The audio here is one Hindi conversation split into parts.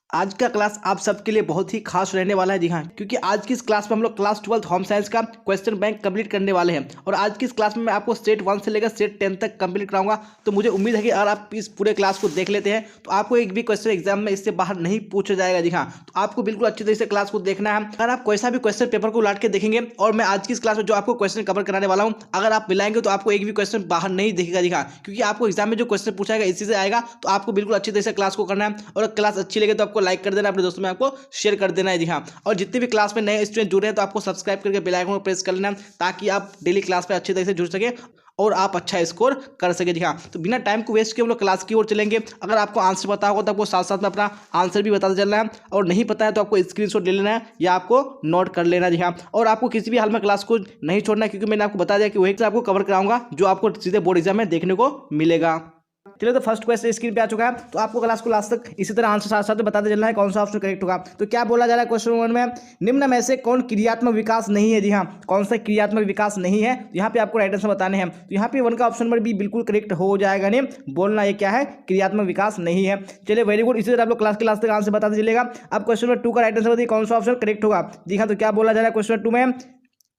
आज का क्लास आप सबके लिए बहुत ही खास रहने वाला है। जी हाँ, क्योंकि आज की इस क्लास में हम लोग क्लास 12 होम साइंस का क्वेश्चन बैंक कंप्लीट करने वाले हैं। और आज की इस क्लास में मैं आपको सेट 1 से लेकर सेट 10 तक कंप्लीट कराऊंगा। तो मुझे उम्मीद है कि अगर आप इस पूरे क्लास को देख लेते हैं तो आपको एक भी क्वेश्चन एग्जाम में इससे बाहर नहीं पूछा जाएगा। जी हाँ, तो आपको बिल्कुल अच्छी तरीके से क्लास को देखना है। अगर आप कोई सा भी क्वेश्चन पेपर को उलट के देखेंगे और मैं आज की इस क्लास में जो आपको क्वेश्चन कवर कराने वाला हूँ, अगर आप मिलाएंगे तो आपको एक भी क्वेश्चन बाहर नहीं दिखेगा। जी हाँ, क्योंकि आपको एग्जाम में जो क्वेश्चन पूछा जाएगा इसी से आएगा। तो आपको बिल्कुल अच्छी तरह से क्लास को करना है। और क्लास अच्छी लगे तो आपको लाइक कर देना, अपने दोस्तों में आपको शेयर कर देना है। जी हाँ, और जितने भी क्लास में नए स्टूडेंट जुड़े हैं तो आपको सब्सक्राइब करके बेल आइकन को प्रेस कर लेना, ताकि आप डेली क्लास में अच्छी तरह से जुड़ सके और आप अच्छा स्कोर कर सके। जी हाँ, तो बिना टाइम को वेस्ट किए हम लोग क्लास की ओर चलेंगे। अगर आपको आंसर पता होगा तो आपको साथ साथ में अपना आंसर भी बताते चलना है, और नहीं पता है तो आपको स्क्रीनशॉट ले लेना है या आपको नोट कर लेना है। जी हाँ, और आपको किसी भी हाल में क्लास को नहीं छोड़ना है, क्योंकि मैंने आपको बता दिया कि वही आपको कवर कराऊंगा जो आपको सीधे बोर्ड एग्जाम में देखने को मिलेगा। चलिए, तो फर्स्ट क्वेश्चन स्क्रीन पे आ चुका है। तो आपको क्लास को लास्ट तक इसी तरह आंसर साथ साथ में बताते चलना है कौन सा ऑप्शन करेक्ट होगा। तो क्या बोला जा रहा है क्वेश्चन 1 में, निम्न में से कौन क्रियात्मक विकास नहीं है। जी हाँ, कौन सा क्रियात्मक विकास नहीं है, यहाँ पे आपको राइट आंसर बताने हैं। तो यहाँ पे 1 का ऑप्शन नंबर बी बिल्कुल करेक्ट हो जाएगा। नहीं बोलना ये क्या है, क्रियात्मक विकास नहीं है। चलिए, वेरी गुड। इसी तरह आप लोग क्लास के लास्ट तक आंसर बताते चलेगा। अब क्वेश्चन नंबर 2 का राइट आंसर बताइए कौन सा ऑप्शन करेक्ट होगा। जी हाँ, तो क्या बोला जा रहा है क्वेश्चन 2 में,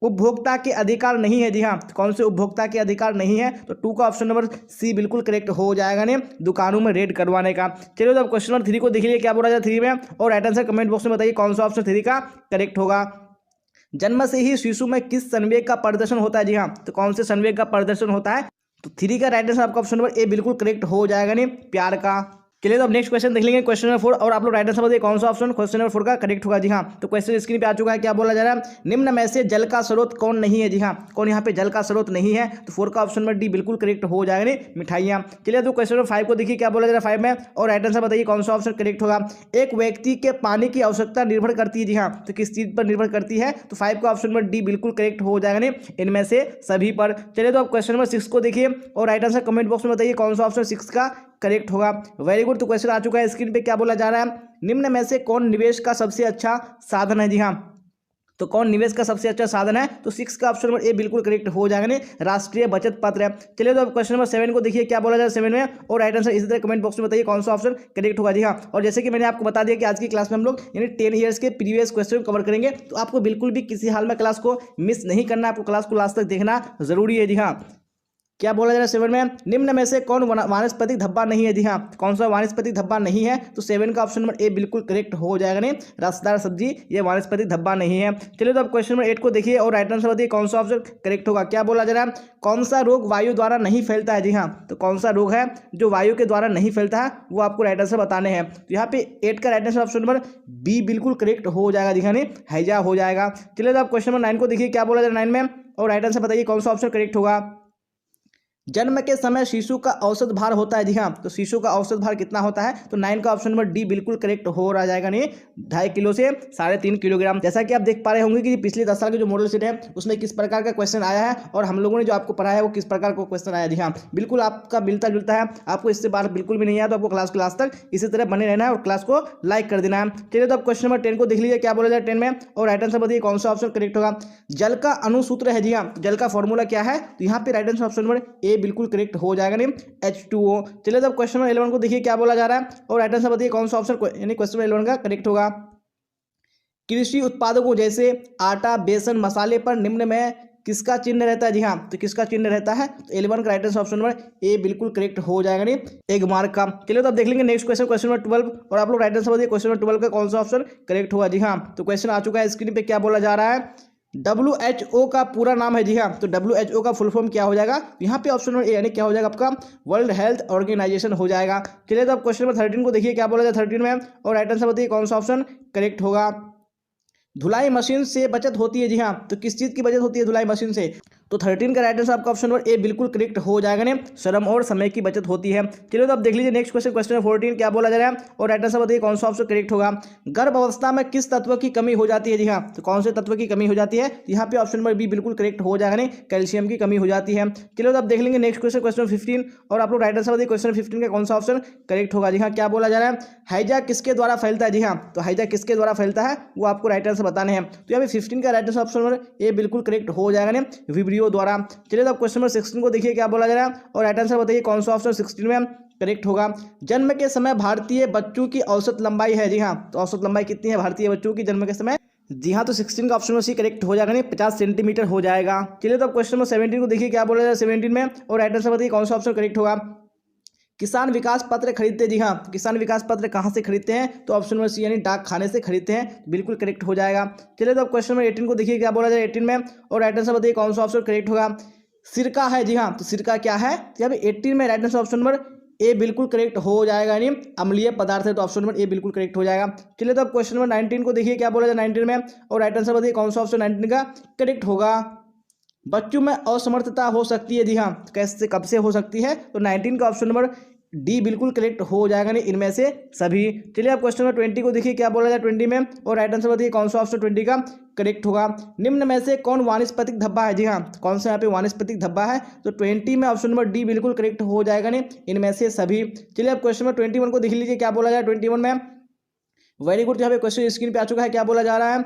उपभोक्ता के अधिकार नहीं है। जी हाँ, कौन से उपभोक्ता के अधिकार नहीं है, तो 2 का ऑप्शन नंबर सी बिल्कुल करेक्ट हो जाएगा। ने दुकानों में रेड करवाने का। चलिए, तो अब क्वेश्चन नंबर 3 को देखिए क्या बोला जाए 3 में, और राइट आंसर कमेंट बॉक्स में बताइए कौन सा ऑप्शन 3 का करेक्ट होगा। जन्म से ही शिशु में किस संवेग का प्रदर्शन होता है। जी हाँ, तो कौन से संवेग का प्रदर्शन होता है, तो 3 का राइट आंसर आपका ऑप्शन नंबर ए बिल्कुल करेक्ट हो जाएगा। नहीं प्यार का। चलिए, तो अब नेक्स्ट क्वेश्चन देख लेंगे क्वेश्चन नंबर 4, और आप लोग राइट आंसर बताइए कौन सा ऑप्शन क्वेश्चन नंबर 4 का करेक्ट होगा। जी हाँ, तो क्वेश्चन स्क्रीन पे आ चुका है। क्या बोला जा रहा है, निम्न में से जल का स्रोत कौन नहीं है। जी हाँ, कौन यहाँ पे जल का स्रोत नहीं है, तो 4 का ऑप्शन नंबर डी बिल्कुल करेक्ट हो जाएगा। नहीं मिठाइयाँ। चलिए, तो क्वेश्चन नंबर 5 को देखिए क्या बोला जा रहा है 5 में, और राइट आंसर बताइए कौन सा ऑप्शन करेक्ट होगा। एक व्यक्ति के पानी की आवश्यकता निर्भर करती है। जी हाँ, तो किस चीज पर निर्भर करती है, तो 5 का ऑप्शन नंबर डी बिल्कुल करेक्ट हो जाएगा। नहीं इनमें से सभी पर। चलिए, तो अब क्वेश्चन नंबर 6 को देखिए, और राइट आंसर कमेंट बॉक्स में बताइए कौन सा ऑप्शन 6 का करेक्ट होगा। Very good. तो क्वेश्चन आ चुका है स्क्रीन पे। क्या बोला जा रहा है, निम्न में से कौन निवेश का सबसे अच्छा साधन है। जी हाँ, तो कौन निवेश का सबसे अच्छा साधन है, तो 6 का ऑप्शन नंबर ए बिल्कुल करेक्ट हो जाएगा। नहीं राष्ट्रीय बचत पत्र है। चलिए, तो क्वेश्चन नंबर 7 को देखिए क्या बोला जाए 7 में, और राइट आंसर इसी तरह कमेंट बॉक्स में बताइए कौन सा ऑप्शन करेक्ट होगा। जी हाँ, और जैसे कि मैंने आपको बता दिया कि आज की क्लास में हम लोग यानी 10 ईयर्स के प्रीवियस क्वेश्चन कवर करेंगे, तो आपको बिल्कुल भी किसी हाल में क्लास को मिस नहीं करना, आपको क्लास को लास्ट तक देखना जरूरी है। जी हाँ, क्या बोला जा रहा है 7 में, निम्न में से कौन वानस्पतिक धब्बा नहीं है। जी हाँ, कौन सा वानस्पतिक धब्बा नहीं है, तो 7 का ऑप्शन नंबर ए बिल्कुल करेक्ट हो जाएगा। नहीं रसदार सब्जी ये वानस्पतिक धब्बा नहीं है। चलिए, तो अब क्वेश्चन नंबर 8 को देखिए, और राइट आंसर बताइए कौन सा ऑप्शन करेक्ट होगा। क्या बोला जा रहा है, कौन सा रोग वायु द्वारा नहीं फैलता है। जी हाँ, तो कौन सा रोग है जो वायु के द्वारा नहीं फैलता है, वो आपको राइट आंसर बताने हैं। तो यहाँ पे 8 का right answer option number B बिल्कुल करेक्ट हो जाएगा। जी हाँ, नहीं हैजा हो जाएगा। चलिए, तो अब क्वेश्चन नंबर 9 को देखिए क्या बोला जा रहा है 9 में, और राइट आंसर बताइए कौन सा ऑप्शन करेक्ट होगा। जन्म के समय शिशु का औसत भार होता है। जी हाँ, तो शिशु का औसत भार कितना होता है, तो 9 का ऑप्शन नंबर डी बिल्कुल करेक्ट हो रहा जाएगा। नहीं 2.5 किलो से 3.5 किलोग्राम। जैसा कि आप देख पा रहे होंगे कि पिछले 10 साल के जो मॉडल सेट है उसमें किस प्रकार का क्वेश्चन आया है, और हम लोगों ने जो आपको पढ़ाया है वो किस प्रकार का क्वेश्चन आया। जी हाँ, बिल्कुल आपका मिलता जुलता है। आपको इससे बाहर बिल्कुल भी नहीं आया, तो आपको क्लास तक इसी तरह बने रहना है और क्लास को लाइक कर देना है। चलिए, तो अब क्वेश्चन नंबर 10 को देख लीजिए क्या बोला जाए 10 में, और राइट आंसर बताइए कौन सा ऑप्शन करेक्ट होगा। जल का अणुसूत्र है। जी हाँ, जल का फॉर्मूला क्या है, तो यहाँ पे right answer option number A बिल्कुल करेक्ट हो जाएगा। नहीं H2O। चलिए, तो क्वेश्चन नंबर 11 को देखिए क्या बोला जा रहा है, और राइट आंसर बताइए कौन सा ऑप्शन यानी क्वेश्चन नंबर 11 का करेक्ट होगा। कृषि उत्पादकों जैसे आटा, बेसन, मसाले पर निम्न में किसका चिन्ह रहता है। जी हाँ, तो किसका चिन्ह रहता है, तो 11 का right answer option number A बिल्कुल करेक्ट हो जाएगा। नहीं एक मार्क का। चलिए, तो अब देख लेंगे नेक्स्ट क्वेश्चन क्वेश्चन नंबर 12, और आप लोग राइट आंसर बताइए क्वेश्चन नंबर 12 का कौन सा ऑप्शन करेक्ट होगा। जी हाँ, तो क्वेश्चन आ चुका है स्क्रीन पे। क्या बोला जा रहा है, WHO का पूरा नाम है। जी हाँ, तो WHO का फुल फॉर्म क्या हो जाएगा, यहाँ पे ऑप्शन नंबर ए यानी क्या हो जाएगा आपका वर्ल्ड हेल्थ ऑर्गेनाइजेशन हो जाएगा। चलिए, तो अब क्वेश्चन नंबर 13 को देखिए क्या बोला जाए 13 में, और राइट आंसर बताइए कौन सा ऑप्शन करेक्ट होगा। धुलाई मशीन से बचत होती है। जी हाँ, तो किस चीज़ की बचत होती है धुलाई मशीन से, तो 13 का राइट आंसर आपका ऑप्शन नंबर ए बिल्कुल करेक्ट हो जाएगा। ने श्रम और समय की बचत होती है। चलिए, तो अब देख लीजिए नेक्स्ट क्वेश्चन क्वेश्चन नंबर 14 क्या बोला जा रहा है, और राइट आंसर बताइए कौन सा ऑप्शन करेक्ट होगा। गर्भ अवस्था में किस तत्व की कमी हो जाती है। जी हाँ, तो कौन से तत्व की कमी हो जाती है, यहाँ पे ऑप्शन नंबर बी बिल्कुल करेक्ट हो जाएगा। नहीं कैल्शियम की कमी हो जाती है। चलिए, तो अब देख लेंगे नेक्स्ट क्वेश्चन क्वेश्चन 15, और आप लोग राइट आंसर बताइए क्वेश्चन 15 का कौन सा ऑप्शन करेक्ट होगा। जी हाँ, क्या बोला जा रहा है, हैजा किसके द्वारा फैलता है। जी हाँ, तो हैजा किसके द्वारा फैलता है वो आपको राइट आंसर बताने हैं। तो यहाँ पे 15 का right answer option number A बिल्कुल करेक्ट हो जाएगा। नहीं विब्रियो द्वारा। चलिए, तो अब क्वेश्चन नंबर 16 को देखिए क्या बोला जा रहा है, और राइट आंसर बताइए कौन सा ऑप्शन 16 में, करेक्ट होगा। जन्म के समय भारतीय बच्चों की औसत लंबाई है, जी हाँ, तो औसत लंबाई कितनी है भारतीय बच्चों की जन्म के समय? जी हाँ, तो 16 का ऑप्शन में सी करेक्ट हो जाएगा, नहीं 50 सेंटीमीटर हो जाएगा। चलिए तो अब क्वेश्चन नंबर 17 को देखिए क्या बोला जाए 17 में, और राइट आंसर बताइए कौन सा ऑप्शन करेक्ट होगा। किसान विकास पत्र खरीदते, जी हाँ, किसान विकास पत्र कहाँ से खरीदते हैं? तो ऑप्शन नंबर सी यानी डाक खाने से खरीदते हैं, बिल्कुल करेक्ट हो जाएगा। चलिए तो अब क्वेश्चन नंबर 18 को देखिए क्या बोला जाए 18 में, और राइट आंसर बताइए कौन सा ऑप्शन करेक्ट होगा। सिरका है, जी हाँ, तो सिरका क्या है? तो यहाँ पे 18 में right answer option number A बिल्कुल करेक्ट हो जाएगा, यानी अम्लीय पदार्थ है, तो ऑप्शन नंबर ए बिल्कुल करेक्ट हो जाएगा। चलिए तो अब क्वेश्चन नंबर 19 को देखिए क्या बोला जाए 19 में, और राइट आंसर बताइए कौन सा ऑप्शन 19 का करेक्ट होगा। बच्चों में असमर्थता हो सकती है, जी हाँ, कैसे कब से हो सकती है? तो 19 का ऑप्शन नंबर डी बिल्कुल करेक्ट हो जाएगा, नहीं इनमें से सभी। चलिए अब क्वेश्चन नंबर 20 को देखिए क्या बोला जाए 20 में, और राइट आंसर बताइए कौन सा ऑप्शन 20 का करेक्ट होगा। निम्न में से कौन वानस्पतिक धब्बा है? जी हाँ, कौन सा यहाँ पे वानस्पतिक धब्बा है? तो 20 में ऑप्शन नंबर डी बिल्कुल करेक्ट हो जाएगा, नहीं इनमें से सभी। चलिए अब क्वेश्चन नंबर 21 को देख लीजिए क्या बोला जाए 21 में। वेरी गुड, यहाँ पे क्वेश्चन स्क्रीन पे आ चुका है, क्या बोला जा रहा है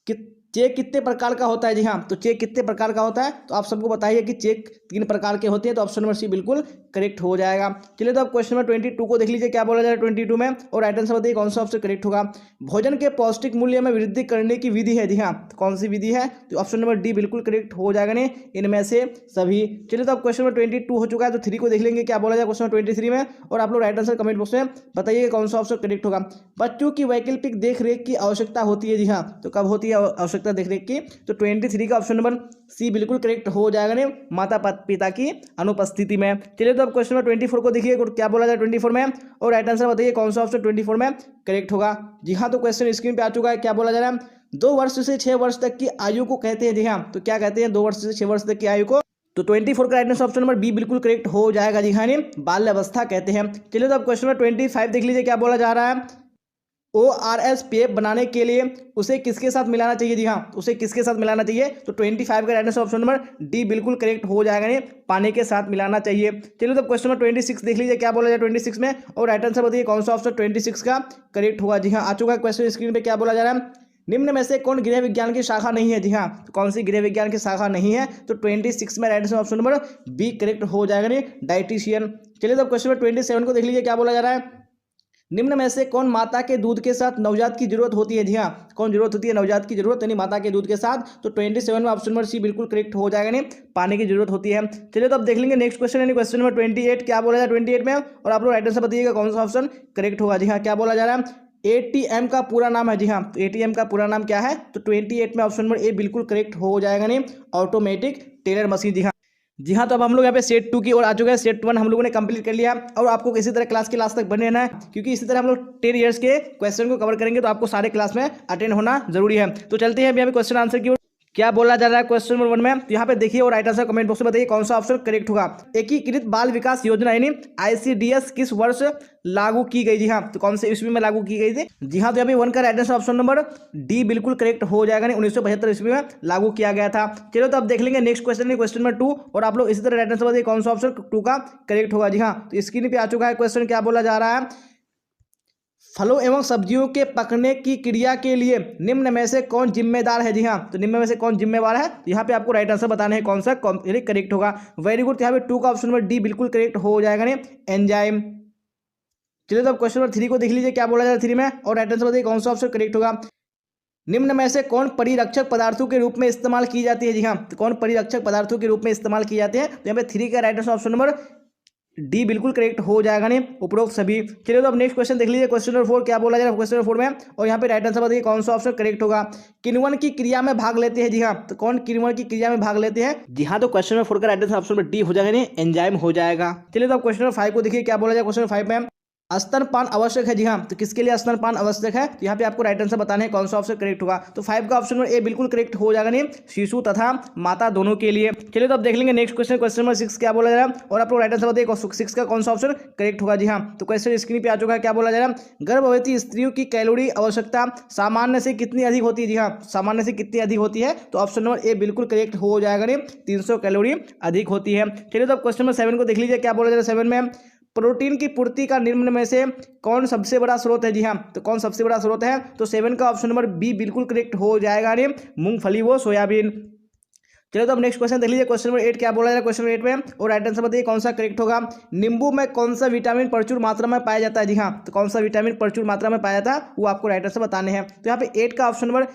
कि चेक कितने प्रकार का होता है? जी हाँ, तो चेक कितने प्रकार का होता है? तो आप सबको बताइए कि चेक 3 प्रकार के होते हैं, तो ऑप्शन नंबर सी बिल्कुल करेक्ट हो जाएगा। चलिए तो अब क्वेश्चन नंबर 22 को देख लीजिए क्या बोला जाए 22 में, और राइट आंसर बताइए कौन सा ऑप्शन करेक्ट होगा। भोजन के पौष्टिक मूल्य में वृद्धि करने की विधि है, जी हाँ, तो कौन सी विधि है? तो ऑप्शन नंबर डी बिल्कुल करेक्ट हो जाएगा, नहीं इनमें से सभी। चलिए तो अब क्वेश्चन नंबर 22 हो चुका है, तो 3 को देख लेंगे क्या बोला जाए क्वेश्चन नंबर 23 में, और आप लोग राइट आंसर कमेंट बॉक्स में बताइए कौन सा ऑप्शन करेक्ट होगा। बच्चों की वैकल्पिक देखरेख की आवश्यकता होती है, जी हाँ, तो कब होती है आवश्यकता देखरेख की? तो 23 का ऑप्शन नंबर सी बिल्कुल करेक्ट हो जाएगा, नहीं माता पिता की अनुपस्थिति में। चलिए तो अब क्वेश्चन नंबर 24 को देखिए क्या बोला जाए 24 में, और राइट आंसर बताइए कौन सा ऑप्शन 24 में करेक्ट होगा। जी हाँ, तो क्वेश्चन स्क्रीन पे आ चुका है, क्या बोला जा रहा है 2 वर्ष से 6 वर्ष तक की आयु को कहते हैं, जी हाँ, तो क्या कहते हैं 2 वर्ष से 6 वर्ष तक की आयु को? तो 24 का right answer option number B बिल्कुल करेक्ट हो जाएगा, जी हाँ, नहीं बाल्यावस्था कहते हैं। चलिए तो अब क्वेश्चन नंबर 25 देख लीजिए क्या बोला जा रहा है। ORS पेय बनाने के लिए उसे किसके साथ मिलाना चाहिए? जी हाँ, उसे किसके साथ मिलाना चाहिए? तो 25 का right answer option number D बिल्कुल करेक्ट हो जाएगा, नहीं पानी के साथ मिलाना चाहिए। चलिए तो क्वेश्चन नंबर 26 देख लीजिए क्या बोला जाए 26 में, और राइट आंसर बताइए कौन सा ऑप्शन 26 का करेक्ट होगा। जी हाँ, आ चुका है क्वेश्चन स्क्रीन पे, क्या बोला जा रहा है निम्न में से कौन गृह विज्ञान की शाखा नहीं है? जी हाँ, तो कौन सी गृह विज्ञान की शाखा नहीं है? तो 26 में right answer option number B correct हो जाएगा, नहीं डाइटिशियन। चलिए तो क्वेश्चन नंबर 27 को देख लीजिए क्या बोला जा रहा है। निम्न में से कौन माता के दूध के साथ नवजात की जरूरत होती है? जी हाँ, कौन जरूरत होती है नवजात की जरूरत, यानी माता के दूध के साथ? तो 27 में ऑप्शन नंबर सी बिल्कुल करेक्ट हो जाएगा, नहीं पानी की जरूरत होती है। चलिए तो अब देख लेंगे नेक्स्ट क्वेश्चन, यानी क्वेश्चन नंबर 28 क्या बोला जाए 28 में, और आप लोग राइट आंसर बताइएगा कौन सा ऑप्शन करेक्ट होगा। जी हाँ, क्या बोला जा रहा है ATM का पूरा नाम है? जी हाँ, तो ATM का पूरा नाम क्या है? तो 28 में ऑप्शन नंबर ए बिल्कुल करेक्ट हो जाएगा, नहीं ऑटोमेटिक टेलर मशीन। जी हाँ, जी हाँ, तो अब हम लोग यहाँ पे सेट 2 की ओर आ चुके हैं। सेट 1 हम लोगों ने कंप्लीट कर लिया, और आपको इसी तरह क्लास के लास्ट तक बने रहना है, क्योंकि इसी तरह हम लोग 10 ईयर्स के क्वेश्चन को कवर करेंगे, तो आपको सारे क्लास में अटेंड होना जरूरी है। तो चलते हैं अभी यहाँ पे क्वेश्चन आंसर की ओर। क्या बोला जा रहा है क्वेश्चन नंबर 1 में, तो यहाँ पे देखिए और राइट आंसर कमेंट बॉक्स में बताइए कौन सा ऑप्शन करेक्ट होगा। एकीकृत बाल विकास योजना यानी ICDS किस वर्ष लागू की गई? जी हाँ, तो कौन से ईस्वी में लागू की गई थी? जी हाँ, तो यहाँ पे 1 का right answer option number D बिल्कुल करेक्ट हो जाएगा, नहीं 1975 ईस्वी में लागू किया गया था। चलो तो अब देख लेंगे नेक्स्ट क्वेश्चन, क्वेश्चन नंबर 2, और आप लोग इसी तरह राइट आंसर बताइए कौन सा ऑप्शन 2 का करेक्ट होगा। जी हाँ, तो स्क्रीन पे आ चुका है क्वेश्चन, क्या बोला जा रहा है फलों एवं सब्जियों के पकने की क्रिया के लिए निम्न में से कौन जिम्मेदार है? जी हाँ, तो निम्न में से कौन जिम्मेवार है? तो यहाँ पे आपको राइट आंसर बताना है कौन सा करेक्ट होगा। वेरी गुड, यहाँ पे 2 का ऑप्शन नंबर डी बिल्कुल करेक्ट हो जाएगा, नहीं एंजाइम। चलिए तो अब क्वेश्चन नंबर 3 को देख लीजिए क्या बोला जाए 3 में, और राइट आंसर बताइए कौन सा ऑप्शन करेक्ट होगा। निम्न में से कौन परिरक्षक पदार्थों के रूप में इस्तेमाल की जाती है? जी हाँ, तो कौन परिरक्षक पदार्थों के रूप में इस्तेमाल की जाते हैं? तो यहाँ पे 3 का right answer option number D बिल्कुल करेक्ट हो जाएगा, नहीं उपरोक्त सभी। चलिए तो अब नेक्स्ट क्वेश्चन देख लीजिए क्वेश्चन नंबर 4 क्या बोला जा रहा है क्वेश्चन नंबर 4 में, और यहाँ पे राइट आंसर बताइए कौन सा ऑप्शन करेक्ट होगा। किण्वन की क्रिया में भाग लेते हैं? जी हाँ, तो कौन किण्वन की क्रिया में भाग लेते हैं? जी हाँ, तो क्वेश्चन नंबर 4 का right answer option number D हो जाएगा, नहीं एंजाइम हो जाएगा। चलिए तो अब क्वेश्चन नंबर 5 को देखिए क्या बोला जाए क्वेश्चन नंबर 5 में। स्तनपान आवश्यक है? जी हाँ, तो किसके लिए स्तनपान आवश्यक है? तो यहाँ पे आपको राइट आंसर बताना है कौन सा ऑप्शन करेक्ट होगा। तो 5 का ऑप्शन नंबर ए बिल्कुल करेक्ट हो जाएगा, नहीं शिशु तथा माता दोनों के लिए। चलिए तो अब देख लेंगे नेक्स्ट क्वेश्चन, क्वेश्चन नंबर 6 क्या बोला जा रहा है, और आप लोग राइट आंसर बताइए 6 का कौन सा ऑप्शन करेक्ट होगा। जी हाँ, तो क्वेश्चन स्क्रीन पे आ चुका है, क्या बोला जा रहा है गर्भवती स्त्रियों की कैलोरी आवश्यकता सामान्य से कितनी अधिक होती है? जी हाँ, सामान्य से कितनी अधिक होती है? तो ऑप्शन नंबर ए बिल्कुल करेक्ट हो जाएगा, नहीं 300 कैलोरी अधिक होती है। चलिए तो अब क्वेश्चन नंबर 7 को देख लीजिए क्या बोला जा रहा है 7 में। प्रोटीन की पूर्ति का निम्न में से कौन सबसे बड़ा स्रोत है? जी हाँ, तो कौन सबसे बड़ा स्रोत है? तो 7 का ऑप्शन नंबर बी बिल्कुल करेक्ट हो जाएगा, नहीं मूंगफली व सोयाबीन। चलो तो अब नेक्स्ट क्वेश्चन देख लीजिए। क्वेश्चन नंबर 8 क्या बोला जाए क्वेश्चन नंबर 8 में, और राइट आंसर बताइए कौन सा करेक्ट होगा। नींबू में कौन सा विटामिन प्रचुर मात्रा में पाया जाता है। जी हाँ, तो कौन सा विटामिन प्रचुर मात्रा में पाया जाता है वो आपको राइट आंसर बताने हैं। तो यहाँ पे 8 का ऑप्शन नंबर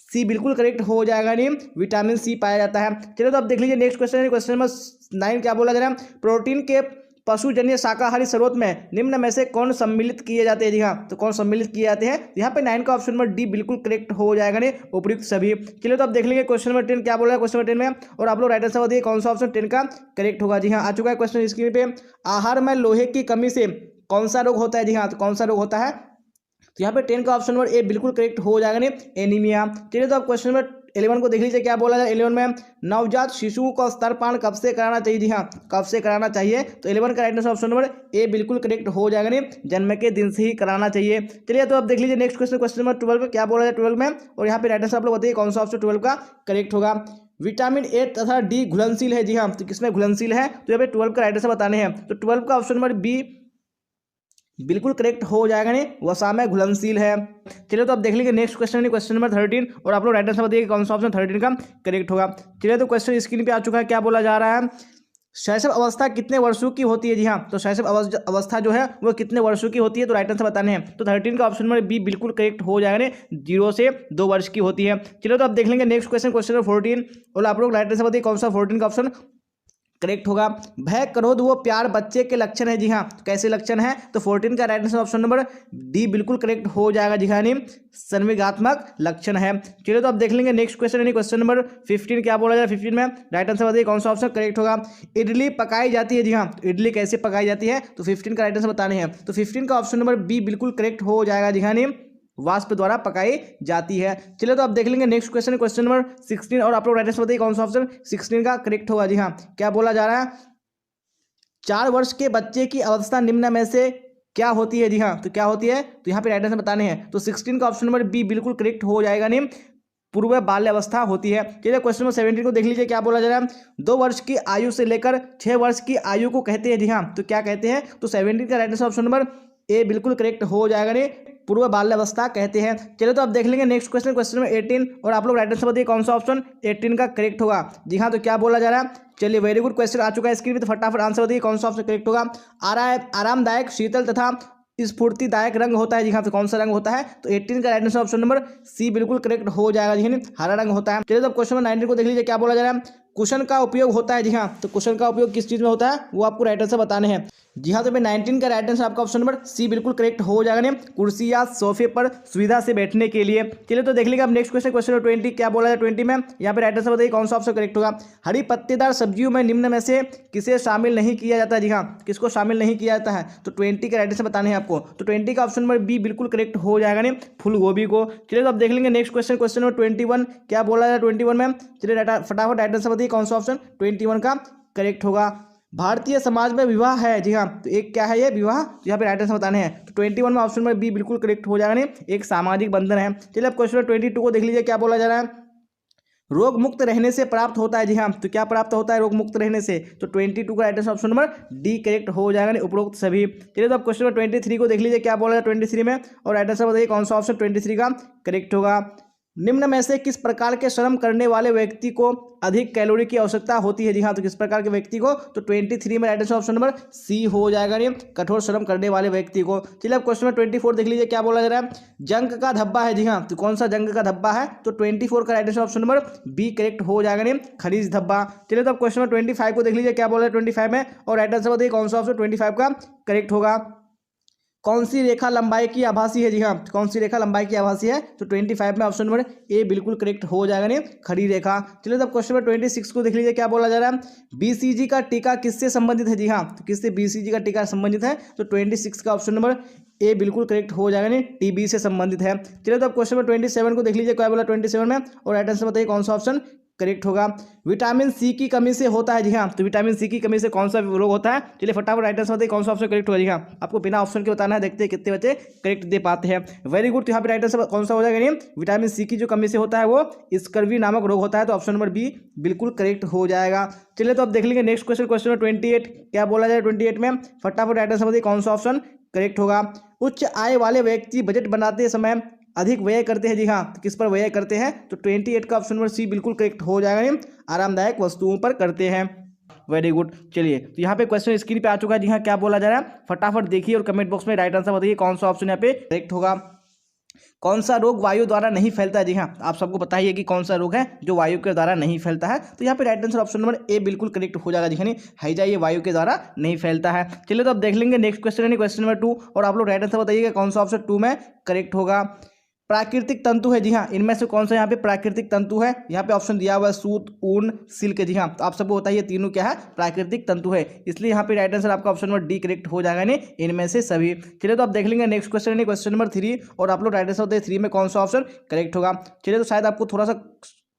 सी बिल्कुल करेक्ट हो जाएगा। नहीं, विटामिन सी पाया जाता है। चलो तो अब देख लीजिए नेक्स्ट क्वेश्चन, क्वेश्चन नंबर 9 क्या बोला जा रहा है, प्रोटीन के पशुजन्य शाकाहारी स्रोत में निम्न में से कौन सम्मिलित किए जाते हैं। जी हाँ, तो कौन सम्मिलित किए जाते हैं। यहाँ पे 9 का ऑप्शन नंबर डी बिल्कुल करेक्ट हो जाएगा। नहीं, उपयुक्त सभी। चलिए तो अब देख लेंगे क्वेश्चन नंबर 10 क्या बोला है क्वेश्चन नंबर 10 में, और आप लोग राइट आंसर बताइए कौन सा ऑप्शन 10 का करेक्ट होगा। जी हाँ, आ चुका है क्वेश्चन स्क्रीन पे। आहार में लोहे की कमी से कौन सा रोग होता है। जी हाँ, तो कौन सा रोग होता है। तो यहाँ पे 10 का ऑप्शन नंबर ए बिल्कुल करेक्ट हो जाएगा। नहीं, एनीमिया। चलिए तो अब क्वेश्चन नंबर 11 को देख लीजिए क्या बोला जाए। 11 में नवजात शिशुओं को स्तनपान कब से कराना चाहिए। जी हाँ, कब से कराना चाहिए। तो 11 का right answer option number A बिल्कुल करेक्ट हो जाएगा। नहीं, जन्म के दिन से ही कराना चाहिए। चलिए तो अब देख लीजिए नेक्स्ट क्वेश्चन, क्वेश्चन नंबर 12 क्या बोला जाए 12 में, और यहाँ पे राइट आंसर आप लोग बताइए कौन सा ऑप्शन 12 का करेक्ट होगा। विटामिन ए तथा डी घुलनशील है। जी हाँ, तो किसमें घुलनशील है, तो यहाँ पे 12 का राइट आंसर बताने हैं। तो 12 का ऑप्शन नंबर बी बिल्कुल करेक्ट हो जाएगा। नहीं, वसा में घुलनशील है। चलिए तो अब देख लीजिए नेक्स्ट क्वेश्चन क्वेश्चन नंबर 13, और आप लोग राइट आंसर बताइए कौन सा ऑप्शन 13 का करेक्ट होगा। चलिए तो क्वेश्चन स्क्रीन पे आ चुका है, क्या बोला जा रहा है, शैशव अवस्था कितने वर्षों की होती है। जी हाँ, तो शैशव अवस्था जो है वो कितने वर्षों की होती है, तो राइट आंसर बताने हैं। तो 13 का ऑप्शन नंबर बी बिल्कुल करेक्ट हो जाएगा। नहीं, 0 से 2 वर्ष की होती है। चलिए तो अब देख लेंगे नेक्स्ट क्वेश्चन, क्वेश्चन नंबर 14, और आप लोग राइट आंसर बताइए कौन सा 14 का ऑप्शन करेक्ट होगा। भय, क्रोध व प्यार बच्चे के लक्षण है। जी हाँ, तो कैसे लक्षण है, तो 14 का right answer option number D बिल्कुल करेक्ट हो जाएगा। जी हाँ, नहीं, संवेगात्मक लक्षण है। चलिए तो अब देख लेंगे नेक्स्ट क्वेश्चन, क्वेश्चन नंबर 15 क्या बोला जाए 15 में, राइट आंसर बताइए कौन सा ऑप्शन करेक्ट होगा। इडली पकाई जाती है। जी हाँ, तो इडली कैसे पकाई जाती है, तो 15 का राइट आंसर बताने हैं। तो 15 का ऑप्शन नंबर बी बिल्कुल करेक्ट हो जाएगा। जी हाँ, नहीं, वाष्प द्वारा पकाई जाती है। चलिए तो आप देख लेंगे नेक्स्ट क्वेश्चन, क्वेश्चन नंबर 16, और आप लोग राइट आंसर बताइए कौन सा ऑप्शन 16 का करेक्ट होगा। जी हाँ, क्या बोला जा रहा है, 4 वर्ष के बच्चे की अवस्था निम्न में से क्या होती है। जी हाँ, तो क्या होती है, तो यहाँ पे राइट आंसर बताने हैं। तो 16 का ऑप्शन नंबर बी बिल्कुल करेक्ट हो जाएगा। नहीं, पूर्व बाल्य अवस्था होती है। चलिए क्वेश्चन नंबर 17 को देख लीजिए क्या बोला जा रहा है, 2 वर्ष की आयु से लेकर 6 वर्ष की आयु को कहते हैं। जी हाँ, तो क्या कहते हैं, तो 17 का right answer option number A बिल्कुल करेक्ट हो जाएगा। नहीं, पूर्व बाल्यावस्था कहते हैं। चलिए तो अब देख लेंगे नेक्स्ट क्वेश्चन, क्वेश्चन नंबर 18, और आप लोग राइट आंसर बताइए कौन सा ऑप्शन 18 का करेक्ट होगा। जी हाँ, तो क्या बोला जा रहा है, चलिए वेरी गुड क्वेश्चन आ चुका है स्क्रीन पे, तो फटाफट आंसर बताइए कौन सा ऑप्शन करेक्ट होगा। आरामदायक, शीतल तथा स्फूर्तिदायक रंग होता है। जी हाँ, तो कौन सा रंग होता है, तो 18 का right answer option number C बिल्कुल करेक्ट हो जाएगा। जी हाँ, हरा रंग होता है। चलिए तो क्वेश्चन नंबर 19 को देख लीजिए क्या बोला जा रहा है, कुशन का उपयोग होता है। जी हाँ, तो कुशन का उपयोग किस चीज में होता है वो आपको राइट आंसर बताने हैं। जी हाँ, तो 19 का राइट आंसर आपका ऑप्शन नंबर सी बिल्कुल करेक्ट हो जाएगा। नहीं, कुर्सी या सोफे पर सुविधा से बैठने के लिए। चलिए तो देख लीजिए अब नेक्स्ट क्वेश्चन, क्वेश्चन नंबर 20 क्या बोला है 20 में, यहाँ पे राइट आंसर बताइए कौन सा ऑप्शन करेक्ट होगा। हरी पत्तेदार सब्जियों में निम्न में से किसे शामिल नहीं किया जाता है। जी हाँ, किसको शामिल नहीं किया जाता है, तो 20 का राइट आंसर बताने हैं आपको। तो 20 का ऑप्शन नंबर बी बिल्कुल करेक्ट हो जाएगा। नहीं, फूल गोभी को। चलिए तो अब देख लेंगे नेक्स्ट क्वेश्चन, क्वेश्चन नंबर 21 क्या बोला है 21 में। चलिए फटाफट राइट आंसर बताइए कौन सा ऑप्शन 21 का करेक्ट होगा। भारतीय समाज में विवाह है। जी हाँ, तो एक क्या है ये विवाह, तो यहाँ पे राइट आंसर बताने हैं। तो 21 में ऑप्शन नंबर बी बिल्कुल करेक्ट हो जाएगा। नहीं, एक सामाजिक बंधन है। चलिए अब क्वेश्चन 22 को देख लीजिए क्या बोला जा रहा है, रोग मुक्त रहने से प्राप्त होता है। जी हाँ, तो क्या प्राप्त होता है रोग मुक्त रहने से, तो 22 का right answer option number D correct हो जाएगा। नहीं, उपरोक्त सभी। चलिए तो अब क्वेश्चन नंबर 23 को देख लीजिए क्या बोला है 23 में, और राइट आंसर बताइए कौन सा ऑप्शन 23 का करेक्ट होगा। निम्न में से किस प्रकार के श्रम करने वाले व्यक्ति को अधिक कैलोरी की आवश्यकता होती है। जी हाँ, तो किस प्रकार के व्यक्ति को, तो 23 में right answer option number C हो जाएगा। नहीं, कठोर श्रम करने वाले व्यक्ति को। चलिए अब क्वेश्चन नंबर 24 देख लीजिए क्या बोला जा रहा है, जंक का धब्बा है। जी हाँ, तो कौन सा जंक का धब्बा है, तो 24 का right answer option number B correct हो जाएगा। नहीं, खनिज धब्बा। चलिए तो अब क्वेश्चन नंबर 25 को देख लीजिए क्या बोला है 25 में, और राइट आंसर बताइए कौन सा ऑप्शन 25 का करेक्ट होगा। कौन सी रेखा लंबाई की आभासी है। जी हाँ, कौन सी रेखा लंबाई की आभासी है, तो 25 में ऑप्शन नंबर ए बिल्कुल करेक्ट हो जाएगा। नहीं, खड़ी रेखा। चलिए तो क्वेश्चन नंबर 26 को देख लीजिए क्या बोला जा रहा है, बीसीजी का टीका किससे संबंधित है। जी हाँ, तो किससे बीसीजी का टीका संबंधित है, तो 26 का ऑप्शन नंबर ए बिल्कुल करेक्ट हो जाएगा। नहीं, टीबी से संबंधित है। चलिए तो क्वेश्चन नंबर 27 को देख लीजिए क्या बोला 27 में, और राइट आंसर बताइए कौन सा ऑप्शन करेक्ट होगा। विटामिन सी की कमी से होता है। जी हाँ, तो विटामिन सी की कमी से कौन सा रोग होता है, चलिए फटाफट राइट आंसर बताइए कौन सा ऑप्शन करेक्ट होगा। जी हाँ, आपको बिना ऑप्शन के बताना है, देखते हैं कितने बच्चे करेक्ट दे पाते हैं। वेरी गुड, तो यहाँ पे राइट आंसर कौन सा हो जाएगा, नहीं विटामिन सी की जो कमी से होता है वो स्कर्वी नामक रोग होता है, तो ऑप्शन नंबर बी बिल्कुल करेक्ट हो जाएगा। चलिए तो अब देख लेंगे नेक्स्ट क्वेश्चन, क्वेश्चन नंबर 28 क्या बोला जाए 28 में, फटाफट राइट आंसर बताइए कौन सा ऑप्शन करेक्ट होगा। उच्च आय वाले व्यक्ति बजट बनाते समय अधिक व्यय करते हैं। जी हाँ, तो किस पर व्यय करते हैं? तो 28 का ऑप्शन नंबर सी बिल्कुल करेक्ट हो जाएगा। आरामदायक वस्तुओं पर करते हैं। Very good. चलिए, तो यहाँ पे क्वेश्चन स्क्रीन पे आ चुका है। जी हाँ, क्या बोला जा रहा है फटाफट देखिए और कमेंट बॉक्स में राइट आंसर बताइए कौन सा ऑप्शन यहाँ पे करेक्ट होगा। कौन सा रोग वायु द्वारा नहीं फैलता है? जी हाँ, आप सबको पता ही है कि कौन सा रोग है जो वायु के द्वारा नहीं फैलता है। तो यहाँ पे right answer option number A बिल्कुल करेक्ट हो जाएगा। जी हैजा ये वायु के द्वारा नहीं फैलता है। चलिए, तो अब देख लेंगे नेक्स्ट क्वेश्चन यानी क्वेश्चन नंबर 2 और आप लोग राइट आंसर बताइएगा कौन सा ऑप्शन 2 में करेक्ट होगा। प्राकृतिक तंतु है। जी हाँ, इनमें से कौन सा यहाँ पे प्राकृतिक तंतु है? यहाँ पे ऑप्शन दिया हुआ है सूत, ऊन, सिल्क। जी हाँ, तो आप सबको बताइए तीनों क्या है? प्राकृतिक तंतु है। इसलिए यहाँ पे राइट आंसर आपका ऑप्शन नंबर डी करेक्ट हो जाएगा नहीं इनमें से सभी। चलिए, तो आप देख लेंगे नेक्स्ट क्वेश्चन यानी क्वेश्चन नंबर 3 और आप लोग राइट आंसर बताइए 3 में कौन सा ऑप्शन करेक्ट होगा। चलिए, तो शायद आपको थोड़ा सा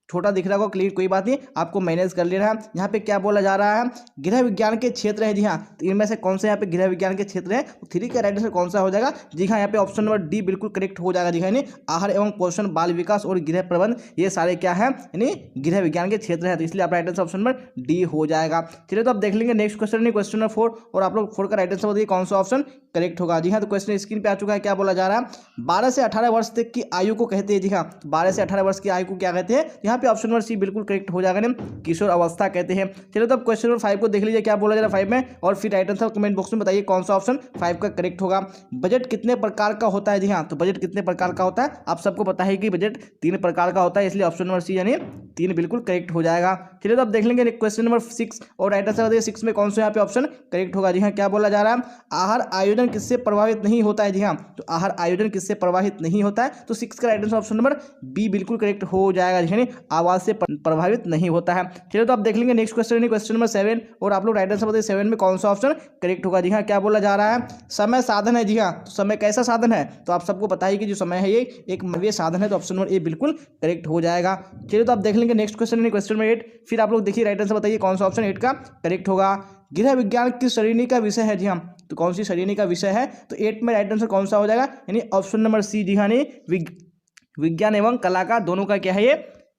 छोटा दिख रहा होगा, क्लियर कोई बात नहीं, आपको मैनेज कर लेना है। यहाँ पे क्या बोला जा रहा है? गृह विज्ञान के क्षेत्र है। जी हाँ, तो इनमें से कौन से यहाँ पे गृह विज्ञान के क्षेत्र है? तो 3 का राइट आंसर कौन सा हो जाएगा? जी हाँ, यहाँ पे ऑप्शन नंबर डी बिल्कुल करेक्ट हो जाएगा। जी हाँ, यानी आहार एवं पोषण, बाल विकास और गृह प्रबंध, ये सारे क्या है? यानी गृह विज्ञान के क्षेत्र है। तो इसलिए आप right answer option number D हो जाएगा। चलिए, तो आप देख लेंगे नेक्स्ट क्वेश्चन क्वेश्चन नंबर 4 और आप लोग 4 का राइट आंसर बताइए कौन सा ऑप्शन करेक्ट होगा। जी हाँ, तो क्वेश्चन स्क्रीन पे आ चुका है। क्या बोला जा रहा है? 12 से 18 वर्ष तक की आयु को कहते हैं। जी हाँ, 12 से 18 वर्ष की आयु को क्या कहते हैं? यहाँ पे ऑप्शन नंबर सी बिल्कुल करेक्ट हो जाएगा ना, किशोर अवस्था कहते हैं। चलो, तो अब क्वेश्चन नंबर 5 को देख लीजिए क्या बोला जा रहा है 5 में और फिर राइट आंसर कमेंट बॉक्स में बताइए कौन सा ऑप्शन 5 का करेक्ट होगा। बजट कितने प्रकार का होता है? जी हाँ, तो बजट कितने प्रकार का होता है? आप सबको पता है कि बजट 3 प्रकार का होता है, इसलिए ऑप्शन नंबर सी यानी 3 बिल्कुल करेक्ट हो जाएगा। चलिए, तो अब देख लेंगे क्वेश्चन नंबर 6 और राइट आंसर बताइए 6 में कौन सा यहाँ पे ऑप्शन करेक्ट होगा। जी हाँ, क्या बोला जा रहा है? आहार आयोजन किससे प्रभावित नहीं होता है? जी हाँ, तो आहार आयोजन किससे प्रभावित नहीं होता है? तो 6 का right answer option number B बिल्कुल करेक्ट हो जाएगा। यानी आवाज से प्रभावित नहीं होता है। चलिए, तो आप देख लेंगे नेक्स्ट क्वेश्चन क्वेश्चन नंबर 7 और आप लोग राइट आंसर बताइए 7 में कौन सा ऑप्शन करेक्ट होगा। जी हाँ, क्या बोला जा रहा है? समय साधन है। जी हाँ, तो समय कैसा साधन है? तो आप सबको पता है कि जो समय है ये एक मानवीय साधन है, तो ऑप्शन नंबर ए बिल्कुल करेक्ट हो जाएगा। चलिए, तो आप देख लेंगे नेक्स्ट क्वेश्चन क्वेश्चन नंबर 8 फिर आप लोग देखिए राइट आंसर बताइए कौन सा ऑप्शन 8 का करेक्ट होगा। गृह विज्ञान किस श्रेणी का विषय है? जी हाँ, तो कौन सी श्रेणी का विषय है? तो 8 में राइट आंसर कौन सा हो जाएगा? यानी ऑप्शन नंबर सी। जी हाँ, विज्ञान एवं कला का दोनों का क्या है ये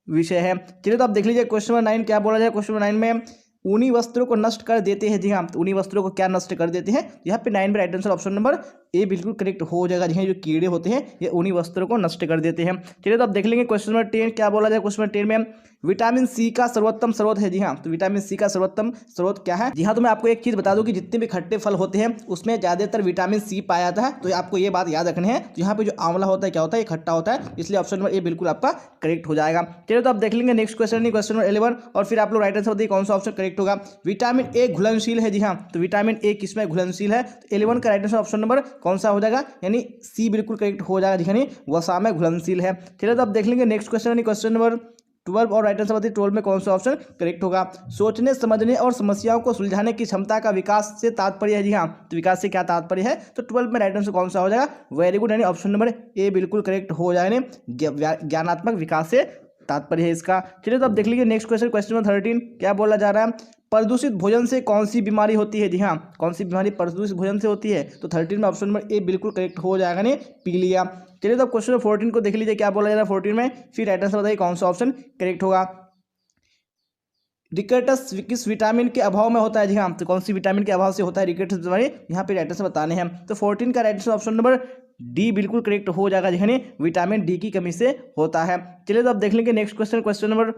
विषय है। चलिए, तो आप देख लीजिए क्वेश्चन नंबर 9 क्या बोला जाए। क्वेश्चन नंबर 9 में ऊनी वस्त्रों को नष्ट कर देते हैं। जी हाँ, तो ऊनी वस्त्रों को क्या नष्ट कर देते हैं? यहाँ पे 9 में right answer option number A बिल्कुल करेक्ट हो जाएगा। जी हाँ, जो कीड़े होते हैं ये ऊनी वस्त्रों को नष्ट कर देते हैं। चलिए, तो आप देख लेंगे क्वेश्चन नंबर 10 क्या बोला जाए। क्वेश्चन नंबर 10 में विटामिन सी का सर्वोत्तम स्रोत है। जी हाँ, तो विटामिन सी का सर्वोत्तम स्रोत क्या है? जी हाँ, तो मैं आपको एक चीज बता दूं कि जितने भी खट्टे फल होते हैं उसमें ज्यादातर विटामिन सी पाया जाता है, तो आपको ये बात याद रखनी है। तो यहाँ पे जो आंवला होता है क्या होता है? ये खट्टा होता है, इसलिए ऑप्शन नंबर ए बिल्कुल आपका करेक्ट हो जाएगा। चलिए, तो आप देख लेंगे नेक्स्ट क्वेश्चन क्वेश्चन नंबर 11 और फिर आप लोग राइट आंसर बताइए कौन सा ऑप्शन करेक्ट होगा। विटामिन ए घुलनशील है। जी हाँ, तो विटामिन ए किसमें घुलनशील है? तो 11 का राइट आंसर ऑप्शन नंबर कौन सा हो जाएगा? यानी सी बिल्कुल करेक्ट हो जाएगा। यानी वसा में घुलनशील है। चलिए, तो आप देख लेंगे नेक्स्ट क्वेश्चन क्वेश्चन नंबर 12 और राइट आंसर बताइए 12 में कौन सा ऑप्शन करेक्ट होगा। सोचने, समझने और समस्याओं को सुलझाने की क्षमता का विकास से तात्पर्य है। जी हाँ, तो विकास से क्या तात्पर्य है? तो 12 में राइट आंसर कौन सा हो जाएगा? वेरी गुड, यानी ऑप्शन नंबर ए बिल्कुल करेक्ट हो जाएगा। ज्ञानात्मक विकास से तात्पर्य है इसका। चलिए, तो अब देख लीजिए नेक्स्ट क्वेश्चन क्वेश्चन नंबर 13 क्या बोला जा रहा है? प्रदूषित भोजन से कौन सी बीमारी होती है? जी हाँ, कौन सी बीमारी प्रदूषित भोजन से होती है? तो 13 में ऑप्शन नंबर ए बिल्कुल करेक्ट हो जाएगा, नहीं पीलिया। चलिए, तो क्वेश्चन नंबर 14 को देख लीजिए क्या बोला जा रहा है 14 में, फिर राइट आंसर बताइए कौन सा ऑप्शन करेक्ट होगा। रिकेटस किस विटामिन के अभाव में होता है? जी हाँ, तो कौन सी विटामिन के अभाव से होता है रिकेटस बीमारी? यहाँ पे राइट आंसर बताने हैं। तो 14 का right answer option number D बिल्कुल करेक्ट हो जाएगा, यानी विटामिन डी की कमी से होता है। चलिए, तो अब देख लेंगे नेक्स्ट क्वेश्चन क्वेश्चन नंबर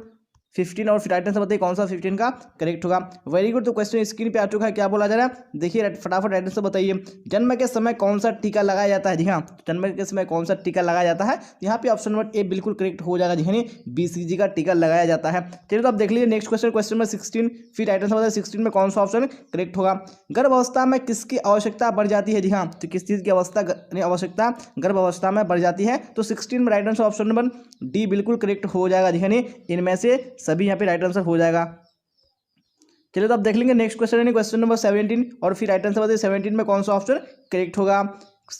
15 और फिर राइट आंसर बताइए कौन सा 15 का करेक्ट होगा। वेरी गुड, तो क्वेश्चन स्क्रीन पे आ चुका है क्या बोला जा रहा है? देखिए फटाफट राइट आंसर बताइए। जन्म के समय कौन सा टीका लगाया जाता है? जी हाँ, जन्म के समय कौन सा टीका लगाया जाता है? यहाँ पे ऑप्शन नंबर ए बिल्कुल करेक्ट हो जाएगा, यानी BCG का टीका लगाया जाता है। चलिए, तो आप देख लीजिए नेक्स्ट क्वेश्चन क्वेश्चन नंबर 16 फिर राइट आंसर बताइए 16 में कौन सा ऑप्शन करेक्ट होगा। गर्भ अवस्था में किसकी आवश्यकता बढ़ जाती है? जी हाँ, तो किस चीज़ की आवश्यकता गर्भ अवस्था में बढ़ जाती है? तो 16 में right answer option number D बिल्कुल करेक्ट हो जाएगा, यानी इनमें से सभी यहाँ पे राइट आंसर हो जाएगा। चलिए, तो आप देख लेंगे नेक्स्ट क्वेश्चन क्वेश्चन नंबर 17 और फिर राइट आंसर बताइए 17 में कौन सा ऑप्शन करेक्ट होगा।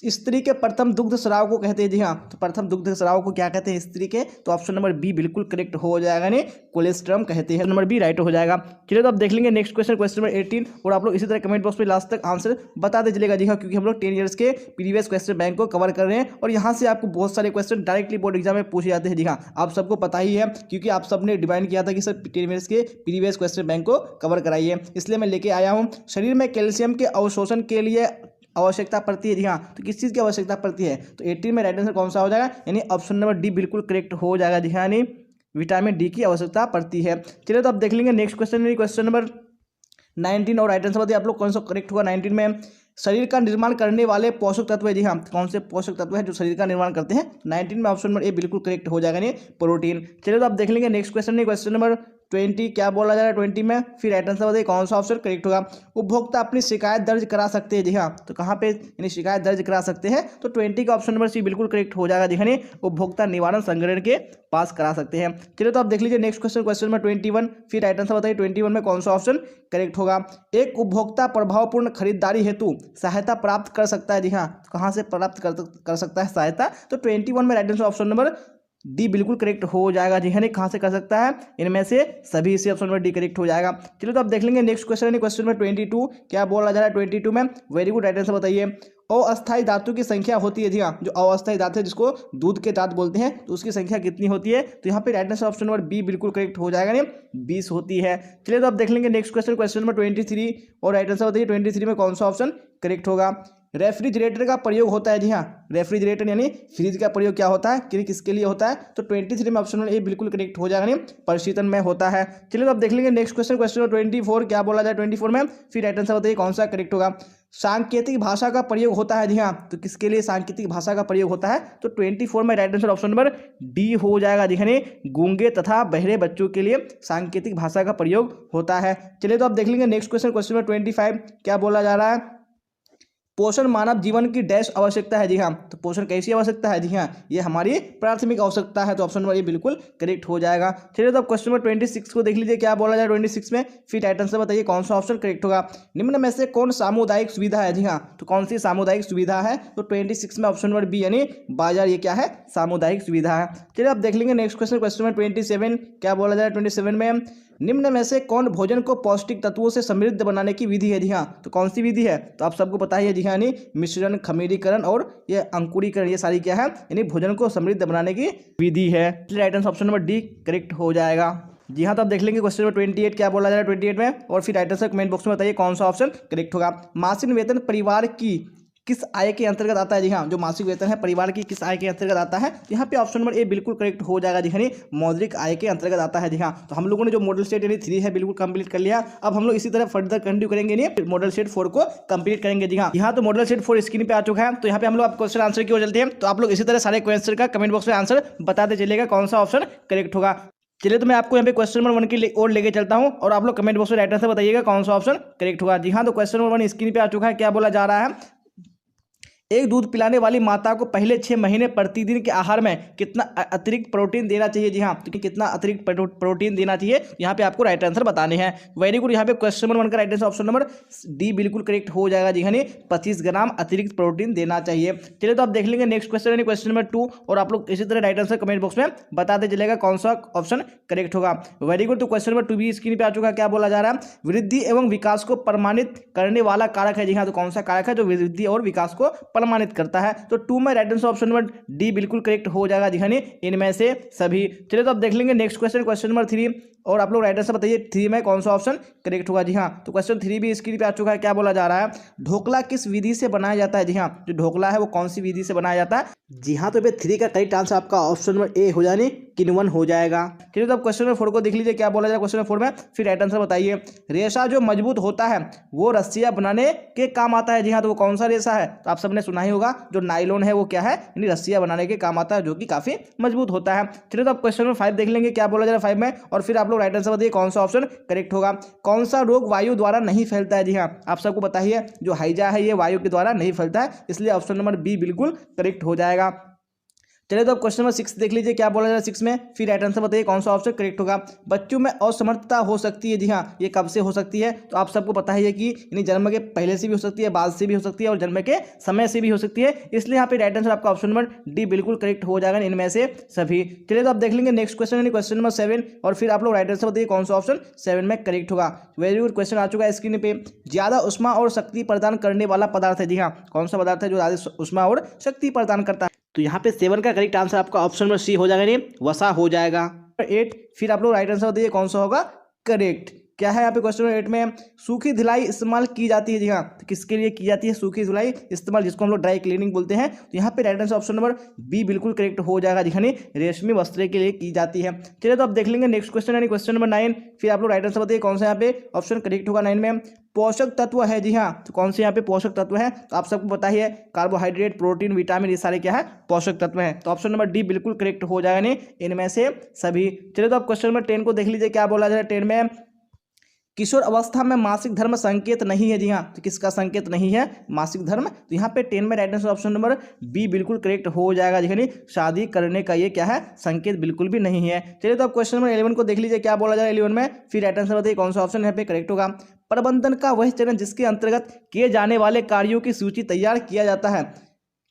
स्त्री के प्रथम दुग्ध स्राव को कहते हैं। जी हाँ, तो प्रथम दुग्ध स्राव को क्या कहते हैं स्त्री के? तो ऑप्शन नंबर बी बिल्कुल करेक्ट हो जाएगा, यानी कोलेस्ट्रम कहते हैं। नंबर बी राइट हो जाएगा। चलिए, तो आप देख लेंगे नेक्स्ट क्वेश्चन क्वेश्चन नंबर 18 और आप लोग इसी तरह कमेंट बॉक्स में लास्ट तक आंसर बताते चलेगा। जी हाँ, क्योंकि हम लोग 10 ईयर्स के प्रीवियस क्वेश्चन बैंक को कवर कर रहे हैं और यहाँ से आपको बहुत सारे क्वेश्चन डायरेक्टली बोर्ड एग्जाम में पूछे जाते हैं। जी हाँ, आप सबको पता ही है क्योंकि आप सबने डिमांड किया था कि सर 10 ईयर्स के प्रीवियस क्वेश्चन बैंक को कवर कराइए, इसलिए मैं लेके आया हूँ। शरीर में कैल्शियम के अवशोषण के लिए आवश्यकता पड़ती है। जी हाँ, तो किस चीज़ की आवश्यकता पड़ती है, तो 18 में राइट आंसर कौन सा हो जाएगा, यानी ऑप्शन नंबर डी बिल्कुल करेक्ट हो जाएगा। जी हाँ, यानी विटामिन डी की आवश्यकता पड़ती है। चलिए तो अब देख लेंगे नेक्स्ट क्वेश्चन, क्वेश्चन नंबर 19 और राइट आंसर बताइए आप लोग कौन सा करेक्ट हुआ। 19 में शरीर का निर्माण करने वाले पोषक तत्व है। जी हाँ, कौन से पोषक तत्व है जो शरीर का निर्माण करते हैं। 19 में ऑप्शन नंबर ए बिल्कुल करेक्ट हो जाएगा, नहीं प्रोटीन। चलिए तो आप देख लेंगे नेक्स्ट क्वेश्चन, नहीं क्वेश्चन नंबर 20 क्या बोला जा रहा है 20 में, फिर राइट आंसर बताइए कौन सा ऑप्शन करेक्ट होगा। उपभोक्ता अपनी शिकायत दर्ज करा सकते हैं। जी हाँ, तो कहाँ पे यानी शिकायत दर्ज करा सकते हैं, तो 20 का ऑप्शन नंबर सी बिल्कुल करेक्ट हो जाएगा। जी हाँ, उपभोक्ता निवारण संगठन के पास करा सकते हैं। चलिए तो आप देख लीजिए नेक्स्ट क्वेश्चन, क्वेश्चन नंबर 21, फिर राइट आंसर बताइए 21 में कौन सा ऑप्शन करेक्ट होगा। एक उपभोक्ता प्रभावपूर्ण खरीदारी हेतु सहायता प्राप्त कर सकता है। जी हाँ, कहाँ से प्राप्त कर सकता है सहायता, तो 21 में right answer option number D बिल्कुल करेक्ट हो जाएगा। जी हाँ, कहाँ से कर सकता है, इनमें से सभी से ऑप्शन नंबर डी करेक्ट हो जाएगा। चलिए तो आप देख लेंगे नेक्स्ट क्वेश्चन, क्वेश्चन नंबर 22 क्या बोला जा रहा है 22 में, वेरी गुड राइट आंसर बताइए। अस्थायी धातु की संख्या होती है। जी हाँ, जो अस्थायी धातु है जिसको दूध के दांत बोलते हैं, तो उसकी संख्या कितनी होती है, तो यहाँ पे right answer option number B बिल्कुल करेक्ट हो जाएगा, नहीं 20 होती है। चलिए तो आप देख लेंगे नेक्स्ट क्वेश्चन, क्वेश्चन नंबर 23 और राइट आंसर बताइए 23 में कौन सा ऑप्शन करेक्ट होगा। रेफ्रिजरेटर का प्रयोग होता है। जी हाँ, रेफ्रिजरेटर यानी फ्रिज का प्रयोग क्या होता है, किसके लिए होता है, तो 23 में ऑप्शन ए बिल्कुल करेक्ट हो जाएगा, नहीं परिशीतन में होता है। चलिए तो आप देख लेंगे नेक्स्ट क्वेश्चन, क्वेश्चन नंबर 24 क्या बोला जाए 24 में, फिर राइट आंसर बताइए कौन सा करेक्ट होगा। सांकेतिक भाषा का प्रयोग होता है। जी हाँ, तो किसके लिए सांकेतिक भाषा का प्रयोग होता है, तो 24 में right answer option number D हो जाएगा। जी हाँ, गूंगे तथा बहरे बच्चों के लिए सांकेतिक भाषा का प्रयोग होता है। चलिए तो आप देख लेंगे नेक्स्ट क्वेश्चन, क्वेश्चन नंबर 25 क्या बोला जा रहा है। पोषण मानव जीवन की डैश आवश्यकता है। जी हाँ, तो पोषण कैसी आवश्यकता है, जी हाँ, ये हमारी प्राथमिक आवश्यकता है, तो ऑप्शन नंबर ये बिल्कुल करेक्ट हो जाएगा। चलिए तो अब क्वेश्चन नंबर 26 को देख लीजिए क्या बोला जाए 26 में, फिर राइट आंसर बताइए कौन सा ऑप्शन करेक्ट होगा। निम्न में से कौन सामुदायिक सुविधा है। जी हाँ, तो कौन सी सामुदायिक सुविधा है, तो 26 में ऑप्शन नंबर बी यानी बाजार, ये क्या है सामुदायिक सुविधा है। चलिए आप देख लेंगे नेक्स्ट क्वेश्चन, क्वेश्चन नंबर 27 क्या बोला जाए 27 में, निम्न में से कौन भोजन को पौष्टिक तत्वों से समृद्ध बनाने की विधि है। जी हाँ, तो कौन सी विधि है, तो आप सबको पता ही है। जी हाँ, मिश्रण, खमीरीकरण और ये अंकुरीकरण, ये सारी क्या है, यानी भोजन को समृद्ध बनाने की विधि है। Right answer option number D correct हो जाएगा। जी हाँ, तो आप देख लेंगे क्वेश्चन नंबर 28 क्या बोला जा रहा है 28 में, और फिर राइट आंसर कमेंट बॉक्स में बताइए कौन सा ऑप्शन करेक्ट होगा। मासिक वेतन परिवार की किस आय के अंतर्गत आता है। जी हाँ, जो मासिक वेतन है परिवार की किस आय के अंतर्गत आता है, यहाँ पे ऑप्शन नंबर ए बिल्कुल करेक्ट हो जाएगा। जी हाँ, मौद्रिक आय के अंतर्गत आता है। जी हाँ, तो हम लोगों ने जो मॉडल स्टेट यानी 3 है बिल्कुल कंप्लीट कर लिया। अब हम लोग इसी तरह फर्दर कंटिन्यू करेंगे, नहीं मॉडल स्टेट 4 को कंप्लीट करेंगे। जी हाँ, यहाँ तो मॉडल स्टेट 4 स्क्रीन पे आ चुका है, तो यहाँ पे हम लोग क्वेश्चन आंसर की ओर चलते हैं। तो आप लोग इसी तरह सारे क्वेश्चन का कमेंट बॉक्स में आंसर बताते चलेगा कौन सा ऑप्शन करेक्ट होगा। चलिए तो मैं आपको यहाँ पे क्वेश्चन नंबर 1 की ओर लेके चलता हूँ, और आप लोग कमेंट बॉक्स में राइट आंसर बताइएगा कौन सा ऑप्शन करेक्ट होगा। जी हाँ, तो क्वेश्चन नंबर 1 स्क्रीन पे आ चुका है, क्या बोला जा रहा है। एक दूध पिलाने वाली माता को पहले 6 महीने प्रतिदिन के आहार में कितना अतिरिक्त प्रोटीन देना चाहिए। जी हाँ, तो कितना अतिरिक्त प्रोटीन देना चाहिए, यहाँ पे आपको राइट आंसर बताने हैं। वेरी गुड, यहाँ पे क्वेश्चन नंबर 1 का right answer option number D बिल्कुल करेक्ट हो जाएगा। जी हाँ, 25 ग्राम अतिरिक्त प्रोटीन देना चाहिए। चलिए तो आप देख लेंगे नेक्स्ट क्वेश्चन क्वेश्चन नंबर 2, और आप लोग इसी तरह राइट आंसर कमेंट बॉक्स में बताते चलेगा कौन सा ऑप्शन करेक्ट होगा। वेरी गुड, तो क्वेश्चन नंबर 2 भी स्क्रीन पे आ चुका है, क्या बोला जा रहा है। वृद्धि एवं विकास को प्रमाणित करने वाला कारक है। जी हाँ, तो कौन सा कारक है जो वृद्धि और विकास को प्रमाणित करता है, तो 2 में right answer option number D बिल्कुल करेक्ट हो जाएगा। जी हाँ, इनमें से सभी। चलिए तो आप देख लेंगे नेक्स्ट क्वेश्चन क्वेश्चन नंबर 3, और आप लोग राइट आंसर बताइए 3 में कौन सा ऑप्शन करेक्ट होगा। जी हाँ, तो क्वेश्चन 3 भी स्क्रीन पे आ चुका है, क्या बोला जा रहा है। ढोकला किस विधि से बनाया जाता है। जी हाँ, जो ढोकला है वो कौन सी विधि से बनाया जाता है। जी हाँ, तो 3 का करेक्ट आंसर आपका ऑप्शन नंबर ए हो जाने किन्वन हो जाएगा। चलिए तो आप क्वेश्चन नंबर 4 को देख लीजिए, क्या बोला जाए क्वेश्चन नंबर 4 में, फिर राइट आंसर बताइए। रेशा जो मजबूत होता है वो रस्सियां बनाने के काम आता है। जी हाँ, तो वो कौन सा रेशा है, तो आप सबने सुना ही होगा, जो नायलॉन है वो क्या है, यानी रस्सियां बनाने के काम आता है, जो कि काफी मजबूत होता है। चलिए तो आप क्वेश्चन नंबर 5 देख लेंगे, क्या बोला जा रहा है 5 में, और फिर आप लोग राइट आंसर बताइए कौन सा ऑप्शन करेक्ट होगा। कौन सा रोग वायु द्वारा नहीं फैलता है। जी हाँ, आप सबको पता ही है जो हैजा है ये वायु के द्वारा नहीं फैलता है, इसलिए ऑप्शन नंबर बी बिल्कुल करेक्ट हो जाएगा। चलिए तो अब क्वेश्चन नंबर 6 देख लीजिए, क्या बोला जा रहा है 6 में, फिर राइट आंसर बताइए कौन सा ऑप्शन करेक्ट होगा। बच्चों में असमर्थता हो सकती है। जी हाँ, ये कब से हो सकती है, तो आप सबको पता ही है कि यानी जन्म के पहले से भी हो सकती है, बाद से भी हो सकती है, और जन्म के समय से भी हो सकती है, इसलिए यहाँ पे राइट आंसर आपका ऑप्शन नंबर डी बिल्कुल करेक्ट हो जाएगा इनमें से सभी। चलिए तो आप देख लेंगे नेक्स्ट क्वेश्चन यानी क्वेश्चन नंबर 7, और फिर आप लोग राइट आंसर बताइए कौन सा ऑप्शन 7 में करेक्ट होगा। वेरी गुड, क्वेश्चन आ चुका है स्क्रीन पे। ज्यादा उष्मा और शक्ति प्रदान करने वाला पदार्थ है। जी हाँ, कौन सा पदार्थ है जो ज्यादा उष्मा और शक्ति प्रदान करता है, तो यहाँ पे 7 का करेक्ट आंसर आपका ऑप्शन नंबर सी हो जाएगा, नहीं वसा हो जाएगा। 8, फिर आप लोग राइट आंसर बताइए कौन सा होगा करेक्ट। क्या है यहाँ पे क्वेश्चन नंबर 8 में, सूखी धुलाई इस्तेमाल की जाती है। जी हाँ, तो किसके लिए की जाती है सूखी धुलाई इस्तेमाल, जिसको हम लोग ड्राई क्लीनिंग बोलते हैं। तो यहाँ पे right answer option number B बिल्कुल करेक्ट हो जाएगा। जी हाँ, रेशमी वस्त्र के लिए की जाती है। चलिए तो अब देख लेंगे नेक्स्ट क्वेश्चन यानी क्वेश्चन नंबर 9। फिर आप लोग राइट आंसर बताइए कौन सा यहाँ पे ऑप्शन करेक्ट होगा 9 में। पोषक तत्व है। जी हाँ, तो कौन से यहाँ पे पोषक तत्व है, तो आप सबको पता ही है कार्बोहाइड्रेट, प्रोटीन, विटामिन, ये सारे क्या है पोषक तत्व हैं। तो ऑप्शन नंबर डी बिल्कुल करेक्ट हो जाएगा नहीं इनमें से सभी। चलिए तो अब क्वेश्चन नंबर 10 को देख लीजिए क्या बोला जा रहा है 10 में, किशोर अवस्था में मासिक धर्म संकेत नहीं है। जी हाँ, तो किसका संकेत नहीं है मासिक धर्म, तो यहाँ पे 10 में right answer option number B बिल्कुल करेक्ट हो जाएगा। जी शादी करने का ये क्या है संकेत बिल्कुल भी नहीं है। चलिए तो अब क्वेश्चन नंबर 11 को देख लीजिए क्या बोला जा रहा है 11 में। फिर राइट आंसर बताइए कौन सा ऑप्शन यहाँ पे करेक्ट होगा। प्रबंधन का वह चरण जिसके अंतर्गत किए जाने वाले कार्यों की सूची तैयार किया जाता है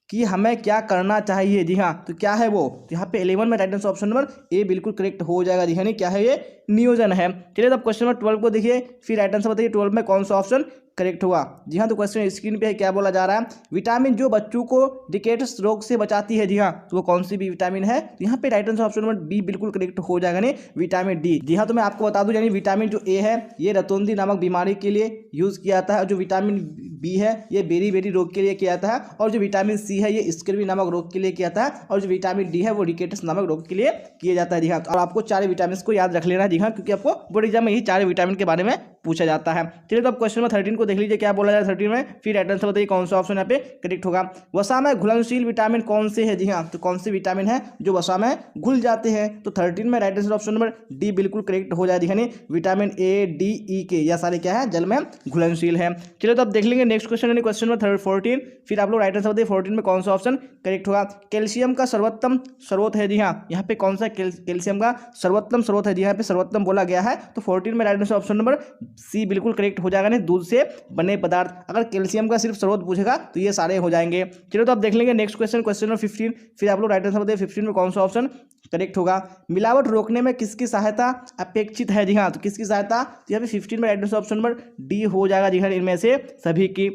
कि हमें क्या करना चाहिए। जी हाँ, तो क्या है वो, तो यहाँ पे 11 में right answer option number A बिल्कुल करेक्ट हो जाएगा। जी हाँ, क्या है ये नियोजन है। चलिए तो अब क्वेश्चन नंबर 12 को देखिए, फिर राइट आंसर बताइए 12 में कौन सा ऑप्शन करेक्ट होगा। जी हाँ, तो क्वेश्चन स्क्रीन पे है क्या बोला जा रहा है, विटामिन जो बच्चों को रिकेट्स रोग से बचाती है। जी हाँ, तो वो कौन सी भी विटामिन है, तो यहाँ पे right answer option number B बिल्कुल करेक्ट हो जाएगा नहीं विटामिन डी। जी हाँ, तो मैं आपको बता दूं यानी विटामिन जो ए है ये रतौंधी नामक बीमारी के लिए यूज किया जाता है, जो विटामिन बी है ये बेरी बेरी रोग के लिए किया जाता है, और जो विटामिन सी है ये स्कर्वी नामक रोग के लिए किया जाता है, और जो विटामिन डी है वो रिकेट्स नामक रोग के लिए किया जाता है। जी हाँ, और आपको 4 विटामिन को याद रख लेना। जी हाँ, क्योंकि आपको बोर्ड एग्जाम में यही 4 विटामिन के बारे में पूछा जाता है। चलिए तो अब क्वेश्चन नंबर 13 को देख लीजिए क्या बोला जाए 13 में। फिर राइट आंसर बताइए कौन सा ऑप्शन यहाँ पे करेक्ट होगा। वसा में घुलनशील विटामिन कौन से है। जी हाँ, तो कौन से विटामिन है जो वसा में घुल जाते हैं, तो 13 में right answer option number D बिल्कुल करेक्ट हो जाएगा। यानी विटामिन ए, डी, ई के यह सारे क्या है जल में घुलनशील है। चलिए तो अब देख लेंगे नेक्स्ट क्वेश्चन यानी क्वेश्चन नंबर 14। फिर आप लोग राइट आंसर बताइए 14 में कौन सा ऑप्शन करेक्ट होगा। कैल्शियम का सर्वोत्तम स्रोत है। जी हाँ, यहाँ पे कौन सा कैल्शियम का सर्वोत्तम स्रोत है। जी यहाँ पे सर्वोत्तम बोला गया है, तो 14 में right answer option number C बिल्कुल करेक्ट हो जाएगा। नहीं दूध से बने पदार्थ, अगर कैल्शियम का सिर्फ स्रोत पूछेगा तो ये सारे हो जाएंगे। चलिए तो आप देख लेंगे नेक्स्ट क्वेश्चन क्वेश्चन नंबर 15। फिर आप लोग राइट आंसर बताइए 15 में कौन सा ऑप्शन करेक्ट होगा। मिलावट रोकने में किसकी सहायता अपेक्षित है। जी हाँ, तो किसकी सहायता, तो यहाँ पे 15 में right answer option number D हो जाएगा। जी हाँ, इनमें से सभी की।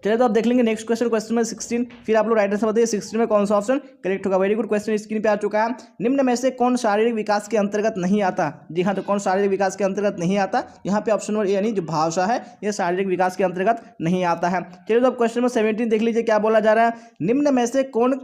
चलिए तो आप देख लेंगे नेक्स्ट क्वेश्चन क्वेश्चन नंबर 16। फिर आप लोग राइट आंसर बताइए 16 में कौन सा ऑप्शन करेक्ट होगा। वेरी गुड, क्वेश्चन स्क्रीन पे आ चुका है। निम्न में से कौन शारीरिक विकास के अंतर्गत नहीं आता। जी हाँ, तो कौन शारीरिक विकास के अंतर्गत नहीं आता, यहाँ पे ऑप्शन नंबर ए यानी जो भाषा है ये शारीरिक विकास के अंतर्गत नहीं आता है। चलिए तो अब क्वेश्चन नंबर 17 देख लीजिए क्या बोला जा रहा है। निम्न में से कौन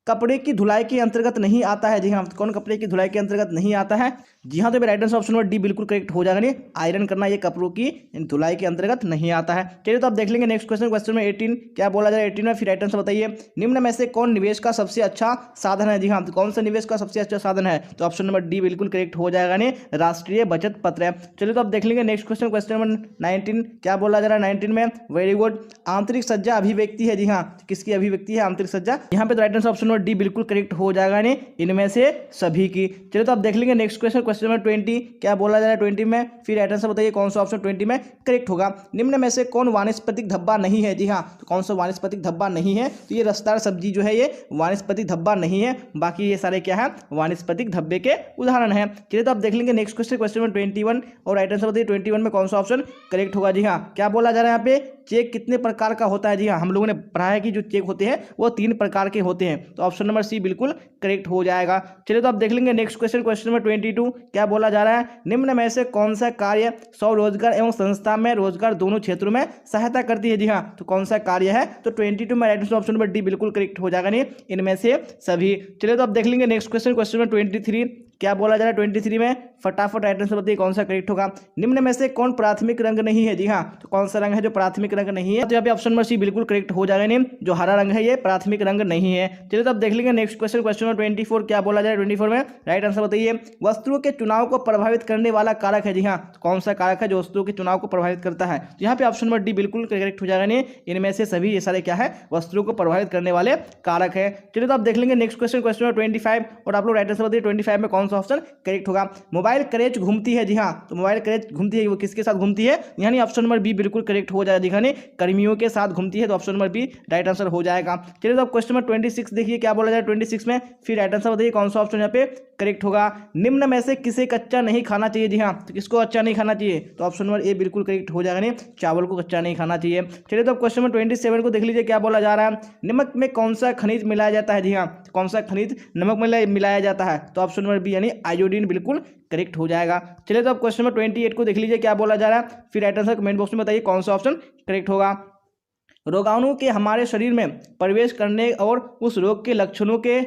कपड़े की धुलाई के अंतर्गत नहीं आता है। जी हाँ, कौन कपड़े की धुलाई के अंतर्गत नहीं आता है। जी हाँ, तो मेरा right answer option number D बिल्कुल करेक्ट हो जाएगा। नहीं आयरन करना ये कपड़ों की धुलाई के अंतर्गत नहीं आता है। चलिए तो आप देख लेंगे नेक्स्ट क्वेश्चन क्वेश्चन में 18 क्या बोला जा रहा है 18 में। फिर राइट आंसर बताइए निम्न में से कौन निवेश का सबसे अच्छा साधन है। जी हाँ, तो कौन सा निवेश का सबसे अच्छा साधन है, तो ऑप्शन नंबर डी बिल्कुल करेक्ट हो जाएगा। नहीं राष्ट्रीय बचत पत्र है। चलिए तो आप देख लेंगे नेक्स्ट क्वेश्चन क्वेश्चन नंबर 19 क्या बोला जा रहा है 19 में। वेरी गुड, आंतरिक सज्जा अभिव्यक्ति है। जी हाँ, किसकी अभिव्यक्ति है आंतरिक सज्जा, यहाँ पे तो right answer option number D बिल्कुल करेक्ट हो जाएगा नहीं इनमें से सभी की। चलिए तो आप देख लेंगे नेक्स्ट क्वेश्चन क्वेश्चन नंबर 20 क्या बोला जा रहा है 20 में। फिर राइट आंसर बताइए कौन सा ऑप्शन 20 में करेक्ट होगा। निम्न में से कौन वानस्पतिक धब्बा नहीं है। जी हाँ, तो कौन सा वानस्पतिक धब्बा नहीं है, तो ये रसदार सब्जी जो है ये वानस्पतिक धब्बा नहीं है, बाकी ये सारे क्या है वानस्पतिक धब्बे के उदाहरण है। चलिए तो आप देख लेंगे नेक्स्ट क्वेश्चन क्वेश्चन नंबर 21 और राइट आंसर बताइए 21 में कौन सा ऑप्शन करेक्ट होगा। जी हाँ, क्या बोला जा रहा है यहाँ पे चेक कितने प्रकार का होता है। जी हाँ, हम लोगों ने पढ़ा है कि जो चेक होते हैं वो 3 प्रकार के होते हैं, तो ऑप्शन नंबर सी बिल्कुल करेक्ट हो जाएगा। चलिए तो आप देख लेंगे नेक्स्ट क्वेश्चन क्वेश्चन नंबर 22 क्या बोला जा रहा है। निम्न में से कौन सा कार्य स्वरोजगार एवं संस्था में रोजगार दोनों क्षेत्रों में सहायता करती है। जी हाँ, तो कौन सा कार्य है, तो 22 में right answer option number D बिल्कुल करेक्ट हो जाएगा नहीं इनमें से सभी। चलिए तो आप देख लेंगे नेक्स्ट क्वेश्चन क्वेश्चन नंबर 23 क्या बोला जा रहा है 23 में। फटाफट राइट आंसर बताइए कौन सा करेक्ट होगा। निम्न में से कौन प्राथमिक रंग नहीं है। जी हाँ, तो कौन सा रंग है जो प्राथमिक रंग नहीं है, तो यहाँ पे ऑप्शन नंबर सी बिल्कुल करेक्ट हो जाएगा नहीं, जो हरा रंग है ये प्राथमिक रंग नहीं है। चलिए तो आप देख लेंगे नेक्स्ट क्वेश्चन क्वेश्चन नंबर 24 क्या बोला जाए 24 में। राइट आंसर बताइए वस्तुओं के चुनाव को प्रभावित करने वाला कारक है। जी हाँ, तो कौन सा कारक है जो वस्तुओं के चुनाव को प्रभावित करता है, तो यहाँ पे ऑप्शन नंबर डी बिल्कुल करेक्ट हो जाएगा नहीं इनमें से सभी ये सारे क्या है वस्तुओं को प्रभावित करने वाले कारक है। चलिए तो आप देख लेंगे नेक्स्ट क्वेश्चन क्वेश्चन नंबर 25 और आप लोग राइट आंसर बताइए 25 में कौन सा ऑप्शन करेक्ट होगा। मोबाइल करेज घूमती है। जी हाँ, तो मोबाइल करेज घूमती है वो किसके साथ घूमती है, यानी ऑप्शन नंबर बी बिल्कुल करेक्ट हो जाएगा। दिखाने कर्मियों के साथ घूमती है, तो option number B right answer हो जाएगा। चलिए तो आप क्वेश्चन नंबर 26 देखिए क्या बोला जाए 26 में। फिर राइट आंसर बताइए कौन सा ऑप्शन यहाँ पे करेक्ट होगा। निम्न में से किसे कच्चा नहीं खाना चाहिए। जी हाँ, तो किसको कच्चा नहीं खाना चाहिए, तो ऑप्शन नंबर ए बिल्कुल करेक्ट हो जाएगा, नहीं चावल को कच्चा नहीं खाना चाहिए। चलिए तो आप क्वेश्चन नंबर 27 को देख लीजिए क्या बोला जा रहा है। नमक में कौन सा खनिज मिलाया जाता है। जी हाँ, कौन सा खनिज नमक में मिलाया जाता है, तो ऑप्शन नंबर बी डी यानी आयोडीन बिल्कुल करेक्ट हो जाएगा। चलिए तो अब क्वेश्चन नंबर 28 को देख लीजिए क्या बोला जा रहा है, फिर राइट आंसर कमेंट बॉक्स में बताइए कौन सा ऑप्शन करेक्ट होगा। रोगाणु के हमारे शरीर में प्रवेश करने और उस रोग के लक्षणों के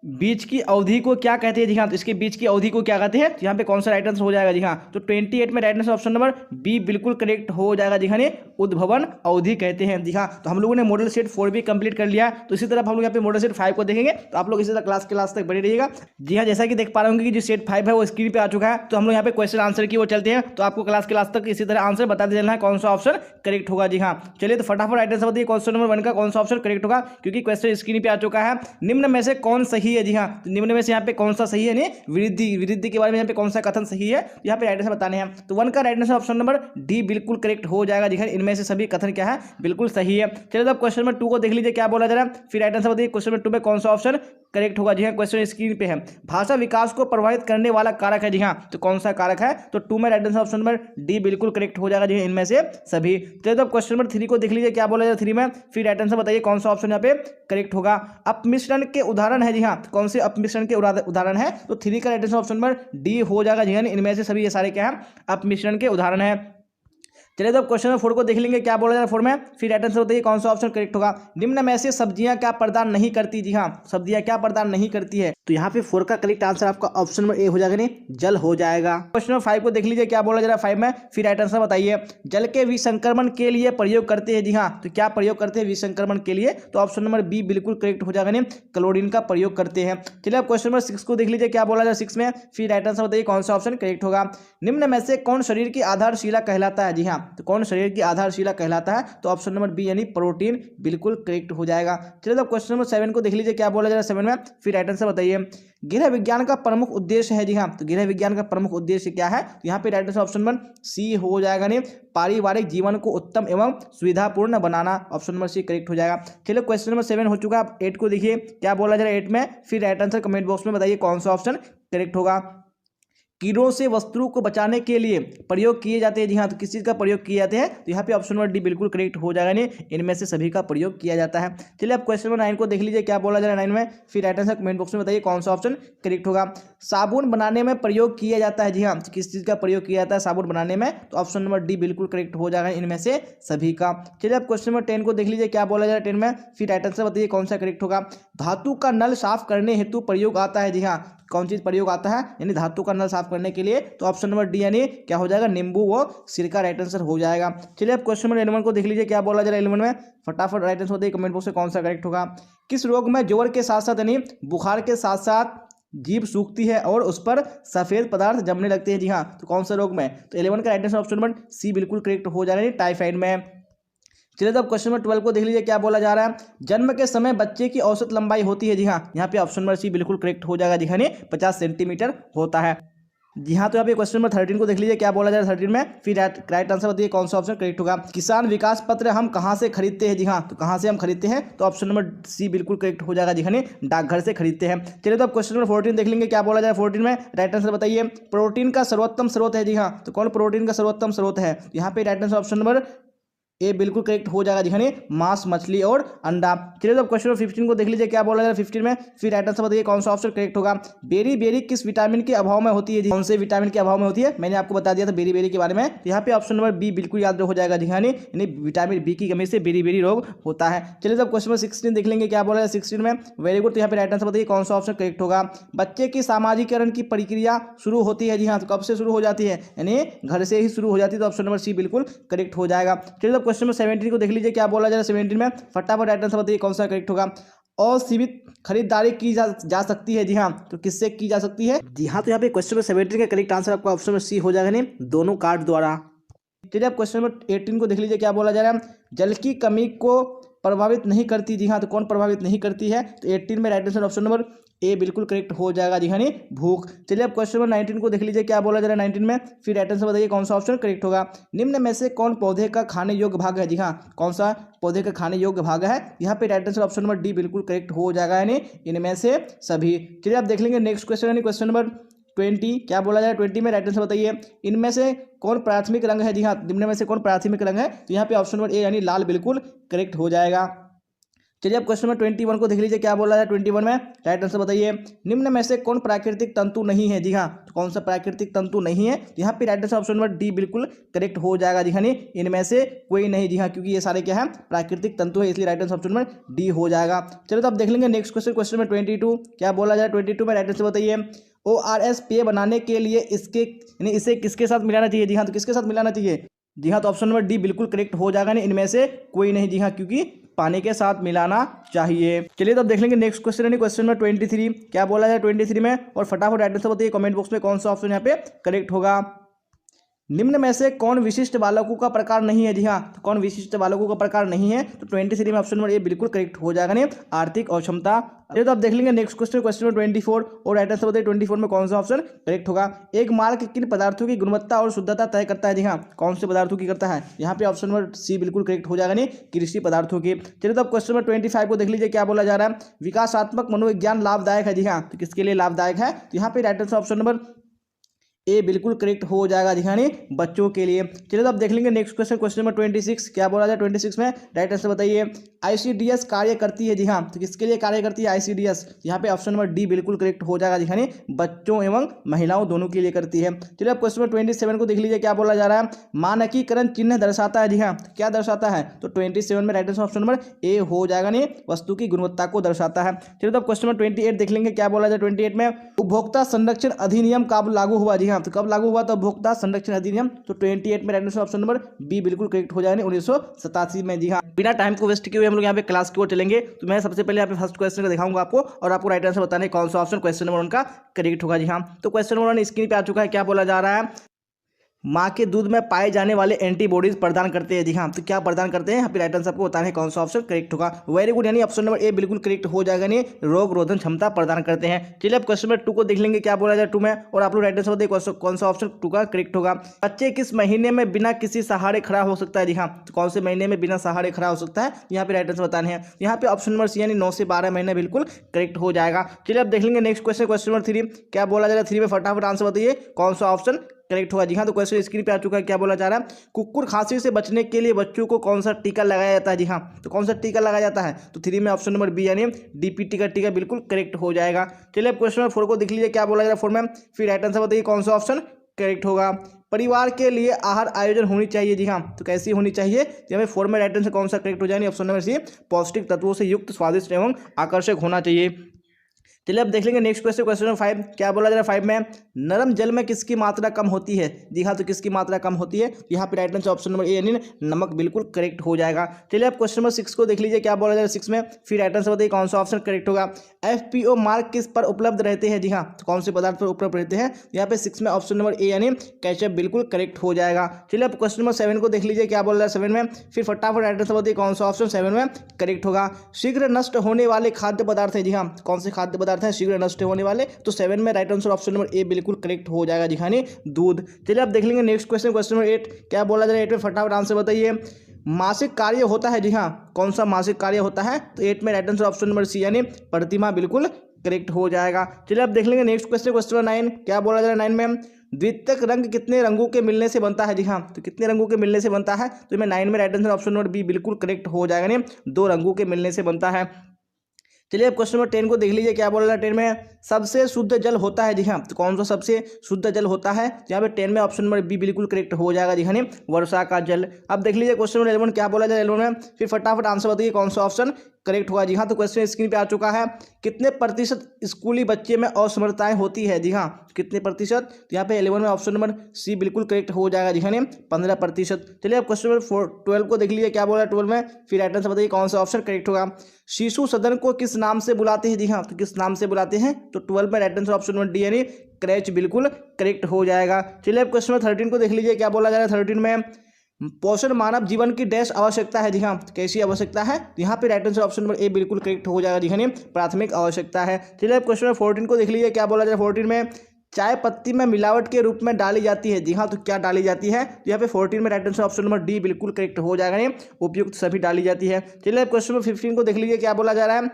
बीच की अवधि को क्या कहते हैं? जी हाँ, तो इसके बीच की अवधि को क्या कहते हैं? तो यहाँ पे कौन सा राइट आंसर हो जाएगा? जी हाँ, तो 28 में right answer option number B बिल्कुल करेक्ट हो जाएगा। जी हाँ, उद्भवन अवधि कहते हैं। जी हाँ, तो हम लोगों ने मॉडल सेट 4 भी कंप्लीट कर लिया, तो इसी तरह हम लोग यहाँ पे मॉडल सेट 5 को देखेंगे। तो आप लोग इसी तरह क्लास तक बने रहिएगा। जी हाँ, जैसा कि देख पा रहे होंगे कि जो सेट 5 है वो स्क्रीन पे आ चुका है, तो हम लोग यहाँ पे क्वेश्चन आंसर की वो चलते हैं। तो आपको क्लास तक इसी तरह आंसर बताते चलना है कौन सा ऑप्शन करेक्ट होगा। जी हाँ, चलिए तो फटाफट राइट आंसर बताइए क्वेश्चन नंबर 1 का कौन सा ऑप्शन करेक्ट होगा, क्योंकि क्वेश्चन स्क्रीन पे आ चुका है। निम्न में से कौन सही है? जी हाँ, तो निम्न में से यहाँ पे कौन सा सही है? नहीं, वृद्धि के बारे में यहाँ पे कौन सा कथन सही है, यहाँ पे राइट आंसर बताने हैं। तो 1 का right answer option number D बिल्कुल करेक्ट हो जाएगा। जी हाँ, इनमें से सभी कथन क्या है? बिल्कुल सही है। चलिए अब क्वेश्चन नंबर 2 को देख लीजिए क्या बोला जा रहा है, फिर राइट आंसर बताइए क्वेश्चन नंबर 2 में कौन सा ऑप्शन करेक्ट होगा। जी हाँ, क्वेश्चन स्क्रीन पे है। भाषा विकास को प्रभावित करने वाला कारक है। जी हाँ, तो कौन सा कारक है? तो 2 में right answer option number D बिल्कुल करेक्ट हो जाएगा। जी हाँ, इनमें से सभी। चलिए तो क्वेश्चन नंबर 3 को देख लीजिए क्या बोला जा रहा है 3 में, फिर राइट आंसर बताइए कौन सा ऑप्शन यहाँ पे करेक्ट होगा। अपमिश्रण के उदाहरण है। जी हाँ, कौन से अपमिश्रण के उदाहरण है? तो 3 का right answer option number D हो जाएगा। जी हाँ, इनमें से सभी ये सारे क्या है? अपमिश्रण के उदाहरण है। चलिए तो अब क्वेश्चन नंबर 4 को देख लेंगे क्या बोला जा रहा है 4 में, फिर राइट आंसर बताइए कौन सा ऑप्शन करेक्ट होगा। निम्न में से सब्जियां क्या प्रदान नहीं करती? जी हाँ, सब्जियां क्या प्रदान नहीं करती है? तो यहाँ पे 4 का करेक्ट आंसर आपका ऑप्शन नंबर ए हो जाएगा, नहीं जल हो जाएगा। क्वेश्चन नंबर 5 को देख लीजिए क्या बोला जा रहा है 5 में, फिर राइट आंसर बताइए। जल के विसंक्रमण के लिए प्रयोग करते हैं। जी हाँ, तो क्या प्रयोग करते हैं विसंक्रमण के लिए? तो ऑप्शन नंबर बी बिल्कुल करेक्ट हो जाएगा, नहीं क्लोरीन का प्रयोग करते हैं। चलिए अब क्वेश्चन नंबर 6 को देख लीजिए क्या बोला जा रहा है 6 में, फिर राइट आंसर बताइए कौन सा ऑप्शन करेक्ट होगा। निम्न में से कौन शरीर की आधारशिला कहलाता है? जी हाँ, तो कौन शरीर की आधारशिला कहलाता है? तो ऑप्शन नंबर बी यानी प्रोटीन बिल्कुल करेक्ट हो जाएगा। चलिए तो क्वेश्चन नंबर 7 को देख लीजिए क्या बोला जा रहा है 7 में, फिर राइट आंसर बताइए। गृह विज्ञान का प्रमुख उद्देश्य है। जी हाँ, तो गृह विज्ञान का प्रमुख उद्देश्य क्या है? तो यहाँ पे right answer option number C हो जाएगा, नहीं पारिवारिक जीवन को उत्तम एवं सुविधापूर्ण बनाना, ऑप्शन नंबर सी करेक्ट हो जाएगा। चलिए क्वेश्चन नंबर 7 हो चुका है। 8 को देखिए क्या बोला जा रहा है 8 में, फिर राइट आंसर कमेंट बॉक्स में बताइए कौन सा ऑप्शन करेक्ट होगा। कीड़ों से वस्तुओं को बचाने के लिए प्रयोग किए जाते हैं। जी हाँ, तो किस चीज़ का प्रयोग किए जाते हैं? तो यहाँ पे ऑप्शन नंबर डी बिल्कुल करेक्ट हो जाएगा, नहीं इनमें से सभी का प्रयोग किया जाता है। चलिए अब क्वेश्चन नंबर 9 को देख लीजिए क्या बोला जा रहा है 9 में, फिर राइट आंसर कमेंट बॉक्स में बताइए कौन सा ऑप्शन करेक्ट होगा। साबुन बनाने में प्रयोग किया जाता है। जी हाँ, तो किस चीज़ का प्रयोग किया जाता है साबुन बनाने में? तो ऑप्शन नंबर डी बिल्कुल करेक्ट हो जाएगा इनमें से सभी का। चलिए अब क्वेश्चन नंबर 10 को देख लीजिए क्या बोला जा रहा है 10 में, फिर राइट आंसर बताइए कौन सा करेक्ट होगा। धातु का नल साफ करने हेतु प्रयोग आता है। जी हाँ, कौन चीज प्रयोग आता है? यानी धातु का नल साफ करने के लिए, तो ऑप्शन नंबर डी यानी क्या हो जाएगा? नींबू व सिरका राइट आंसर हो जाएगा। चलिए अब क्वेश्चन नंबर 11 को देख लीजिए क्या बोला जा रहा है 11 में, फटाफट राइट आंसर बताइए कमेंट बॉक्स में कौन सा करेक्ट होगा। किस रोग में ज्वर के साथ साथ यानी बुखार के साथ साथ जीभ सूखती है और उस पर सफेद पदार्थ जमने लगते हैं? जी हाँ, तो कौन सा रोग में? तो 11 का right answer option number C बिल्कुल करेक्ट हो जाएगा, टाइफाइड में। चलिए तो अब क्वेश्चन नंबर 12 को देख लीजिए क्या बोला जा रहा है। जन्म के समय बच्चे की औसत लंबाई होती है। जी हाँ, यहाँ पे ऑप्शन नंबर सी बिल्कुल करेक्ट हो जाएगा। जी हाँ, 50 सेंटीमीटर होता है। जी हाँ, तो यहाँ पे क्वेश्चन नंबर 13 को देख लीजिए क्या बोला जा रहा है 13 में, फिर राइट आंसर बताइए कौन सा ऑप्शन करेक्ट होगा। किसान विकास पत्र हम कहाँ से खरीदते हैं? जी हाँ, तो कहाँ से हम खरीदते हैं? तो ऑप्शन नंबर सी बिल्कुल करेक्ट हो जाएगा। जी हाँ, डाकघर से खरीदते हैं। चलिए तो अब क्वेश्चन नंबर 14 देख लेंगे क्या बोला जाए 14 में, राइट आंसर बताइए। प्रोटीन का सर्वोत्तम स्रोत है। जी हाँ, तो कौन प्रोटीन का सर्वोत्तम स्रोत है? यहाँ पे right answer option number A बिल्कुल करेक्ट हो जाएगा। दिखाने मांस, मछली और अंडा। चलिए तो क्वेश्चन 15 को देख लीजिए क्या बोला जा रहा है 15 में, फिर राइट आंसर बताइए कौन सा ऑप्शन करेक्ट होगा। बेरी बेरी किस विटामिन के अभाव में होती है? कौन से विटामिन के अभाव में होती है? मैंने आपको बता दिया था बेरी बेरी के बारे में। तो यहाँ पे ऑप्शन नंबर बी बिल्कुल याद हो जाएगा। दिखाने यानी विटामिन बी की कमी से बेरी बेरी रोग होता है। चलिए तो क्वेश्चन 16 देख लेंगे क्या बोला है 16 में, वेरी गुड। तो यहाँ पे राइट आंसर बताइए कौन सा ऑप्शन करेक्ट होगा। बच्चे की सामाजिकरण की प्रक्रिया शुरू होती है। जी हाँ, तो कब से शुरू हो जाती है? यानी घर से ही शुरू हो जाती है। तो ऑप्शन नंबर सी बिल्कुल करेक्ट हो जाएगा। चलिए तो क्वेश्चन नंबर 17 को देख लीजिए क्या बोला जा रहा है 17 में, फटाफट राइट आंसर बताइए कौन सा करेक्ट होगा। असीमित खरीदारी की जा सकती है। जी हाँ, तो किससे की जा सकती है? जी हाँ, तो यहाँ पे क्वेश्चन नंबर 17 का करेक्ट आंसर आपका ऑप्शन नंबर सी हो जाएगा, नहीं दोनों कार्ड द्वारा। चलिए आप क्वेश्चन नंबर 18 को देख लीजिए क्या बोला जा रहा है। जल की कमी को प्रभावित नहीं करती। जी हाँ, तो कौन प्रभावित नहीं करती है? तो 18 में right answer option number A बिल्कुल करेक्ट हो जाएगा। जी हाँ, भूख। चलिए अब क्वेश्चन नंबर 19 को देख लीजिए क्या बोला जा रहा है 19 में, फिर राइट आंसर बताइए कौन सा ऑप्शन करेक्ट होगा। निम्न में से कौन पौधे का खाने योग्य भाग है? जी हाँ, कौन सा पौधे का खाने योग्य भाग है? यहाँ पे right answer option number D बिल्कुल करेक्ट हो जाएगा, यानी इनमें से सभी। चलिए आप देख लेंगे नेक्स्ट क्वेश्चन, यानी क्वेश्चन नंबर 20 क्या बोला जाए 20 में राइट आंसर बताइए। इनमें से कौन प्राथमिक रंग है? जी हाँ, निम्न में से कौन प्राथमिक रंग है? तो यहाँ पे ऑप्शन नंबर ए यानी लाल बिल्कुल करेक्ट हो जाएगा। चलिए अब क्वेश्चन नंबर 21 को देख लीजिए, क्या बोला है 21 में, राइट आंसर बताइए। निम्न में से कौन प्राकृतिक तंतु नहीं है? जी हाँ, तो कौन सा प्राकृतिक तंतु नहीं है? यहाँ पे right answer option number D बिल्कुल करेक्ट हो जाएगा। जी हाँ, नहीं इनमें से कोई नहीं। जी हाँ, क्योंकि ये सारे क्या है, प्राकृतिक तंतु है, इसलिए right answer option number D हो जाएगा। चलो तो अब देख लेंगे नेक्स्ट क्वेश्चन, क्वेश्चन नंबर 22, क्या बोला जाए 22 में, राइट आंसर बताइए। ORS पेय बनाने के लिए इसे किसके साथ मिलाना चाहिए? जी हाँ, तो किसके साथ मिलाना चाहिए? जी हाँ, तो ऑप्शन नंबर डी बिल्कुल करेक्ट हो जाएगा, नहीं इनमें से कोई नहीं। जी हाँ, क्योंकि पानी के साथ मिलाना चाहिए। चलिए तो अब देख लेंगे नेक्स्ट क्वेश्चन, यानी क्वेश्चन नंबर 23, क्या बोला जाए 23 में, और फटाफट राइट आंसर बताइए कमेंट बॉक्स में कौन सा ऑप्शन यहाँ पे करेक्ट होगा। निम्न में से कौन विशिष्ट बालकों का प्रकार नहीं है? जी हाँ, तो कौन विशिष्ट बालकों का प्रकार नहीं है? तो 23 में ऑप्शन नंबर ए बिल्कुल करेक्ट हो जाएगा, नहीं आर्थिक अक्षमता। ये तो आप देख लेंगे नेक्स्ट क्वेश्चन, क्वेश्चन नंबर 24, और राइट आंसर बताइए 24 में कौन सा ऑप्शन करेक्ट होगा। एक मार्क किन पदार्थों की गुणवत्ता और शुद्धता तय करता है? जी हाँ, कौन से पदार्थों की करता है? यहाँ पे ऑप्शन नंबर सी बिल्कुल करेक्ट हो जाएगा, नहीं कृषि पदार्थों की। चलिए तो अब क्वेश्चन नंबर 25 को देख लीजिए, क्या बोला जा रहा है। विकासात्मक मनोविज्ञान लाभदायक है? जी हाँ, तो किसके लिए लाभदायक है? तो यहाँ पे right answer option number A बिल्कुल करेक्ट हो जाएगा, दिखाने बच्चों के लिए। चलिए तो अब देख लेंगे नेक्स्ट क्वेश्चन, क्वेश्चन नंबर 26, क्या बोला जाए 26 में, राइट आंसर बताइए। ICDS कार्य करती है? जी हाँ, तो किसके लिए कार्य करती है ICDS? यहाँ पे ऑप्शन नंबर डी बिल्कुल करेक्ट हो जाएगा, दिखाने बच्चों एवं महिलाओं दोनों के लिए करती है। चलिए अब क्वेश्चन नंबर 27 को देख लीजिए, क्या बोला जा रहा है। मानकीकरण चिन्ह दर्शाता है? जी हाँ, क्या दर्शाता है? तो 27 में right answer option number A हो जाएगा, नहीं वस्तु की गुणवत्ता को दर्शाता है। चलिए तो अब क्वेश्चन नंबर 28 देख लेंगे, क्या बोला जाए 28 में, उपभोक्ता संरक्षण अधिनियम कब लागू हुआ? जी हाँ, तो कब लागू हुआ? उपभोक्ता संरक्षण अधिनियम, तो 28 में right answer option number B बिल्कुल करेक्ट हो जाएगा, 1987 में। जी हाँ, बिना टाइम को वेस्ट किए हुए हम लोग यहाँ पे क्लास की ओर चलेंगे। तो मैं सबसे पहले यहाँ पे फर्स्ट क्वेश्चन को दिखाऊंगा आपको, और आपको राइट आंसर बताने कौन सा ऑप्शन क्वेश्चन नंबर 1 का करेक्ट होगा। जी हाँ, तो क्वेश्चन नंबर 1 स्क्रीन पे आ चुका है, क्या बोला जा रहा है। माँ के दूध में पाए जाने वाले एंटीबॉडीज प्रदान करते हैं? जी हाँ, तो क्या प्रदान करते हैं? यहाँ पे राइट आंसर आपको बताना है कौन सा ऑप्शन करेक्ट होगा। वेरी गुड, यानी ऑप्शन नंबर ए बिल्कुल करेक्ट हो जाएगा, नहीं रोग रोधन क्षमता प्रदान करते हैं। चलिए अब क्वेश्चन नंबर 2 को देख लेंगे, क्या बोला जाए 2 में, और आप लोग राइट आंसर बताइए कौन सा ऑप्शन 2 का करेक्ट होगा। बच्चे किस महीने में बिना किसी सहारे खड़ा हो सकता है? जी हाँ, तो कौन से महीने में बिना सहारे खड़ा हो सकता है? यहाँ पे राइट आंसर बताने हैं। यहाँ पे ऑप्शन नंबर सी यानी 9 से 12 महीने बिल्कुल करेक्ट हो जाएगा। चलिए अब देख लेंगे नेक्स्ट क्वेश्चन, क्वेश्चन नंबर 3, क्या बोला जा रहा है 3 में, फटाफट आंसर बताइए कौन सा ऑप्शन करेक्ट होगा। जी हाँ, तो क्वेश्चन स्क्रीन पे आ चुका है, क्या बोला जा रहा है। कुकुर खांसी से बचने के लिए बच्चों को कौन सा टीका लगाया जाता है? जी हाँ, तो कौन सा टीका लगाया जाता है? तो 3 में ऑप्शन नंबर बी यानी DPT का टीका बिल्कुल करेक्ट हो जाएगा। चलिए अब क्वेश्चन नंबर 4 को देख लीजिए, क्या बोला जा रहा है 4 में, फिर राइट आंसर बताइए कौन सा ऑप्शन करेक्ट होगा। परिवार के लिए आहार आयोजन होनी चाहिए? जी हाँ, तो कैसी होनी चाहिए? तो हमें 4 में राइट आंसर कौन सा करेक्ट हो जाएगा? ऑप्शन नंबर सी पौष्टिक तत्वों से युक्त, स्वादिष्ट एवं आकर्षक होना चाहिए। चलिए अब देख लेंगे नेक्स्ट क्वेश्चन, क्वेश्चन नंबर 5, क्या बोला जा रहा है 5 में, नरम जल में किसकी मात्रा कम होती है? जी हाँ, तो किसकी मात्रा कम होती है? यहाँ पे right answer option number A यानी नमक बिल्कुल करेक्ट हो जाएगा। चलिए अब क्वेश्चन नंबर 6 को देख लीजिए, क्या बोला जा रहा है 6 में, फिर राइट आंसर बताइए कौन सा ऑप्शन करेक्ट होगा। FPO मार्क किस पर उपलब्ध रहते हैं? जी हाँ, तो कौन से पदार्थ पर उपलब्ध रहते हैं? यहाँ पे 6 में ऑप्शन नंबर ए यानी केचप बिल्कुल करेक्ट हो जाएगा। चलिए अब क्वेश्चन नंबर 7 को देख लीजिए, क्या बोल रहा है 7 में, फिर फटाफट राइट आंसर बताइए कौन सा ऑप्शन 7 में करेक्ट होगा। शीघ्र नष्ट होने वाले खाद्य पदार्थ है? जी हाँ, कौन से खाद्य पदार्थ है शीघ्र नष्ट होने वाले? तो 7 में right answer option number A बिल्कुल करेक्ट हो जाएगा, दिखाने दूध। चलिए अब देख लेंगे नेक्स्ट क्वेश्चन, क्वेश्चन नंबर 8, क्या बोला जा रहा है 8 में, फटाफट आंसर बताइए। मासिक कार्य होता है? जी हाँ, कौन सा मासिक कार्य होता है? तो 8 में right answer option number C यानी प्रतिमा बिल्कुल करेक्ट हो जाएगा। चलिए अब देख लेंगे नेक्स्ट क्वेश्चन, क्वेश्चन नंबर 9, क्या बोला जा रहा है 9 में, द्वितीयक रंग कितने रंगों के मिलने से बनता है? जी हाँ, तो कितने रंगों के मिलने से बनता है? तो मैं 9 में right answer option number B बिल्कुल करेक्ट हो जाएगा, नहीं 2 रंगों के मिलने से बनता है। चलिए अब क्वेश्चन नंबर 10 को देख लीजिए, क्या बोल रहा है 10 में, सबसे शुद्ध जल होता है? जी हाँ, तो कौन सा सबसे शुद्ध जल होता है? यहाँ पे 10 में ऑप्शन नंबर बी बिल्कुल करेक्ट हो जाएगा, जी हाँ, वर्षा का जल। अब देख लीजिए क्वेश्चन नंबर 11, क्या बोला जाए 11 में, फिर फटाफट आंसर बताइए कौन सा ऑप्शन करेक्ट होगा। जी हाँ, तो क्वेश्चन स्क्रीन पे आ चुका है, कितने प्रतिशत स्कूली बच्चे में असमर्थताएं होती है? जी हाँ, कितने प्रतिशत? तो यहाँ पे 11 में ऑप्शन नंबर सी बिल्कुल करेक्ट हो जाएगा, जी हाँ, 15%। चलिए अब क्वेश्चन नंबर 12 को देख लीजिए, क्या बोला 12 में, फिर राइट आंसर बताइए कौन सा ऑप्शन करेक्ट होगा। शिशु सदन को किस नाम से बुलाते हैं? जी हाँ, तो किस नाम से बुलाते हैं? तो 12 में right answer option number D यानी क्रैच बिल्कुल करेक्ट हो जाएगा। चलिए अब क्वेश्चन नंबर 13 को देख लीजिए, क्या बोला जा रहा है 13 में, पोषण मानव जीवन की डैश आवश्यकता है? जी हाँ, कैसी आवश्यकता है? यहाँ पे right answer option number A बिल्कुल करेक्ट हो जाएगा, जी हाँ, प्राथमिक आवश्यकता है। चलिए अब क्वेश्चन नंबर 14 को देख लीजिए, क्या बोला जाए 14 में, चाय पत्ती में मिलावट के रूप में डाली जाती है? जी हाँ, तो क्या डाली जाती है? तो यहाँ पे 14 में right answer option number D बिल्कुल करेक्ट हो जाएगा, उपयुक्त सभी डाली जाती है। चलिए अब क्वेश्चन नंबर 15 को देख लीजिए, क्या बोला जा रहा है,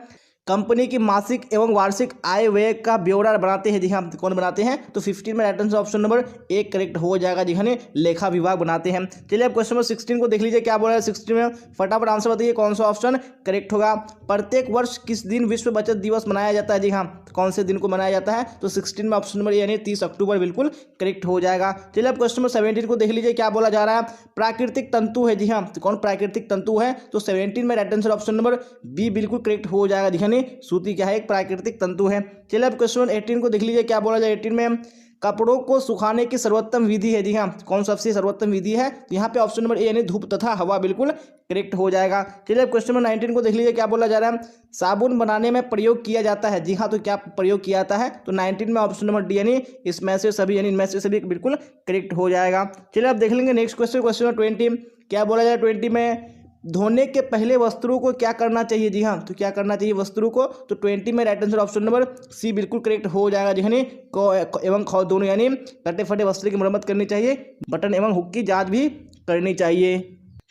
कंपनी की मासिक एवं वार्षिक आय व्यय का ब्यौरा बनाते हैं। जी हाँ, कौन बनाते हैं? तो 15 में राइट आंसर ऑप्शन नंबर एक करेक्ट हो जाएगा। जी हाँ, लेखा विभाग बनाते हैं। चलिए अब क्वेश्चन नंबर 16 को देख लीजिए, क्या बोला है 16 में, फटाफट आंसर बताइए कौन सा ऑप्शन करेक्ट होगा। प्रत्येक वर्ष किस दिन विश्व बचत दिवस मनाया जाता है? जी हाँ, कौन से दिन को मनाया जाता है? तो 16 में ऑप्शन नंबर यानी 30 अक्टूबर बिल्कुल करेक्ट हो जाएगा। चलिए अब क्वेश्चन नंबर 17 को देख लीजिए, क्या बोला जा रहा है? प्राकृतिक तंतु है। जी हाँ, तो कौन प्राकृतिक तंतु है? तो 17 में right answer option number B बिल्कुल करेक्ट हो जाएगा। जी हाँ, सूती क्या है? एक प्राकृतिक तंतु है। चलिए अब क्वेश्चन 18 को देख लीजिए, क्या बोला जाए 18 में, कपड़ों को सुखाने की सर्वोत्तम विधि है। जी हाँ, कौन सबसे सर्वोत्तम विधि है? यहाँ पे ऑप्शन नंबर ए यानी धूप तथा हवा बिल्कुल करेक्ट हो जाएगा। चलिए अब क्वेश्चन नंबर 19 को देख लीजिए, क्या बोला जा रहा है? साबुन बनाने में प्रयोग किया जाता है। जी हाँ, तो क्या प्रयोग किया जाता है? तो 19 में ऑप्शन नंबर डी यानी इसमें से सभी यानी इनमें से सभी बिल्कुल करेक्ट हो जाएगा। चलिए अब देख लेंगे नेक्स्ट क्वेश्चन, क्वेश्चन नंबर 20, क्या बोला जाए 20 में, धोने के पहले वस्त्रों को क्या करना चाहिए? जी हाँ, तो क्या करना चाहिए वस्त्रों को? तो 20 में right answer option number C बिल्कुल करेक्ट हो जाएगा। जी हाँ, को एवं खौ दोनों यानी कटे फटे वस्त्र की मरम्मत करनी चाहिए, बटन एवं हुक की जांच भी करनी चाहिए।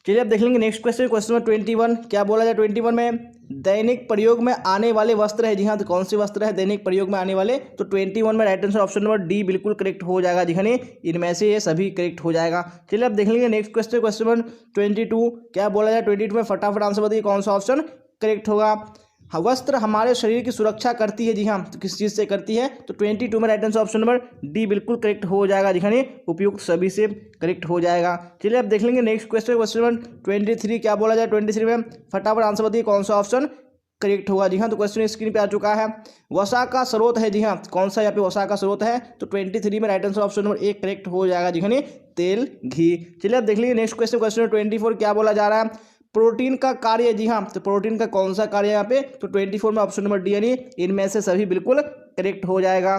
चलिए अब देख लेंगे नेक्स्ट क्वेश्चन, क्वेश्चन नंबर 21, क्या बोला जाए 21 में, दैनिक प्रयोग में आने वाले वस्त्र है। जी हाँ, तो कौन से वस्त्र है दैनिक प्रयोग में आने वाले? तो 21 में right answer option number D बिल्कुल करेक्ट हो जाएगा। जी हाँ, इनमें से ये सभी करेक्ट हो जाएगा। चलिए अब देख लेंगे नेक्स्ट क्वेश्चन, क्वेश्चन नंबर 22, क्या बोला जाए 22 में, फटाफट आंसर बताइए कौन सा ऑप्शन करेक्ट होगा। वस्त्र हमारे शरीर की सुरक्षा करती है। जी हाँ, तो किस चीज़ से करती है? तो 22 में right answer option number D बिल्कुल करेक्ट हो जाएगा। जी हाँ, उपयुक्त सभी से करेक्ट हो जाएगा। चलिए अब देख लेंगे नेक्स्ट क्वेश्चन, क्वेश्चन नंबर 23, क्या बोला जाए 23 में, फटाफट आंसर बताइए कौन सा ऑप्शन करेक्ट होगा। जी हाँ, तो क्वेश्चन स्क्रीन पे आ चुका है, वसा का स्रोत है। जी हाँ, कौन सा यहाँ पे वसा का स्रोत है? तो 23 में राइट आंसर ऑप्शन नंबर एक करेक्ट हो जाएगा। जी हाँ, तेल, घी। चलिए अब देख लीजिए नेक्स्ट क्वेश्चन, क्वेश्चन नंबर 24, क्या बोला जा रहा है? प्रोटीन का कार्य। जी हाँ, तो प्रोटीन का कौन सा कार्य है यहाँ पे? तो 24 में ऑप्शन नंबर डी यानी इनमें से सभी बिल्कुल करेक्ट हो जाएगा।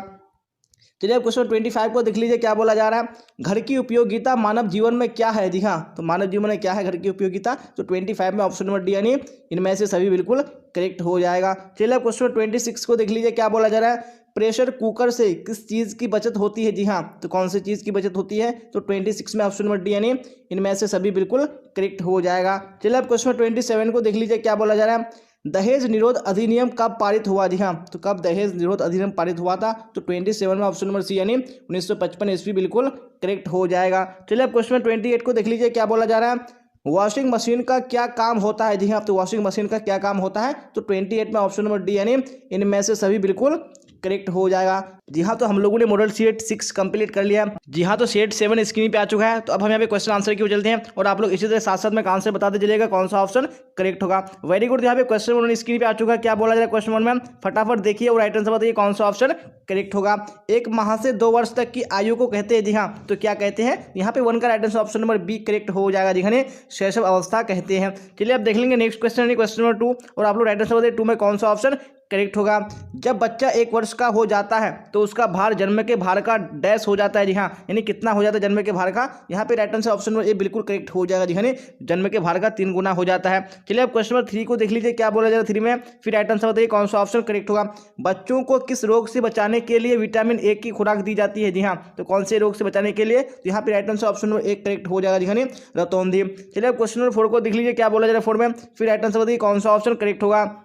चलिए अब क्वेश्चन 25 को देख लीजिए, क्या बोला जा रहा है? घर की उपयोगिता मानव जीवन में क्या है? जी हाँ, तो मानव जीवन में क्या है घर की उपयोगिता? तो 25 में ऑप्शन नंबर डी यानी इनमें से सभी बिल्कुल करेक्ट हो जाएगा। चलिए अब क्वेश्चन 26 को देख लीजिए, क्या बोला जा रहा है? प्रेशर कुकर से किस चीज़ की बचत होती है? जी हाँ, तो कौन सी चीज़ की बचत होती है? तो 26 में ऑप्शन नंबर डी यानी इनमें से सभी बिल्कुल करेक्ट हो जाएगा। चलिए अब क्वेश्चन 27 को देख लीजिए, क्या बोला जा रहा है? दहेज निरोध अधिनियम कब पारित हुआ? जी हाँ, तो कब दहेज निरोध अधिनियम पारित हुआ था? तो 27 में ऑप्शन नंबर सी यानी 1955 ईस्वी बिल्कुल करेक्ट हो जाएगा। चलिए अब क्वेश्चन 28 को देख लीजिए, क्या बोला जा रहा है? वॉशिंग मशीन का क्या काम होता है? जी हाँ, तो वॉशिंग मशीन का क्या काम होता है? तो 28 में ऑप्शन नंबर डी यानी इनमें से सभी बिल्कुल करेक्ट हो जाएगा। जी हाँ, तो हम लोगों ने मॉडल सेट 6 कंप्लीट कर लिया। जी हाँ, तो सेट 7 स्क्रीन पे आ चुका है। तो अब हम यहाँ पे क्वेश्चन आंसर की ओर चलते हैं और आप लोग इसी तरह साथ साथ में आंसर बताते चलिएगा कौन सा ऑप्शन करेक्ट होगा। वेरी गुड, यहाँ पे क्वेश्चन 1 स्क्रीन पे आ चुका है। क्या बोला जाए क्वेश्चन 1 में? फटाफट देखिए और राइट आंसर बताइए कौन सा ऑप्शन करेक्ट होगा। 1 माह से 2 वर्ष तक की आयु को कहते हैं। जी हाँ, तो क्या कहते हैं? यहाँ पे 1 का right answer option number B correct हो जाएगा। जी हाँ, शैशव अवस्था कहते हैं। चलिए अब देख लेंगे नेक्स्ट क्वेश्चन, क्वेश्चन नंबर 2, और आप लोग राइट आंसर बताइए 2 में कौन सा ऑप्शन करेक्ट होगा। जब बच्चा 1 वर्ष का हो जाता है तो उसका भार जन्म के भार का डैश हो जाता है। जी हाँ, यानी कितना हो जाता है जन्म के भार का? यहाँ पे right answer option number A बिल्कुल करेक्ट हो जाएगा। जी हाँ, जन्म के भार का 3 गुना हो जाता है। चलिए अब क्वेश्चन नंबर 3 को देख लीजिए, क्या बोला जाएगा 3 में, फिर राइट आंसर बताइए कौन सा ऑप्शन करेक्ट होगा। बच्चों को किस रोग से बचाने के लिए विटामिन ए की खुराक दी जाती है? जी हाँ, तो कौन से रोग से बचाने के लिए? तो यहाँ पे right answer option number 1 correct हो जाएगा। जी हाँ, रतौंधी। चलिए अब क्वेश्चन नंबर 4 को देख लीजिए, क्या बोला जाएगा 4 में, फिर राइट आंसर बताइए कौन सा ऑप्शन करेक्ट होगा।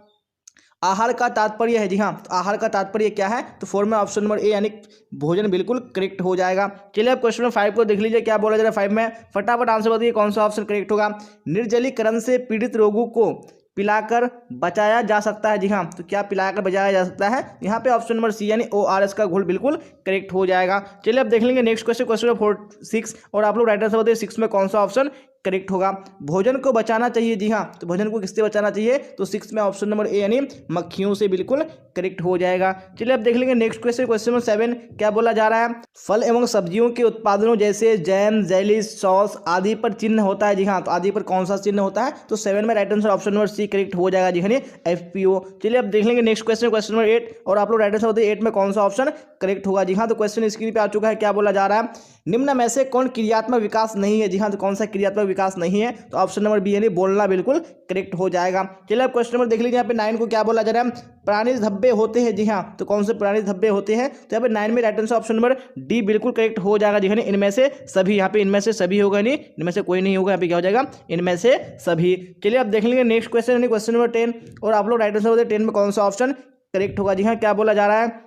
आहार का तात्पर्य है। जी हाँ, तो आहार का तात्पर्य क्या है? तो 4 में ऑप्शन नंबर ए यानी भोजन बिल्कुल करेक्ट हो जाएगा। चलिए अब क्वेश्चन नंबर 5 को देख लीजिए, क्या बोला जा रहा है 5 में, फटाफट आंसर बताइए कौन सा ऑप्शन करेक्ट होगा। निर्जलीकरण से पीड़ित रोगों को पिलाकर बचाया जा सकता है। जी हाँ, तो क्या पिलाकर बचाया जा सकता है? यहाँ पे ऑप्शन नंबर सी यानी ORS का घोल बिल्कुल करेक्ट हो जाएगा। चलिए अब देख लेंगे नेक्स्ट क्वेश्चन, क्वेश्चन नंबर 6, और आप लोग राइट आंसर बताइए 6 में कौन सा ऑप्शन करेक्ट होगा। भोजन को बचाना चाहिए। जी हाँ, तो भोजन को किससे बचाना चाहिए? तो 6 में ऑप्शन नंबर ए यानी मक्खियों से बिल्कुल करेक्ट हो जाएगा। चलिए अब देख लेंगे नेक्स्ट क्वेश्चन, क्वेश्चन नंबर 7, क्या बोला जा रहा है? फल एवं सब्जियों के उत्पादनों जैसे जैम, जेली, सॉस आदि पर चिन्ह होता है। जी हाँ, तो आदि पर कौन सा चिन्ह होता है? तो 7 में right answer option number C correct हो जाएगा। जी हाँ, FPO। चलिए अब देख लेंगे नेक्स्ट क्वेश्चन, क्वेश्चन नंबर 8, और आप लोग राइट आंसर बताइए 8 में कौन सा ऑप्शन करेक्ट होगा। जी हाँ, तो क्वेश्चन स्क्रीन पे आ चुका है। क्या बोला जा रहा है? निम्न में से कौन क्रियात्मक विकास नहीं है? जी हाँ, तो कौन सा क्रियात्मक विकास नहीं है? तो ऑप्शन नंबर बी यानी बोलना बिल्कुल करेक्ट हो जाएगा। चलिए अब क्वेश्चन नंबर देख लीजिए, यहाँ पे 9 को क्या बोला जा रहा है? प्राणी धब्बे होते हैं, जी हाँ, तो कौन से पुराने धब्बे होते हैं? तो यहाँ पे 9 में right answer option number D बिल्कुल करेक्ट हो जाएगा जी हाँ, इनमें से सभी। यहाँ पे इनमें से सभी होगा नहीं, इनमें से कोई नहीं होगा, यहाँ पे क्या हो जाएगा? इनमें से सभी। चलिए अब देख लेंगे नेक्स्ट क्वेश्चन यानी क्वेश्चन नंबर 10, और आप लोग राइट आंसर बताइए 10 में कौन सा ऑप्शन करेक्ट होगा। जी हाँ, क्या बोला जा रहा है?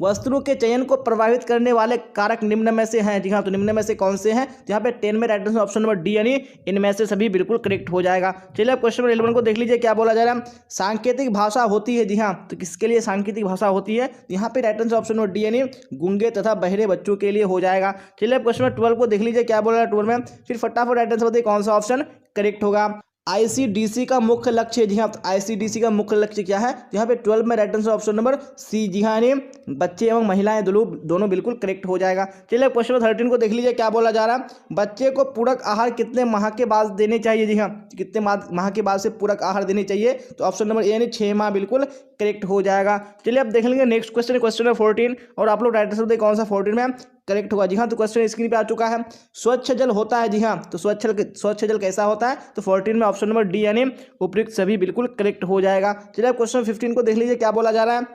वस्तुओं के चयन को प्रभावित करने वाले कारक निम्न में से हैं। जी हाँ, तो निम्न में से कौन से हैं? तो यहाँ पे 10 में right answer option number D यानी इनमें से सभी बिल्कुल करेक्ट हो जाएगा। चलिए अब क्वेश्चन नंबर 11 को देख लीजिए, क्या बोला जा रहा है? सांकेतिक भाषा होती है। जी हाँ, तो किसके लिए सांकेतिक भाषा होती है? यहाँ पे right answer option number D यानी गूंगे तथा बहरे बच्चों के लिए हो जाएगा। चलिए अब क्वेश्चन नंबर 12 को देख लीजिए, क्या बोला रहा है 12 में, फिर फटाफट राइट आंसर बताइए कौन सा ऑप्शन करेक्ट होगा। आईसीडीसी का मुख्य लक्ष्य, जी हाँ, तो आईसीडीसी का मुख्य लक्ष्य क्या है? यहाँ पे 12 में right answer option number C, जी हाँ, यानी बच्चे एवं महिलाएं दोनों बिल्कुल करेक्ट हो जाएगा। चलिए क्वेश्चन नंबर 13 को देख लीजिए, क्या बोला जा रहा है? बच्चे को पूरक आहार कितने माह के बाद देने चाहिए? जी हाँ, कितने माह के बाद से पूरक आहार देने चाहिए? तो ऑप्शन नंबर ए यानी 6 माह बिल्कुल करेक्ट हो जाएगा। चलिए अब देख लेंगे नेक्स्ट क्वेश्चन, क्वेश्चन नंबर 14, और आप लोग राइट आंसर बताइए कौन सा 14 में करेक्ट होगा। जी हाँ, तो क्वेश्चन स्क्रीन पे आ चुका है। स्वच्छ जल होता है। जी हाँ, तो स्वच्छ जल कैसा होता है? तो 14 में ऑप्शन नंबर डी यानी उपयुक्त सभी बिल्कुल करेक्ट हो जाएगा। चलिए अब क्वेश्चन 15 को देख लीजिए, क्या बोला जा रहा है?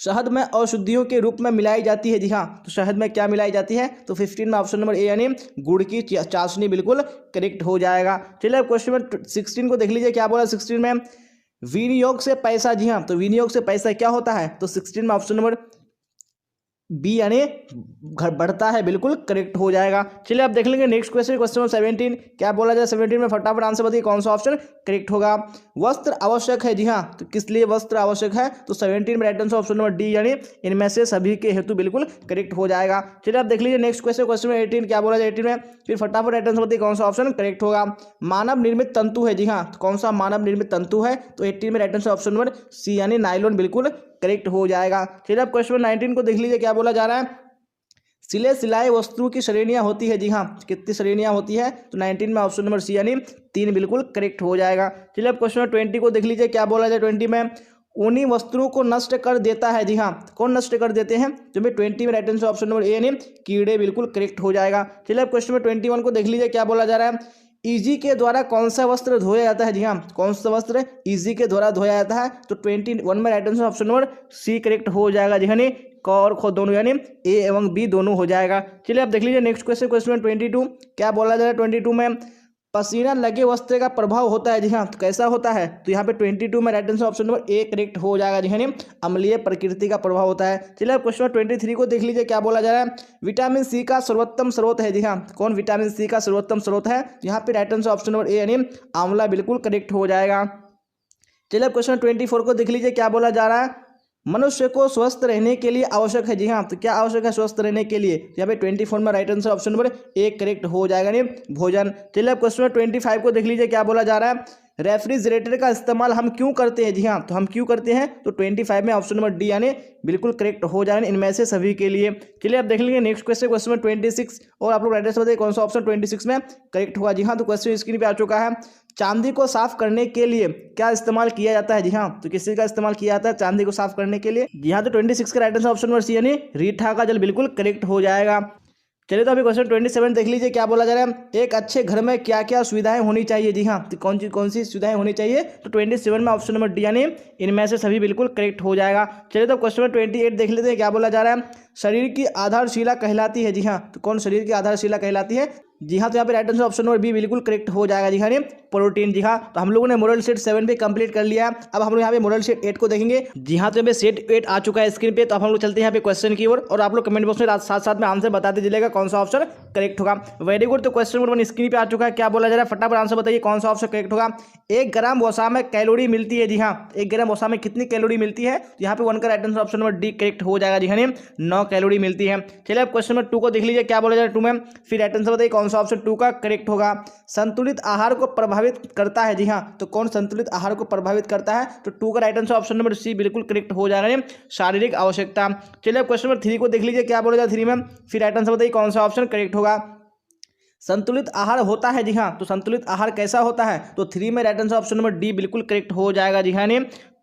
शहद में औषधियों के रूप में मिलाई जाती है। जी हाँ, तो शहद में क्या मिलाई जाती है? तो 15 में ऑप्शन नंबर ए यानी गुड़ की चाशनी बिल्कुल करेक्ट हो जाएगा। चलिए अब क्वेश्चन नंबर 16 को देख लीजिए, क्या बोला 16 में? विनियोग से पैसा। जी हाँ, तो विनियोग से पैसा क्या होता है? तो 16 में ऑप्शन नंबर बी यानी घर बढ़ता है बिल्कुल करेक्ट हो जाएगा। चलिए आप देख लेंगे नेक्स्ट क्वेश्चन, क्वेश्चन नंबर 17, क्या बोला जाए 17 में? फटाफट आंसर बताइए कौन सा ऑप्शन करेक्ट होगा। वस्त्र आवश्यक है। जी हाँ, तो किस लिए वस्त्र आवश्यक है? तो 17 में right answer option number D यानी इनमें से सभी के हेतु बिल्कुल करेक्ट हो जाएगा। चलिए आप देख लीजिए नेक्स्ट क्वेश्चन, क्वेश्चन नंबर 18, क्या बोला जाए 18 में? फिर फटाफट राइट आंसर बताइए कौन सा ऑप्शन करेक्ट होगा। मानव निर्मित तंतु है। जी हाँ, तो कौन सा मानव निर्मित तंतु है? तो 18 में right answer option number C यानी नायलॉन बिल्कुल करेक्ट हो जाएगा। चलिए अब क्वेश्चन नंबर 19 को देख लीजिए, क्या बोला जा रहा है? सिलाई वस्तुओं की श्रेणियां होती है। जी हाँ, कितनी श्रेणियां होती है? तो 19 में ऑप्शन नंबर सी यानी 3 बिल्कुल करेक्ट हो जाएगा। चलिए अब क्वेश्चन नंबर 20 को देख लीजिए, क्या बोला जाए 20 में? ऊनी वस्त्रों को नष्ट कर देता है। जी हाँ, कौन नष्ट कर देते हैं? तो मैं 20 में right answer option number A यानी कीड़े बिल्कुल करेक्ट हो जाएगा। चलिए अब क्वेश्चन नंबर 21 को देख लीजिए, क्या बोला जा रहा है? ईजी के द्वारा कौन सा वस्त्र धोया जाता है? जी हाँ, कौन सा वस्त्र ईजी के द्वारा धोया जाता है? तो 21 में right answer option number C correct हो जाएगा। जी हाँ, क और ख दोनों यानी ए एवं बी दोनों हो जाएगा। चलिए आप देख लीजिए नेक्स्ट क्वेश्चन, क्वेश्चन 22, क्या बोला जा रहा है 22 में? पसीना लगे वस्त्र का प्रभाव होता है। जी हाँ, तो कैसा होता है? तो यहाँ पे 22 में right answer option number A correct हो जाएगा। जी हाँ, अम्लीय प्रकृति का प्रभाव होता है। चलिए अब क्वेश्चन 23 को देख लीजिए, क्या बोला जा रहा है? विटामिन सी का सर्वोत्तम स्रोत है। जी हाँ, कौन विटामिन सी का सर्वोत्तम स्रोत है? यहाँ पे right answer option number A यानी आंवला बिल्कुल करेक्ट हो जाएगा। चलिए अब क्वेश्चन 24 को देख लीजिए, क्या बोला जा रहा है? मनुष्य को स्वस्थ रहने के लिए आवश्यक है। जी हाँ, तो क्या आवश्यक है स्वस्थ रहने के लिए? यहाँ पे 24 में right answer option number A correct हो जाएगा, नहीं भोजन। चलिए अब क्वेश्चन 25 को देख लीजिए, क्या बोला जा रहा है? रेफ्रिजरेटर का इस्तेमाल हम क्यों करते हैं? जी हाँ, तो हम क्यों करते हैं? तो 25 में ऑप्शन नंबर डी यानी बिल्कुल करेक्ट हो जाएगा इनमें से सभी के लिए। चलिए अब देख लेंगे नेक्स्ट क्वेश्चन, क्वेश्चन नंबर 26, और आप लोग राइट आंसर बताइए कौन सा ऑप्शन 26 में करेक्ट होगा। जी हाँ, तो क्वेश्चन स्क्रीन पे आ चुका है। चांदी को साफ करने के लिए क्या इस्तेमाल किया जाता है? जी हाँ, तो किसी का इस्तेमाल किया जाता है चांदी को साफ करने के लिए? जी हाँ, तो 26 का right answer option number C यानी रीठा का जल बिल्कुल करेक्ट हो जाएगा। चलिए तो अभी क्वेश्चन 27 देख लीजिए, क्या बोला जा रहा है? एक अच्छे घर में क्या क्या सुविधाएं होनी चाहिए? जी हाँ, तो कौन सी सुविधाएं होनी चाहिए? तो 27 में ऑप्शन नंबर डी यानी इनमें से सभी बिल्कुल करेक्ट हो जाएगा। चलिए तो क्वेश्चन नंबर 28 देख लेते हैं, क्या बोला जा रहा है? शरीर की आधारशिला कहलाती है। जी हाँ, तो कौन शरीर की आधारशिला कहलाती है? जी हाँ, तो यहाँ पे right answer option number B बिल्कुल करेक्ट हो जाएगा। जी हाँ, प्रोटीन। जी हाँ, तो हम लोगों ने मॉडल सेट 7 पे कंप्लीट कर लिया। अब हम लोग यहाँ पे मॉडल सेट 8 को देखेंगे। जी हाँ, तो यहाँ पे सेट 8 आ चुका है स्क्रीन पे। तो अब हम लोग चलते हैं यहाँ पे क्वेश्चन की ओर, और आप लोग कमेंट बॉक्स में साथ साथ में आंसर बताते चलेगा कौन सा ऑप्शन करेक्ट होगा। Very good. तो क्वेश्चन नंबर 1 स्क्रीन पे आ चुका है, क्या बोला जा रहा है? फटाफट आंसर बताइए कौन सा ऑप्शन करेक्ट होगा। 1 ग्राम वसा में कैलोरी मिलती है। जी हाँ, 1 ग्राम वसा में कितनी कैलोरी मिलती है? तो यहाँ पे 1 का right answer option number D correct हो जाएगा। जी हाँ, 9 कैलोरी मिलती है। चलिए अब क्वेश्चन नंबर 2 को देख लीजिए, क्या बोला जा रहा है 2 में? फिर राइट आंसर बताइए कौन सा ऑप्शन 2 का करेक्ट होगा। संतुलित आहार को प्रभावित करता है। जी हाँ, तो कौन संतुलित आहार को प्रभावित करता है? तो 2 का right answer option number C बिल्कुल करेक्ट हो जाएगा, शारीरिक आवश्यकता। चलिए अब क्वेश्चन नंबर 3 को देख लीजिए, क्या बोला जाए 3 में? फिर राइट आंसर बताइए कौन सा ऑप्शन करेक्ट होगा। संतुलित आहार होता है। जी हाँ, तो संतुलित आहार कैसा होता है? तो 3 में right answer option number D बिल्कुल करेक्ट हो जाएगा। जी हाँ,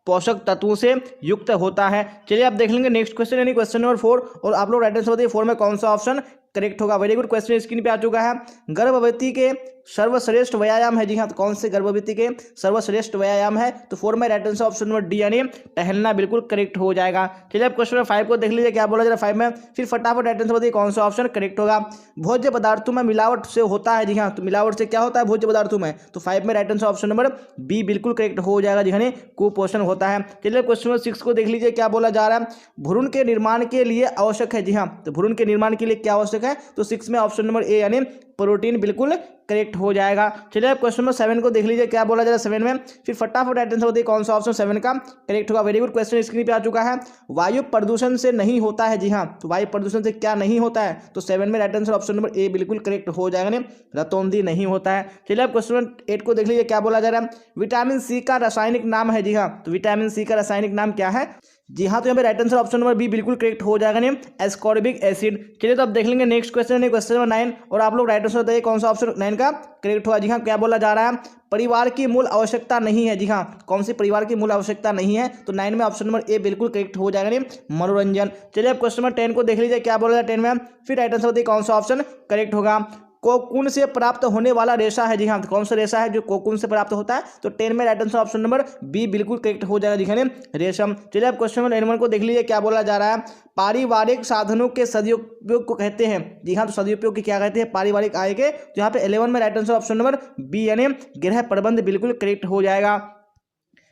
पोषक तत्वों से युक्त होता है। चलिए आप देख लेंगे नेक्स्ट क्वेश्चन यानी क्वेश्चन नंबर 4, और आप लोग राइट आंसर बताइए 4 में कौन सा ऑप्शन करेक्ट होगा। वेरी गुड क्वेश्चन स्क्रीन पे आ चुका है। गर्भवती के सर्वश्रेष्ठ व्यायाम है, जी हाँ, तो कौन से गर्भवती के सर्वश्रेष्ठ व्यायाम है? तो 4 में right answer option number D यानी टहलना बिल्कुल करेक्ट हो जाएगा। चलिए अब क्वेश्चन नंबर 5 को देख लीजिए क्या बोला जा रहा है 5 में, फिर फटाफट राइट आंसर बताइए कौन सा ऑप्शन करेक्ट होगा। भोज्य पदार्थों में मिलावट से होता है, जी हाँ, तो मिलावट से क्या होता है भोज्य पदार्थों में? तो 5 में right answer option number B बिल्कुल करेक्ट हो जाएगा, जी हाँ, कुपोषण होता है। चलिए क्वेश्चन नंबर 6 को देख लीजिए क्या बोला जा रहा है। भ्रूण के निर्माण के लिए आवश्यक है, जी हाँ, तो भ्रूण के निर्माण के लिए क्या आवश्यक है? तो 6 में ऑप्शन नंबर ए यानी प्रोटीन बिल्कुल करेक्ट हो जाएगा। चलिए क्वेश्चन नंबर 7 को देख लीजिए क्या बोला जा रहा है 7 में, फिर फटाफट राइट आंसर बताइए कौन सा ऑप्शन 7 का करेक्ट होगा। वेरी गुड क्वेश्चन स्क्रीन पे आ चुका है। वायु प्रदूषण से नहीं होता है, जी हाँ, तो वायु प्रदूषण से क्या नहीं होता है? तो 7 में right answer option number A बिल्कुल करेक्ट हो जाएगा, नहीं रतौंधी नहीं होता है। चलिए अब क्वेश्चन नंबर 8 को देख लीजिए क्या बोला जा रहा है। विटामिन सी का रासायनिक नाम है, जी हाँ, तो विटामिन सी का रासायनिक नाम क्या है? जी हाँ, तो यहाँ पे right answer option number B बिल्कुल करेक्ट हो जाएगा, नहीं एस्कॉर्बिक एसिड। चलिए तो अब देख लेंगे नेक्स्ट क्वेश्चन है क्वेश्चन नंबर 9, और आप लोग राइट आंसर बताइए कौन सा ऑप्शन 9 का करेक्ट होगा। जी हाँ, क्या बोला जा रहा है? परिवार की मूल आवश्यकता नहीं है, जी हाँ, कौन सी परिवार की मूल आवश्यकता नहीं है? तो 9 में ऑप्शन नंबर ए बिल्कुल करेक्ट हो जाएगा, नहीं मनोरंजन। चलिए अब क्वेश्चन नंबर 10 को देख लीजिए क्या बोला जा रहा है 10 में, फिर राइट आंसर बताइए कौन सा ऑप्शन करेक्ट होगा। कोकून से प्राप्त होने वाला रेशा है, जी हाँ, तो कौन सा रेशा है जो कोकून से प्राप्त होता है? तो 10 में right answer option number B बिल्कुल करेक्ट हो जाएगा, दिखाने रेशम। चलिए अब क्वेश्चन नंबर 11 को देख लीजिए क्या बोला जा रहा है। पारिवारिक साधनों के सदुपयोग को कहते हैं, जी हाँ, तो सदुपयोग की क्या कहते हैं? पारिवारिक आय के। तो यहाँ पे 11 में right answer option number B यानी गृह प्रबंध बिल्कुल करेक्ट हो जाएगा।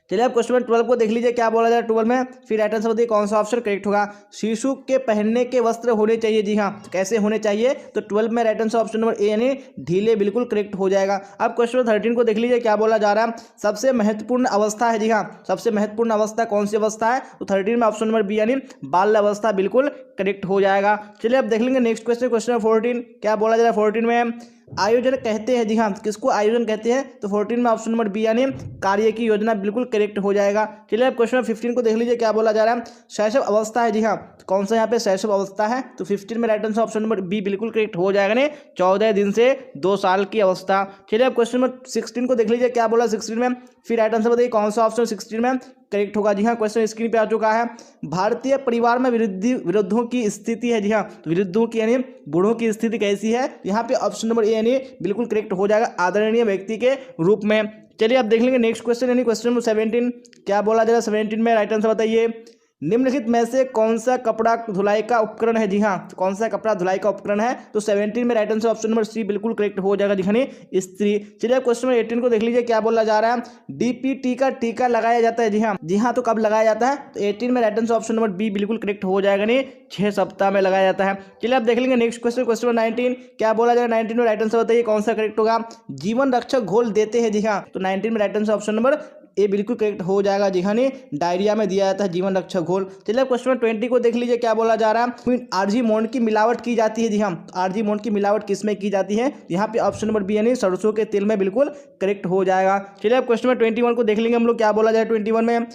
चलिए अब क्वेश्चन नंबर 12 को देख लीजिए क्या बोला जा रहा है 12 में, फिर राइट आंसर बताइए कौन सा ऑप्शन करेक्ट होगा। शिशु के पहनने के वस्त्र होने चाहिए, जी हाँ, तो कैसे होने चाहिए? तो 12 में right answer option number A यानी ढीले बिल्कुल करेक्ट हो जाएगा। अब क्वेश्चन नंबर 13 को देख लीजिए क्या बोला जा रहा है। सबसे महत्वपूर्ण अवस्था है, जी हाँ, सबसे महत्वपूर्ण अवस्था कौन सी अवस्था है? तो 13 में ऑप्शन नंबर बी यानी बाल्य अवस्था बिल्कुल करेक्ट हो जाएगा। चलिए अब देख लेंगे नेक्स्ट क्वेश्चन क्वेश्चन नंबर 14 क्या बोला जा रहा है 14 में, आयोजन कहते हैं, जी हाँ, किसको आयोजन कहते हैं? तो 14 में ऑप्शन नंबर बी यानी कार्य की योजना बिल्कुल करेक्ट हो जाएगा। चलिए अब क्वेश्चन नंबर 15 को देख लीजिए क्या बोला जा रहा है। शैशव अवस्था है, जी हाँ, तो कौन सा यहाँ पे शैशव अवस्था है? तो 15 में right answer option number B बिल्कुल करेक्ट हो जाएगा, ने 14 दिन से 2 साल की अवस्था। चलिए अब क्वेश्चन नंबर 16 को देख लीजिए क्या बोला 16 में, फिर राइट आंसर बताइए कौन सा ऑप्शन 16 में करेक्ट होगा। जी हाँ, क्वेश्चन स्क्रीन पे आ चुका है। भारतीय परिवार में विरुद्धों की स्थिति है, जी हाँ, तो विरुद्धों की यानी बूढ़ों की स्थिति कैसी है? यहाँ पे ऑप्शन नंबर ए यानी बिल्कुल करेक्ट हो जाएगा, आदरणीय व्यक्ति के रूप में। चलिए अब देख लेंगे नेक्स्ट क्वेश्चन यानी क्वेश्चन नंबर 17 क्या बोला जा रहा है 17 में, राइट आंसर बताइए। निम्नलिखित में से कौन सा कपड़ा धुलाई का उपकरण है? जी हाँ, तो कौन सा कपड़ा धुलाई का उपकरण है? तो 17 में right answer option number C बिल्कुल करेक्ट हो जाएगा, दिखाने स्त्री। चलिए क्वेश्चन नंबर 18 को देख लीजिए क्या बोला जा रहा है। डीपीटी का टीका लगाया जाता है, जी हाँ, जी हाँ, तो कब लगाया जाता है? तो 18 में right answer option number B बिल्कुल करेक्ट हो जाएगा, नहीं 6 सप्ताह में लगाया जाता है। चलिए अब देख लेंगे नेक्स्ट क्वेश्चन क्वेश्चन नंबर 19 क्या बोला जा रहा है 19 में, राइट आंसर बताइए कौन सा करेक्ट होगा। जीवन रक्षक घोल देते हैं, जी हाँ, तो 19 में right answer option number A बिल्कुल करेक्ट हो जाएगा, जी हाँ, डायरिया में दिया जाता है जीवन रक्षक घोल। चलिए क्वेश्चन नंबर 20 को देख लीजिए क्या बोला जा रहा है। आरजी मोंड की मिलावट की जाती है, जी हाँ, आरजी मोंड की मिलावट किसमें की जाती है? यहाँ पे ऑप्शन नंबर बी यानी सरसों के तेल में बिल्कुल करेक्ट हो जाएगा। चलिए अब क्वेश्चन नंबर 21 को देख लेंगे हम लोग क्या बोला जाए 21 में,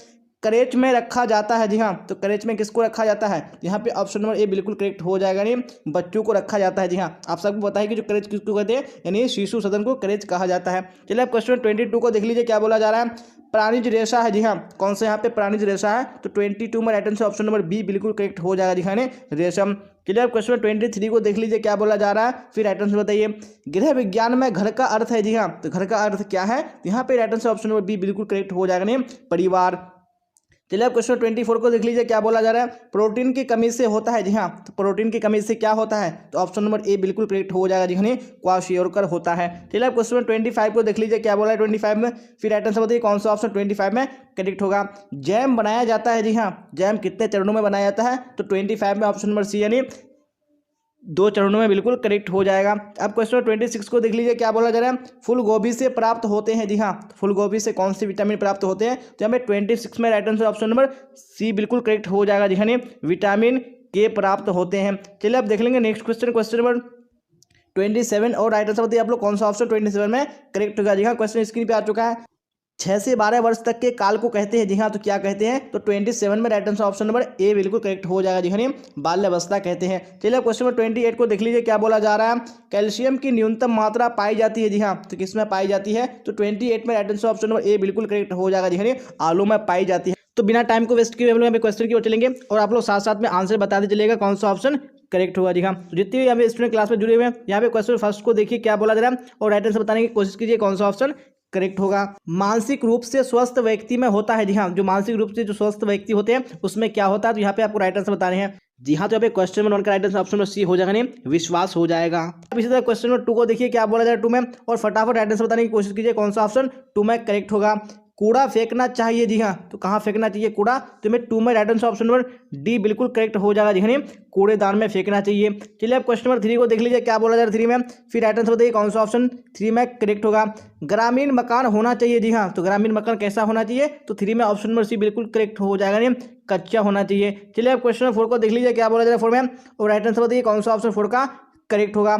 करेच में रखा जाता है, जी हाँ, तो करेच में किसको रखा जाता है? यहाँ पे ऑप्शन नंबर ए बिल्कुल करेक्ट हो जाएगा, नहीं बच्चों को रखा जाता है, जी हाँ, आप सबको पता है कि जो करेच किसको कहते हैं, यानी शिशु सदन को करेच कहा जाता है। चलिए अब क्वेश्चन 22 को देख लीजिए क्या बोला जा रहा है। प्राणिज रेशा है, जी हाँ, कौन सा यहाँ पे प्राणिज रेशा है? तो 22 में right answer option number B बिल्कुल करेक्ट हो जाएगा, दिखाने रेशम। चलिए अब क्वेश्चन 23 को देख लीजिए क्या बोला जा रहा है, फिर राइट आंसर बताइए। गृह विज्ञान में घर का अर्थ है, जी हाँ, तो घर का अर्थ क्या है? यहाँ पे right answer option number B बिल्कुल करेक्ट हो जाएगा, नहीं परिवार। चलिए अब क्वेश्चन 24 को देख लीजिए क्या बोला जा रहा है। प्रोटीन की कमी से होता है, जी हाँ, तो प्रोटीन की कमी से क्या होता है? तो ऑप्शन नंबर ए बिल्कुल करेक्ट हो जाएगा, जी हाँ, क्वाशियोरकर होता है। चलिए अब क्वेश्चन 25 को देख लीजिए क्या बोला है 25 में, फिर राइट आंसर बताइए कौन सा ऑप्शन 25 में करेक्ट होगा। जैम बनाया जाता है, जी हाँ, जैम कितने चरणों में बनाया जाता है? तो 25 में ऑप्शन नंबर सी यानी 2 चरणों में बिल्कुल करेक्ट हो जाएगा। अब क्वेश्चन 26 को देख लीजिए क्या बोला जा रहा है। फूल गोभी से प्राप्त होते हैं, जी हाँ, फूल गोभी से कौन सी विटामिन प्राप्त होते हैं? तो यहाँ पे 26 में right answer option number C बिल्कुल करेक्ट हो जाएगा, जी हाँ, विटामिन के प्राप्त होते हैं। चलिए अब देख लेंगे नेक्स्ट क्वेश्चन क्वेश्चन नंबर 27 और राइट आंसर बताइए आप लोग कौन सा ऑप्शन 27 में करेक्ट होगा। जी हाँ, क्वेश्चन स्क्रीन पे आ चुका है। 6 से 12 वर्ष तक के काल को कहते हैं, जी हाँ, तो क्या कहते हैं? तो 27 में right answer option number A बिल्कुल करेक्ट हो जाएगा, जी हाँ, बाल्यावस्था कहते हैं। चलिए क्वेश्चन नंबर 28 को देख लीजिए क्या बोला जा रहा है। कैल्शियम की न्यूनतम मात्रा पाई जाती है, जी हाँ, तो किसमें पाई जाती है? तो 28 में right answer option number A बिल्कुल करेक्ट हो जाएगा, जी हाँ, आलू में पाई जाती है। तो बिना टाइम को वेस्ट किए हम लोग क्वेश्चन की ओर चलेंगे और आप लोग साथ साथ में आंसर बताते चलिएगा कौन सा ऑप्शन करेक्ट होगा। जी हाँ, तो जितने भी यहाँ पे स्टूडेंट क्लास में जुड़े हुए हैं, यहाँ पे क्वेश्चन फर्स्ट को देखिए क्या बोला जा रहा है और राइट आंसर बताने की कोशिश कीजिए कौन सा ऑप्शन करेक्ट होगा। मानसिक रूप से स्वस्थ व्यक्ति में होता है। जी हाँ, जो मानसिक रूप से जो स्वस्थ व्यक्ति होते हैं उसमें क्या होता है, तो यहाँ पे आपको राइट आंसर बताने हैं। जी हाँ, तो यहाँ पे क्वेश्चन नंबर 1 का right answer option number C हो जाएगा, नहीं विश्वास हो जाएगा। अब इसी तरह क्वेश्चन नंबर 2 को देखिए क्या बोला जा रहा है 2 में, और फटाफट राइट आंसर बताने की कोशिश कीजिए कौन सा ऑप्शन 2 में करेक्ट होगा। कूड़ा फेंकना चाहिए। जी हाँ, तो कहाँ फेंकना चाहिए कूड़ा, तो मैं 2 में right answer option number D बिल्कुल करेक्ट हो जाएगा। जी हाँ, कूड़ेदान में फेंकना चाहिए। चलिए अब क्वेश्चन नंबर 3 को देख लीजिए क्या बोला जा रहा है 3 में, फिर राइट आंसर बताइए कौन सा ऑप्शन 3 में करेक्ट होगा। ग्रामीण मकान होना चाहिए। जी हाँ, तो ग्रामीण मकान कैसा होना चाहिए, तो 3 में ऑप्शन नंबर सी बिल्कुल करेक्ट हो जाएगा, नहीं कच्चा होना चाहिए। चलिए अब क्वेश्चन नंबर 4 को देख लीजिए क्या बोला जा रहा है 4 में, और राइट आंसर बताइए कौन सा ऑप्शन 4 का करेक्ट होगा।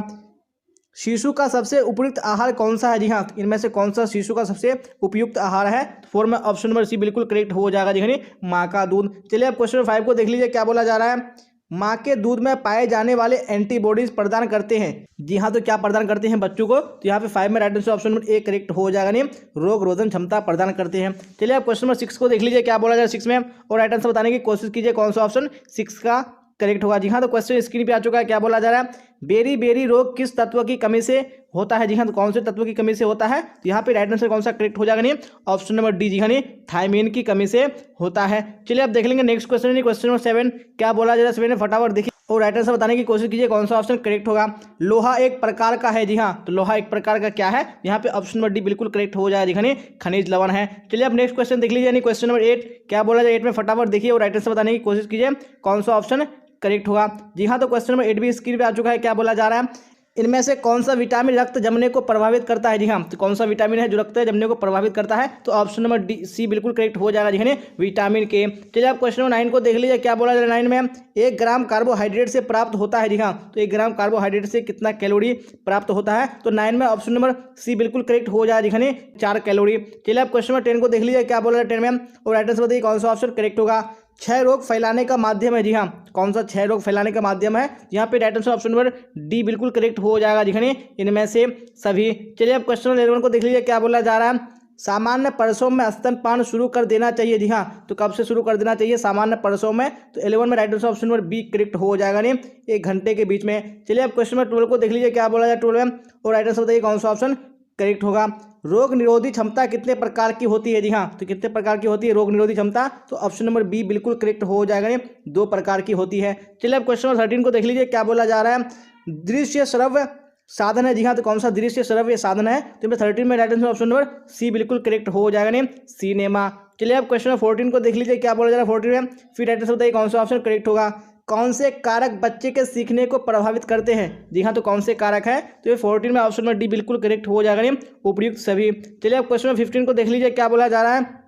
शिशु का सबसे उपयुक्त आहार कौन सा है। जी हाँ, इनमें से कौन सा शिशु का सबसे उपयुक्त आहार है, 4 में ऑप्शन नंबर सी बिल्कुल करेक्ट हो जाएगा। जी हाँ, माँ का दूध। चलिए अब क्वेश्चन नंबर 5 को देख लीजिए क्या बोला जा रहा है, माँ के दूध में पाए जाने वाले एंटीबॉडीज प्रदान करते हैं। जी हाँ, तो क्या प्रदान करते हैं बच्चों को, तो यहाँ पे 5 में right answer option number A correct हो जाएगा, नहीं रोग रोधन क्षमता प्रदान करते हैं। चलिए अब क्वेश्चन नंबर 6 को देख लीजिए क्या बोला जा रहा है 6 में, और राइट आंसर बताने की कोशिश कीजिए कौन सा ऑप्शन 6 का करेक्ट होगा। जी हाँ, तो क्वेश्चन स्क्रीन पे आ चुका है क्या बोला जा रहा है, बेरी बेरी रोग किस तत्व की कमी से होता है। जी हाँ, तो कौन से तत्व की कमी से होता है, तो यहाँ पे राइट आंसर कौन सा करेक्ट हो जाएगा, नहीं ऑप्शन नंबर डी। जी हाँ, नहीं थायमीन की कमी से होता है। चलिए अब देख लेंगे नेक्स्ट क्वेश्चन, क्वेश्चन नंबर 7 क्या बोला जा रहा है 7 में, फटाफट देखिए और राइट आंसर बताने की कोशिश कीजिए कौन सा ऑप्शन करेक्ट होगा। लोहा एक प्रकार का है। जी हाँ, तो लोहा एक प्रकार का क्या है, यहाँ पे ऑप्शन नंबर डी बिल्कुल करेक्ट हो जाएगा। जी हाँ, खनिज लवण है। चलिए अब नेक्स्ट क्वेश्चन देख लीजिए, क्वेश्चन नंबर 8 क्या बोला जाए 8 में, फटाफट देखिए और राइट आंसर बताने की कोशिश कीजिए कौन सा ऑप्शन करेक्ट होगा। जी हाँ, तो क्वेश्चन नंबर 8 भी स्क्रीन पे आ चुका है क्या बोला जा रहा है, इनमें से कौन सा विटामिन रक्त जमने को प्रभावित करता है। जी हाँ, तो कौन सा विटामिन है जो रक्त जमने को प्रभावित करता है, तो ऑप्शन नंबर डी सी बिल्कुल करेक्ट हो जाएगा। जी हाँ, विटामिन के। चलिए आप क्वेश्चन नंबर 9 को देख लीजिए क्या बोला जा रहा है 9 में, 1 ग्राम कार्बोहाइड्रेट से प्राप्त होता है। जी हाँ, तो 1 ग्राम कार्बोहाइड्रेट से कितना कैलोरी प्राप्त होता है, तो 9 में ऑप्शन नंबर सी बिल्कुल करेक्ट हो जाएगा। जी हाँ, 4 कैलोरी। चलिए आप क्वेश्चन नंबर 10 को देख लीजिए क्या बोला जा रहा है 10 में, और राइट आंसर बताइए कौन सा ऑप्शन करेक्ट होगा। क्षय रोग फैलाने का माध्यम है। जी हाँ, कौन सा क्षय रोग फैलाने का माध्यम है, यहाँ पे right answer option number D बिल्कुल करेक्ट हो जाएगा। जी हाँ, इनमें से सभी। चलिए अब क्वेश्चन नंबर 11 को देख लीजिए क्या बोला जा रहा है, सामान्य परसों में स्तनपान शुरू कर देना चाहिए। जी हाँ, तो कब से शुरू कर देना चाहिए, सामान्य परसों में, तो 11 में right answer option number B correct हो जाएगा, नहीं 1 घंटे के बीच में। चलिए अब क्वेश्चन नंबर 12 को देख लीजिए क्या बोला जाए 12 में, और राइट आंसर बताइए कौन सा ऑप्शन करेक्ट होगा। रोग निरोधी क्षमता कितने प्रकार की होती है। जी हाँ, तो कितने प्रकार की होती है रोग निरोधी क्षमता, तो ऑप्शन नंबर बी बिल्कुल करेक्ट हो जाएगा, 2 प्रकार की होती है। चलिए अब क्वेश्चन नंबर 13 को देख लीजिए क्या बोला जा रहा है, दृश्य श्रव्य साधन है। जी हाँ, तो कौन सा दृश्य श्रव्य साधन है, तो 13 में right answer option number C बिल्कुल करेक्ट हो जाएगा, नहीं सिनेमा। चलिए अब क्वेश्चन नंबर 14 को देख लीजिए क्या बोला जा रहा है 14 में, फिर राइट आंसर बताइए कौन सा ऑप्शन करेक्ट होगा। कौन से कारक बच्चे के सीखने को प्रभावित करते हैं। जी हाँ, तो कौन से कारक है, तो ये 14 में ऑप्शन नंबर डी बिल्कुल करेक्ट हो जाएगा, नहीं उपयुक्त सभी। चलिए अब क्वेश्चन नंबर 15 को देख लीजिए क्या बोला जा रहा है,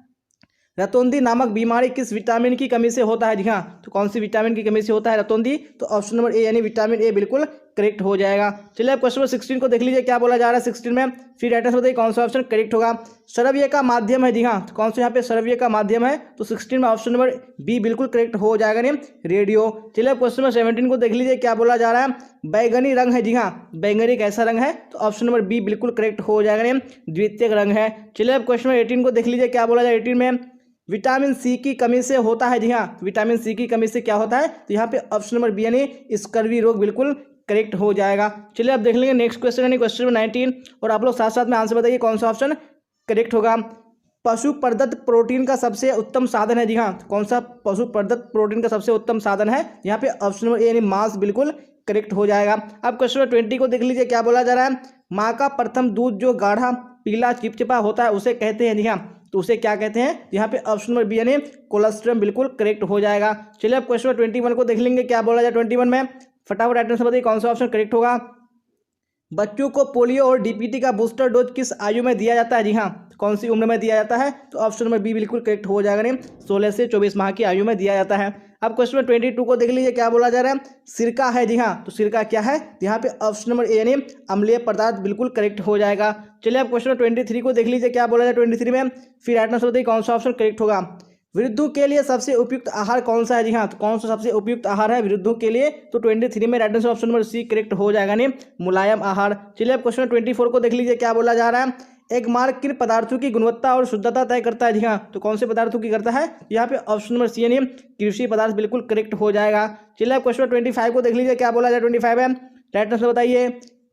रतौंधी नामक बीमारी किस विटामिन की कमी से होता है। जी हाँ, तो कौन सी विटामिन की कमी से होता है रतौंधी, तो ऑप्शन नंबर ए यानी विटामिन ए बिल्कुल करेक्ट हो जाएगा। चलिए अब क्वेश्चन नंबर 16 को देख लीजिए क्या बोला जा रहा है 16 में, फिर राइट आंसर बताइए कौन सा ऑप्शन करेक्ट होगा। श्रव्य का माध्यम है। जी हाँ, तो कौन सा यहाँ पे श्रव्य का माध्यम है, तो 16 में ऑप्शन नंबर बी बिल्कुल करेक्ट हो जाएगा, नहीं रेडियो। चलिए अब क्वेश्चन नंबर 17 को देख लीजिए क्या बोला जा रहा है, बैगनी रंग है। जी हाँ, बैगनी कैसा रंग है, तो ऑप्शन नंबर बी बिल्कुल करेक्ट हो जाएगा, नहीं द्वितीयक रंग है। चलिए अब क्वेश्चन नंबर 18 को देख लीजिए क्या बोला जाए 18 में, विटामिन सी की कमी से होता है। जी हाँ, विटामिन सी की कमी से क्या होता है, तो यहाँ पे ऑप्शन नंबर बी यानी स्कर्वी रोग बिल्कुल करेक्ट हो जाएगा। चलिए अब देख लेंगे नेक्स्ट क्वेश्चन यानी क्वेश्चन नंबर 19, और आप लोग साथ साथ में आंसर बताइए कौन सा ऑप्शन करेक्ट होगा। पशु प्रदत्त प्रोटीन का सबसे उत्तम साधन है। जी हाँ, कौन सा पशु प्रदत्त प्रोटीन का सबसे उत्तम साधन है, यहाँ पे ऑप्शन नंबर ए यानी मांस बिल्कुल करेक्ट हो जाएगा। अब क्वेश्चन नंबर 20 को देख लीजिए क्या बोला जा रहा है, माँ का प्रथम दूध जो गाढ़ा पीला चिपचिपा होता है उसे कहते हैं। जी हाँ, तो उसे क्या कहते हैं, यहाँ पे ऑप्शन नंबर बी यानी कोलेस्ट्रम बिल्कुल करेक्ट हो जाएगा। चलिए अब क्वेश्चन नंबर 21 को देख लेंगे क्या बोला जाए 21 में, फटाफट राइट आंसर बताइए कौन सा ऑप्शन करेक्ट होगा। बच्चों को पोलियो और डीपीटी का बूस्टर डोज किस आयु में दिया जाता है। जी हाँ, कौन सी उम्र में दिया जाता है, तो ऑप्शन नंबर बी बिल्कुल करेक्ट हो जाएगा, नहीं 16 से 24 माह की आयु में दिया जाता है। अब क्वेश्चन नंबर 22 को देख लीजिए क्या बोला जा रहा है, सिरका है। जी हाँ, तो सिरका क्या है, यहाँ पे ऑप्शन नंबर ए यानी अम्लीय पदार्थ बिल्कुल करेक्ट हो जाएगा। चलिए अब क्वेश्चन नंबर 23 को देख लीजिए क्या बोला जाए 23 में, फिर राइट आंसर बताइए कौन सा ऑप्शन करेक्ट होगा। वृद्धों के लिए सबसे उपयुक्त आहार कौन सा है। जी हाँ, तो कौन सा सबसे उपयुक्त आहार है वृद्धों के लिए, तो 23 में right answer option number C correct हो जाएगा, नहीं मुलायम आहार। चलिए अब क्वेश्चन 24 को देख लीजिए क्या बोला जा रहा है, एक मार्क किन पदार्थों की गुणवत्ता और शुद्धता तय करता है? जी हाँ, तो कौन से पदार्थों की करता है? यहाँ पे ऑप्शन नंबर सी यानी कृषि पदार्थ बिल्कुल करेक्ट हो जाएगा। चलिए आप क्वेश्चन 25 को देख लीजिए, क्या बोला जाए 25 है, राइट आंसर बताइए।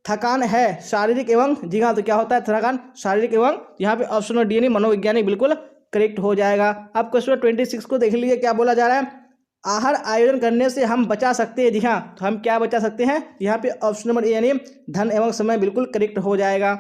थकान है शारीरिक एवं, जी हाँ, तो क्या होता है थकान? शारीरिक एवं, यहाँ पे ऑप्शन नंबर डी यानी मनोवैज्ञानिक बिल्कुल करेक्ट हो जाएगा। अब क्वेश्चन 26 को देख लीजिए, क्या बोला जा रहा है? आहार आयोजन करने से हम बचा सकते हैं। जी हाँ, तो हम क्या बचा सकते हैं? यहाँ पे ऑप्शन नंबर ए यानी धन एवं समय बिल्कुल करेक्ट हो जाएगा।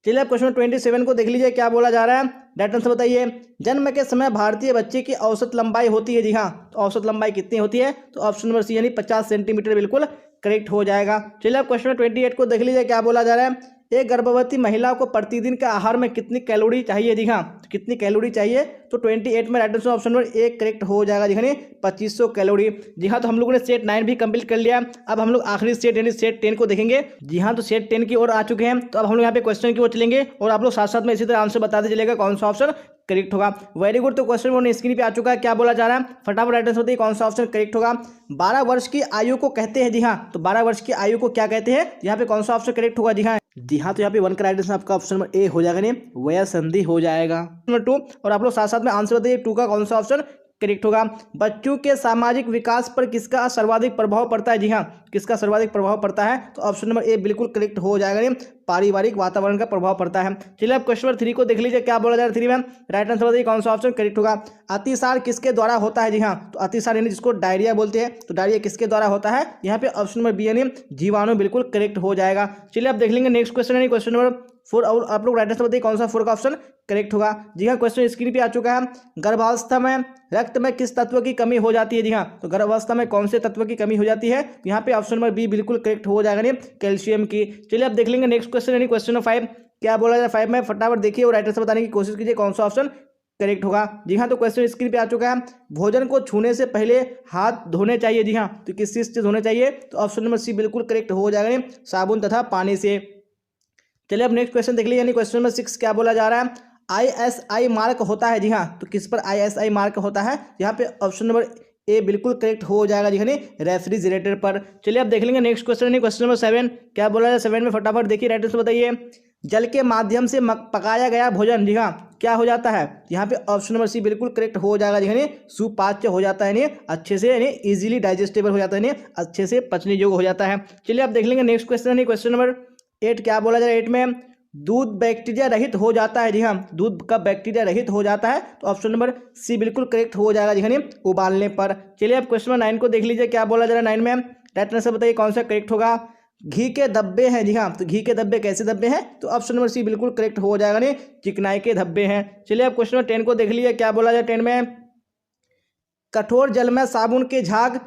चलिए आप क्वेश्चन 27 को देख लीजिए, क्या बोला जा रहा है? डाटा आंसर बताइए। जन्म के समय भारतीय बच्चे की औसत लंबाई होती है। जी हाँ, तो औसत लंबाई कितनी होती है? तो ऑप्शन नंबर सी यानी 50 सेंटीमीटर बिल्कुल करेक्ट हो जाएगा। चलिए आप क्वेश्चन 28 को देख लीजिए, क्या बोला जा रहा है? एक गर्भवती महिला को प्रतिदिन का आहार में कितनी कैलोरी चाहिए? जी हाँ, तो कितनी कैलोरी चाहिए? तो 28 में right answer option number A correct हो जाएगा, जी हाँ 2500 कैलोरी। जी हाँ, तो हम लोगों ने सेट 9 भी कंप्लीट कर लिया। अब हम लोग आखिरी सेट यानी सेट 10 को देखेंगे। जी हाँ, तो सेट 10 की ओर आ चुके हैं। तो अब हम लोग यहाँ पे क्वेश्चन की ओर चलेंगे और आप लोग साथ साथ में इसी तरह आंसर बताते चलेगा कौन सा ऑप्शन करेक्ट होगा। वेरी गुड, तो क्वेश्चन वन स्क्रीन पे आ चुका है, क्या बोला जा रहा है? फटाफट राइट आंसर बताइए कौन सा ऑप्शन करेक्ट होगा। 12 वर्ष की आयु को कहते हैं। जी हाँ, तो 12 वर्ष की आयु को क्या कहते हैं? यहाँ पे कौन सा ऑप्शन करेक्ट होगा? जी हाँ, जी हाँ, तो यहाँ पे 1 का राइट आंसर आपका ऑप्शन नंबर ए हो जाएगा, नहीं वह संधि हो जाएगा। नंबर 2, और आप लोग साथ साथ में आंसर बताइए 2 का कौन सा ऑप्शन करेक्ट होगा। बच्चों के सामाजिक विकास पर किसका सर्वाधिक प्रभाव पड़ता है? जी हाँ, किसका सर्वाधिक प्रभाव पड़ता है? तो ऑप्शन नंबर ए बिल्कुल करेक्ट हो जाएगा, नहीं पारिवारिक वातावरण का प्रभाव पड़ता है। चलिए आप क्वेश्चन नंबर 3 को देख लीजिए, क्या बोला जा रहा है 3 में? राइट आंसर बताइए कौन सा ऑप्शन करेक्ट होगा। अतिसार किसके द्वारा होता है? जी हाँ, तो अतिसार यानी जिसको डायरिया बोलते हैं, तो डायरिया किसके द्वारा होता है? यहाँ पे ऑप्शन नंबर बी यानी जीवाणु बिल्कुल करेक्ट हो जाएगा। चलिए आप देख लेंगे नेक्स्ट क्वेश्चन यानी क्वेश्चन नंबर 4, और आप लोग राइट आंसर बताइए कौन सा 4 का ऑप्शन करेक्ट होगा। जी हाँ, क्वेश्चन स्क्रीन पे आ चुका है। गर्भावस्था में रक्त में किस तत्व की कमी हो जाती है? जी हाँ, तो गर्भावस्था में कौन से तत्व की कमी हो जाती है? यहाँ पे ऑप्शन नंबर बी बिल्कुल करेक्ट हो जाएगा, नहीं कैल्शियम की। चलिए आप देख लेंगे नेक्स्ट क्वेश्चन यानी क्वेश्चन नंबर 5, क्या बोला जाए 5 में? फटाफट देखिए और राइट आंसर बताने की कोशिश कीजिए कौन सा ऑप्शन करेक्ट होगा। जी हाँ, तो क्वेश्चन स्क्रीन पे आ चुका है। भोजन को छूने से पहले हाथ धोने चाहिए। जी हाँ, तो किस चीज से धोने चाहिए? तो ऑप्शन नंबर सी बिल्कुल करेक्ट हो जाएगा, साबुन तथा पानी से। चलिए अब नेक्स्ट क्वेश्चन देख लीजिए यानी क्वेश्चन नंबर 6, क्या बोला जा रहा है? ISI मार्क होता है। जी हाँ, तो किस पर ISI मार्क होता है? यहाँ पे ऑप्शन नंबर ए बिल्कुल करेक्ट हो जाएगा, जी हाँ रेफ्रिजरेटर पर। चलिए अब देख लेंगे नेक्स्ट क्वेश्चन क्वेश्चन नंबर 7, क्या बोला जाए 7 में? फटाफट देखिए राइट आंसर बताइए। जल के माध्यम से पकाया गया भोजन, जी हाँ, क्या हो जाता है? यहाँ पे ऑप्शन नंबर सी बिल्कुल करेक्ट हो जाएगा, जी हाँ सुपाच्य हो जाता है, अच्छे से इजीली डाइजेस्टेबल हो जाता है, अच्छे से पचने योग्य हो जाता है। चलिए अब देख लेंगे नेक्स्ट क्वेश्चन क्वेश्चन नंबर 8, क्या बोला जा रहा है 8 में? दूध बैक्टीरिया रहित हो जाता है। जी हाँ, दूध का बैक्टीरिया रहित हो जाता है, तो ऑप्शन नंबर सी बिल्कुल करेक्ट हो जाएगा, जी हाँ उबालने पर। चलिए अब क्वेश्चन नंबर 9 को देख लीजिए, क्या बोला जा रहा है 9 में? राइट आंसर बताइए कौन सा करेक्ट होगा। घी के धब्बे हैं। जी हाँ, तो घी के धब्बे कैसे धब्बे हैं? तो ऑप्शन नंबर सी बिल्कुल करेक्ट हो जाएगा, नहीं चिकनाई के धब्बे हैं। चलिए अब क्वेश्चन नंबर 10 को देख लीजिए, क्या बोला जाए 10 में? कठोर जल में साबुन के झाग,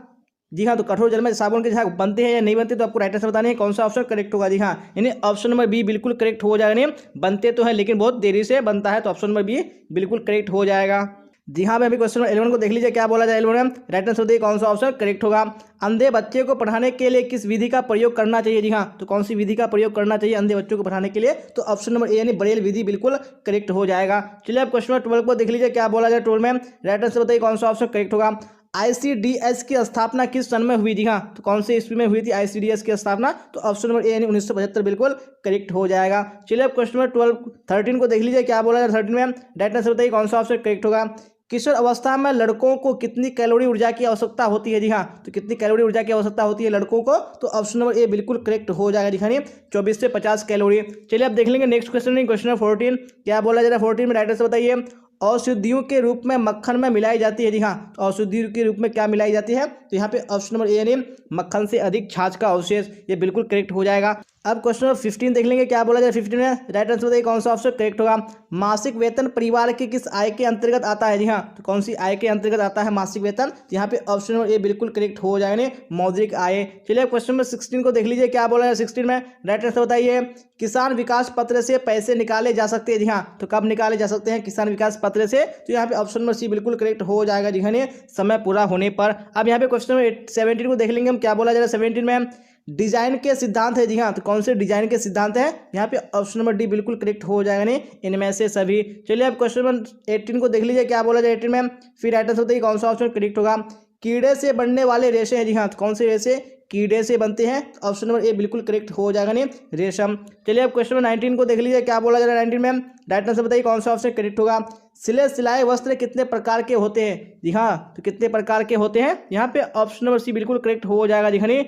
जी हाँ, तो कठोर जल में साबुन के झाग बनते हैं या नहीं बनते? तो आपको राइट आंसर बताने हैं कौन सा ऑप्शन करेक्ट होगा। जी हाँ, यानी ऑप्शन नंबर बी बिल्कुल करेक्ट हो जाएगा, नहीं बनते तो है लेकिन बहुत देरी से बनता है, तो ऑप्शन नंबर बी बिल्कुल करेक्ट हो जाएगा। जी हाँ, मैं अभी क्वेश्चन नंबर 11 को देख लीजिए, क्या बोला जाए 11 में? राइट आंसर बताइए कौन सा ऑप्शन करेक्ट होगा। अंधे बच्चे को पढ़ाने के लिए किस विधि का प्रयोग करना चाहिए? जी हाँ, तो कौन सी विधि का प्रयोग करना चाहिए अंधे बच्चों को पढ़ाने के लिए? तो ऑप्शन नंबर ए यानी ब्रेल विधि बिल्कुल करेक्ट हो जाएगा। चलिए अब क्वेश्चन नंबर 12 को देख लीजिए, क्या बोला जाए 12 में? राइट आंसर बताइए कौन सा ऑप्शन करेक्ट होगा। ICDS की स्थापना किस सन में हुई? जी हाँ, तो कौन से ईस्वी में हुई थी ICDS की स्थापना? तो ऑप्शन नंबर ए यानी 1975 बिल्कुल करेक्ट हो जाएगा। चलिए अब क्वेश्चन नंबर 13 को देख लीजिए, क्या बोला जाए 13 में? राइट आंसर बताइए कौन सा ऑप्शन करेक्ट होगा। किशोर अवस्था में लड़कों को कितनी कैलोरी ऊर्जा की आवश्यकता होती है? जी हाँ, तो कितनी कैलोरी ऊर्जा की आवश्यकता होती है लड़कों को? तो ऑप्शन नंबर ए बिल्कुल करेक्ट हो जाएगा, जी हाँ 24 से 50 कैलोरी। चलिए अब देख लेंगे नेक्स्ट क्वेश्चन क्वेश्चन नंबर 14, क्या बोला जा रहा है 14 में? राइट आंसर बताइए। औषधियों के रूप में मक्खन में मिलाई जाती है। जी हाँ, तो औषधियों के रूप में क्या मिलाई जाती है? तो यहाँ पे ऑप्शन नंबर ए यानी मक्खन से अधिक छाछ का अवशेष, ये बिल्कुल करेक्ट हो जाएगा। अब क्वेश्चन नंबर 15 देख लेंगे, क्या बोला जाए 15 में? राइट आंसर बताइए कौन सा ऑप्शन करेक्ट होगा। मासिक वेतन परिवार के किस आय के अंतर्गत आता है? जी हाँ, तो कौन सी आय के अंतर्गत आता है मासिक वेतन? यहाँ पे ऑप्शन नंबर ए बिल्कुल करेक्ट हो जाएगा, मौद्रिक आय। चलिए क्वेश्चन नंबर 16 को देख लीजिए, क्या बोला जाए 16 में? राइट आंसर बताइए। किसान विकास पत्र से पैसे निकाले जा सकते हैं। जी हाँ, तो कब निकाले जा सकते हैं किसान विकास पत्र से? तो यहाँ पे ऑप्शन नंबर सी बिल्कुल करेक्ट हो जाएगा, जी हाँ समय पूरा होने पर। अब यहाँ पे क्वेश्चन नंबर 17 को देख लेंगे हम, क्या बोला जा रहा है 17 में? डिजाइन के सिद्धांत है। जी हाँ, तो कौन से डिजाइन के सिद्धांत है? यहाँ पे ऑप्शन नंबर डी बिल्कुल करेक्ट हो जाएगा, नहीं इनमें से सभी। चलिए अब क्वेश्चन नंबर 18 को देख लीजिए, क्या बोला जाए 18 में? फिर राइट आंसर बताइए कौन सा ऑप्शन करेक्ट होगा। कीड़े से बनने वाले रेशे हैं। जी हाँ, तो कौन से रेशे? कीड़े से बनते हैं। ऑप्शन नंबर ए बिल्कुल करेक्ट हो जाएगा नहीं, रेशम। चलिए अब क्वेश्चन नंबर 19 को देख लीजिए, क्या बोला जा रहा है 19 में। राइट आंसर बताइए कौन सा ऑप्शन करेक्ट होगा। सिलाए वस्त्र कितने प्रकार के होते हैं? जी हाँ, तो कितने प्रकार के होते हैं यहाँ पे? ऑप्शन नंबर सी बिल्कुल करेक्ट हो जाएगा जी हाँ,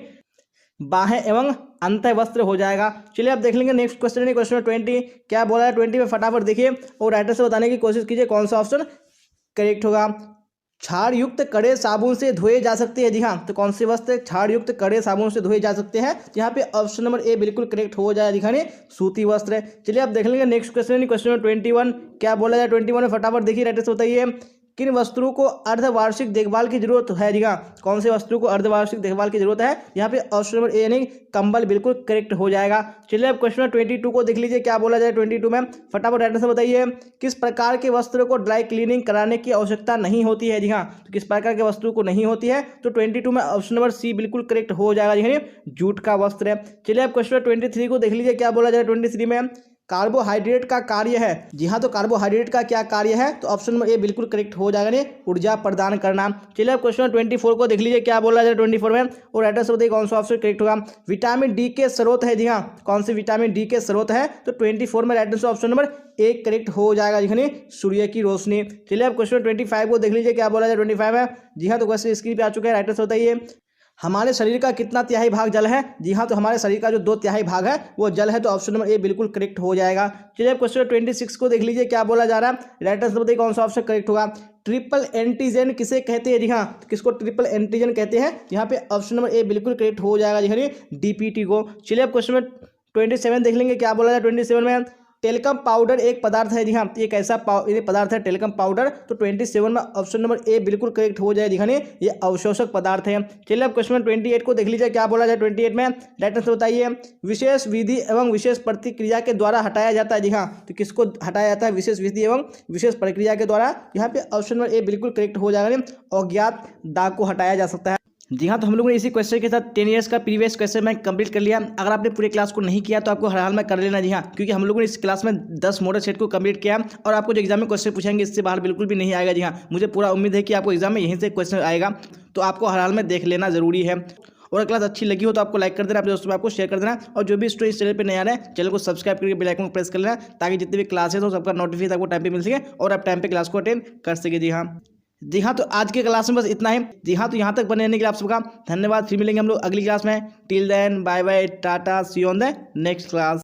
बाहें एवं अंतः वस्त्र हो जाएगा। चलिए अब देख लेंगे नेक्स्ट क्वेश्चन है, क्वेश्चन 20 क्या बोला है 20 में, फटाफट देखिए और राइटर से बताने की कोशिश कीजिए कौन सा ऑप्शन करेक्ट होगा। क्षार युक्त कड़े साबुन से धोए जा सकते हैं। जी हाँ, तो कौन से वस्त्र क्षार युक्त कड़े साबुन से धोए जा सकते हैं? यहाँ पे ऑप्शन नंबर ए बिल्कुल करेक्ट हो जाएगा दिखाने, सूती वस्त्र। चलिए अब देख लेंगे नेक्स्ट क्वेश्चन, क्वेश्चन नंबर 21 क्या बोला जाए 21 में, फटाफट देखिए राइटर से बताइए किन वस्तुओं को अर्धवार्षिक देखभाल की जरूरत है? जी हाँ, कौन से वस्तुओं को अर्धवार्षिक देखभाल की जरूरत है? यहाँ पे ऑप्शन नंबर ए यानी कंबल बिल्कुल करेक्ट हो जाएगा। चलिए अब क्वेश्चन 22 को देख लीजिए, क्या बोला जाए 22 में, फटाफट राइटर से बताइए किस प्रकार के वस्त्र को ड्राई क्लीनिंग कराने की आवश्यकता नहीं होती है? जी हाँ, तो किस प्रकार के वस्तु को नहीं होती है? तो 22 में ऑप्शन नंबर सी बिल्कुल करेक्ट हो जाएगा, यानी जूट का वस्त्र है। चलिए अब क्वेश्चन 23 को देख लीजिए, क्या बोला जाए 23 में, कार्बोहाइड्रेट का कार्य है। जी हाँ, तो कार्बोहाइड्रेट का क्या कार्य है? तो ऑप्शन नंबर ए बिल्कुल करेक्ट हो जाएगा, ने ऊर्जा प्रदान करना। चलिए अब क्वेश्चन 24 को देख लीजिए, क्या बोला जाए 24 में, और राइटर से बताइए कौन सा ऑप्शन करेक्ट होगा। विटामिन डी के स्रोत है। जी हाँ, कौन से विटामिन डी के स्रोत है? तो 24 में राइटर से ऑप्शन नंबर ए करेक्ट हो जाएगा, जी सूर्य की रोशनी। चलिए अब क्वेश्चन 25 को देख लीजिए, क्या बोला जाए 25 में। जी हाँ, तो क्वेश्चन स्क्रीन पे आ चुका है, राइटर से बताइए हमारे शरीर का कितना तिहाई भाग जल है? जी हाँ, तो हमारे शरीर का जो 2 तिहाई भाग है वो जल है, तो ऑप्शन नंबर ए बिल्कुल करेक्ट हो जाएगा। चलिए क्वेश्चन 26 को देख लीजिए, क्या बोला जा रहा है, राइटर से बताइए कौन सा ऑप्शन करेक्ट होगा। ट्रिपल एंटीजन किसे कहते हैं? जी हाँ, तो किसको ट्रिपल एंटीजन कहते हैं? यहाँ पे ऑप्शन नंबर ए बिल्कुल करेक्ट हो जाएगा, जी हाँ, डीपीटी को। चलिए अब क्वेश्चन 27 देख लेंगे, क्या बोला जाए 27 में, टेल्कम पाउडर एक पदार्थ है। जी हाँ, एक ऐसा पदार्थ है टेल्कम पाउडर, तो 27 में ऑप्शन नंबर ए बिल्कुल करेक्ट हो जाए, दिखाने ये अवशोषक पदार्थ है। चलिए अब क्वेश्चन 28 को देख लीजिए, क्या बोला जाए 28 में, राइटर से बताइए विशेष विधि एवं विशेष प्रतिक्रिया के द्वारा हटाया जाता है। जी हाँ, तो किसको हटाया जाता है? विशेष विधि एवं विशेष प्रक्रिया के द्वारा। यहाँ पे ऑप्शन नंबर ए बिल्कुल करेक्ट हो जाएगा, अज्ञात दाग को हटाया जा सकता है। जी हाँ, तो हम लोगों ने इसी क्वेश्चन के साथ 10 ईयर्स का प्रीवियस क्वेश्चन बैंक कंप्लीट कर लिया। अगर आपने पूरे क्लास को नहीं किया तो आपको हर हाल में कर लेना। जी हाँ, क्योंकि हम लोगों ने इस क्लास में 10 मॉडल सेट को कंप्लीट किया और आपको जो एग्जाम में क्वेश्चन पूछेंगे इससे बाहर बिल्कुल भी नहीं आएगा। जी हाँ, मुझे पूरा उम्मीद है कि आपको एग्जाम में यहीं से क्वेश्चन आएगा, तो आपको हर हाल में देख लेना जरूरी है। और क्लास अच्छी लगी हो तो आपको लाइक कर देना, अपने दोस्तों में आपको शेयर कर देना, और जो भी स्टूडेंट इस चैनल पे नया है चैनल को सब्सक्राइब करके बेल आइकन को प्रेस कर लेना, ताकि जितने भी क्लासेस हो सबका नोटिफिकेशन आपको टाइम पे मिल सके और आप टाइम पे क्लास को अटेंड कर सके। जी हाँ, तो आज के क्लास में बस इतना ही। जी हाँ, तो यहाँ तक बने रहने के लिए आप सबका धन्यवाद। फिर मिलेंगे हम लोग अगली क्लास में। Till then bye bye, tata, see you on the next class.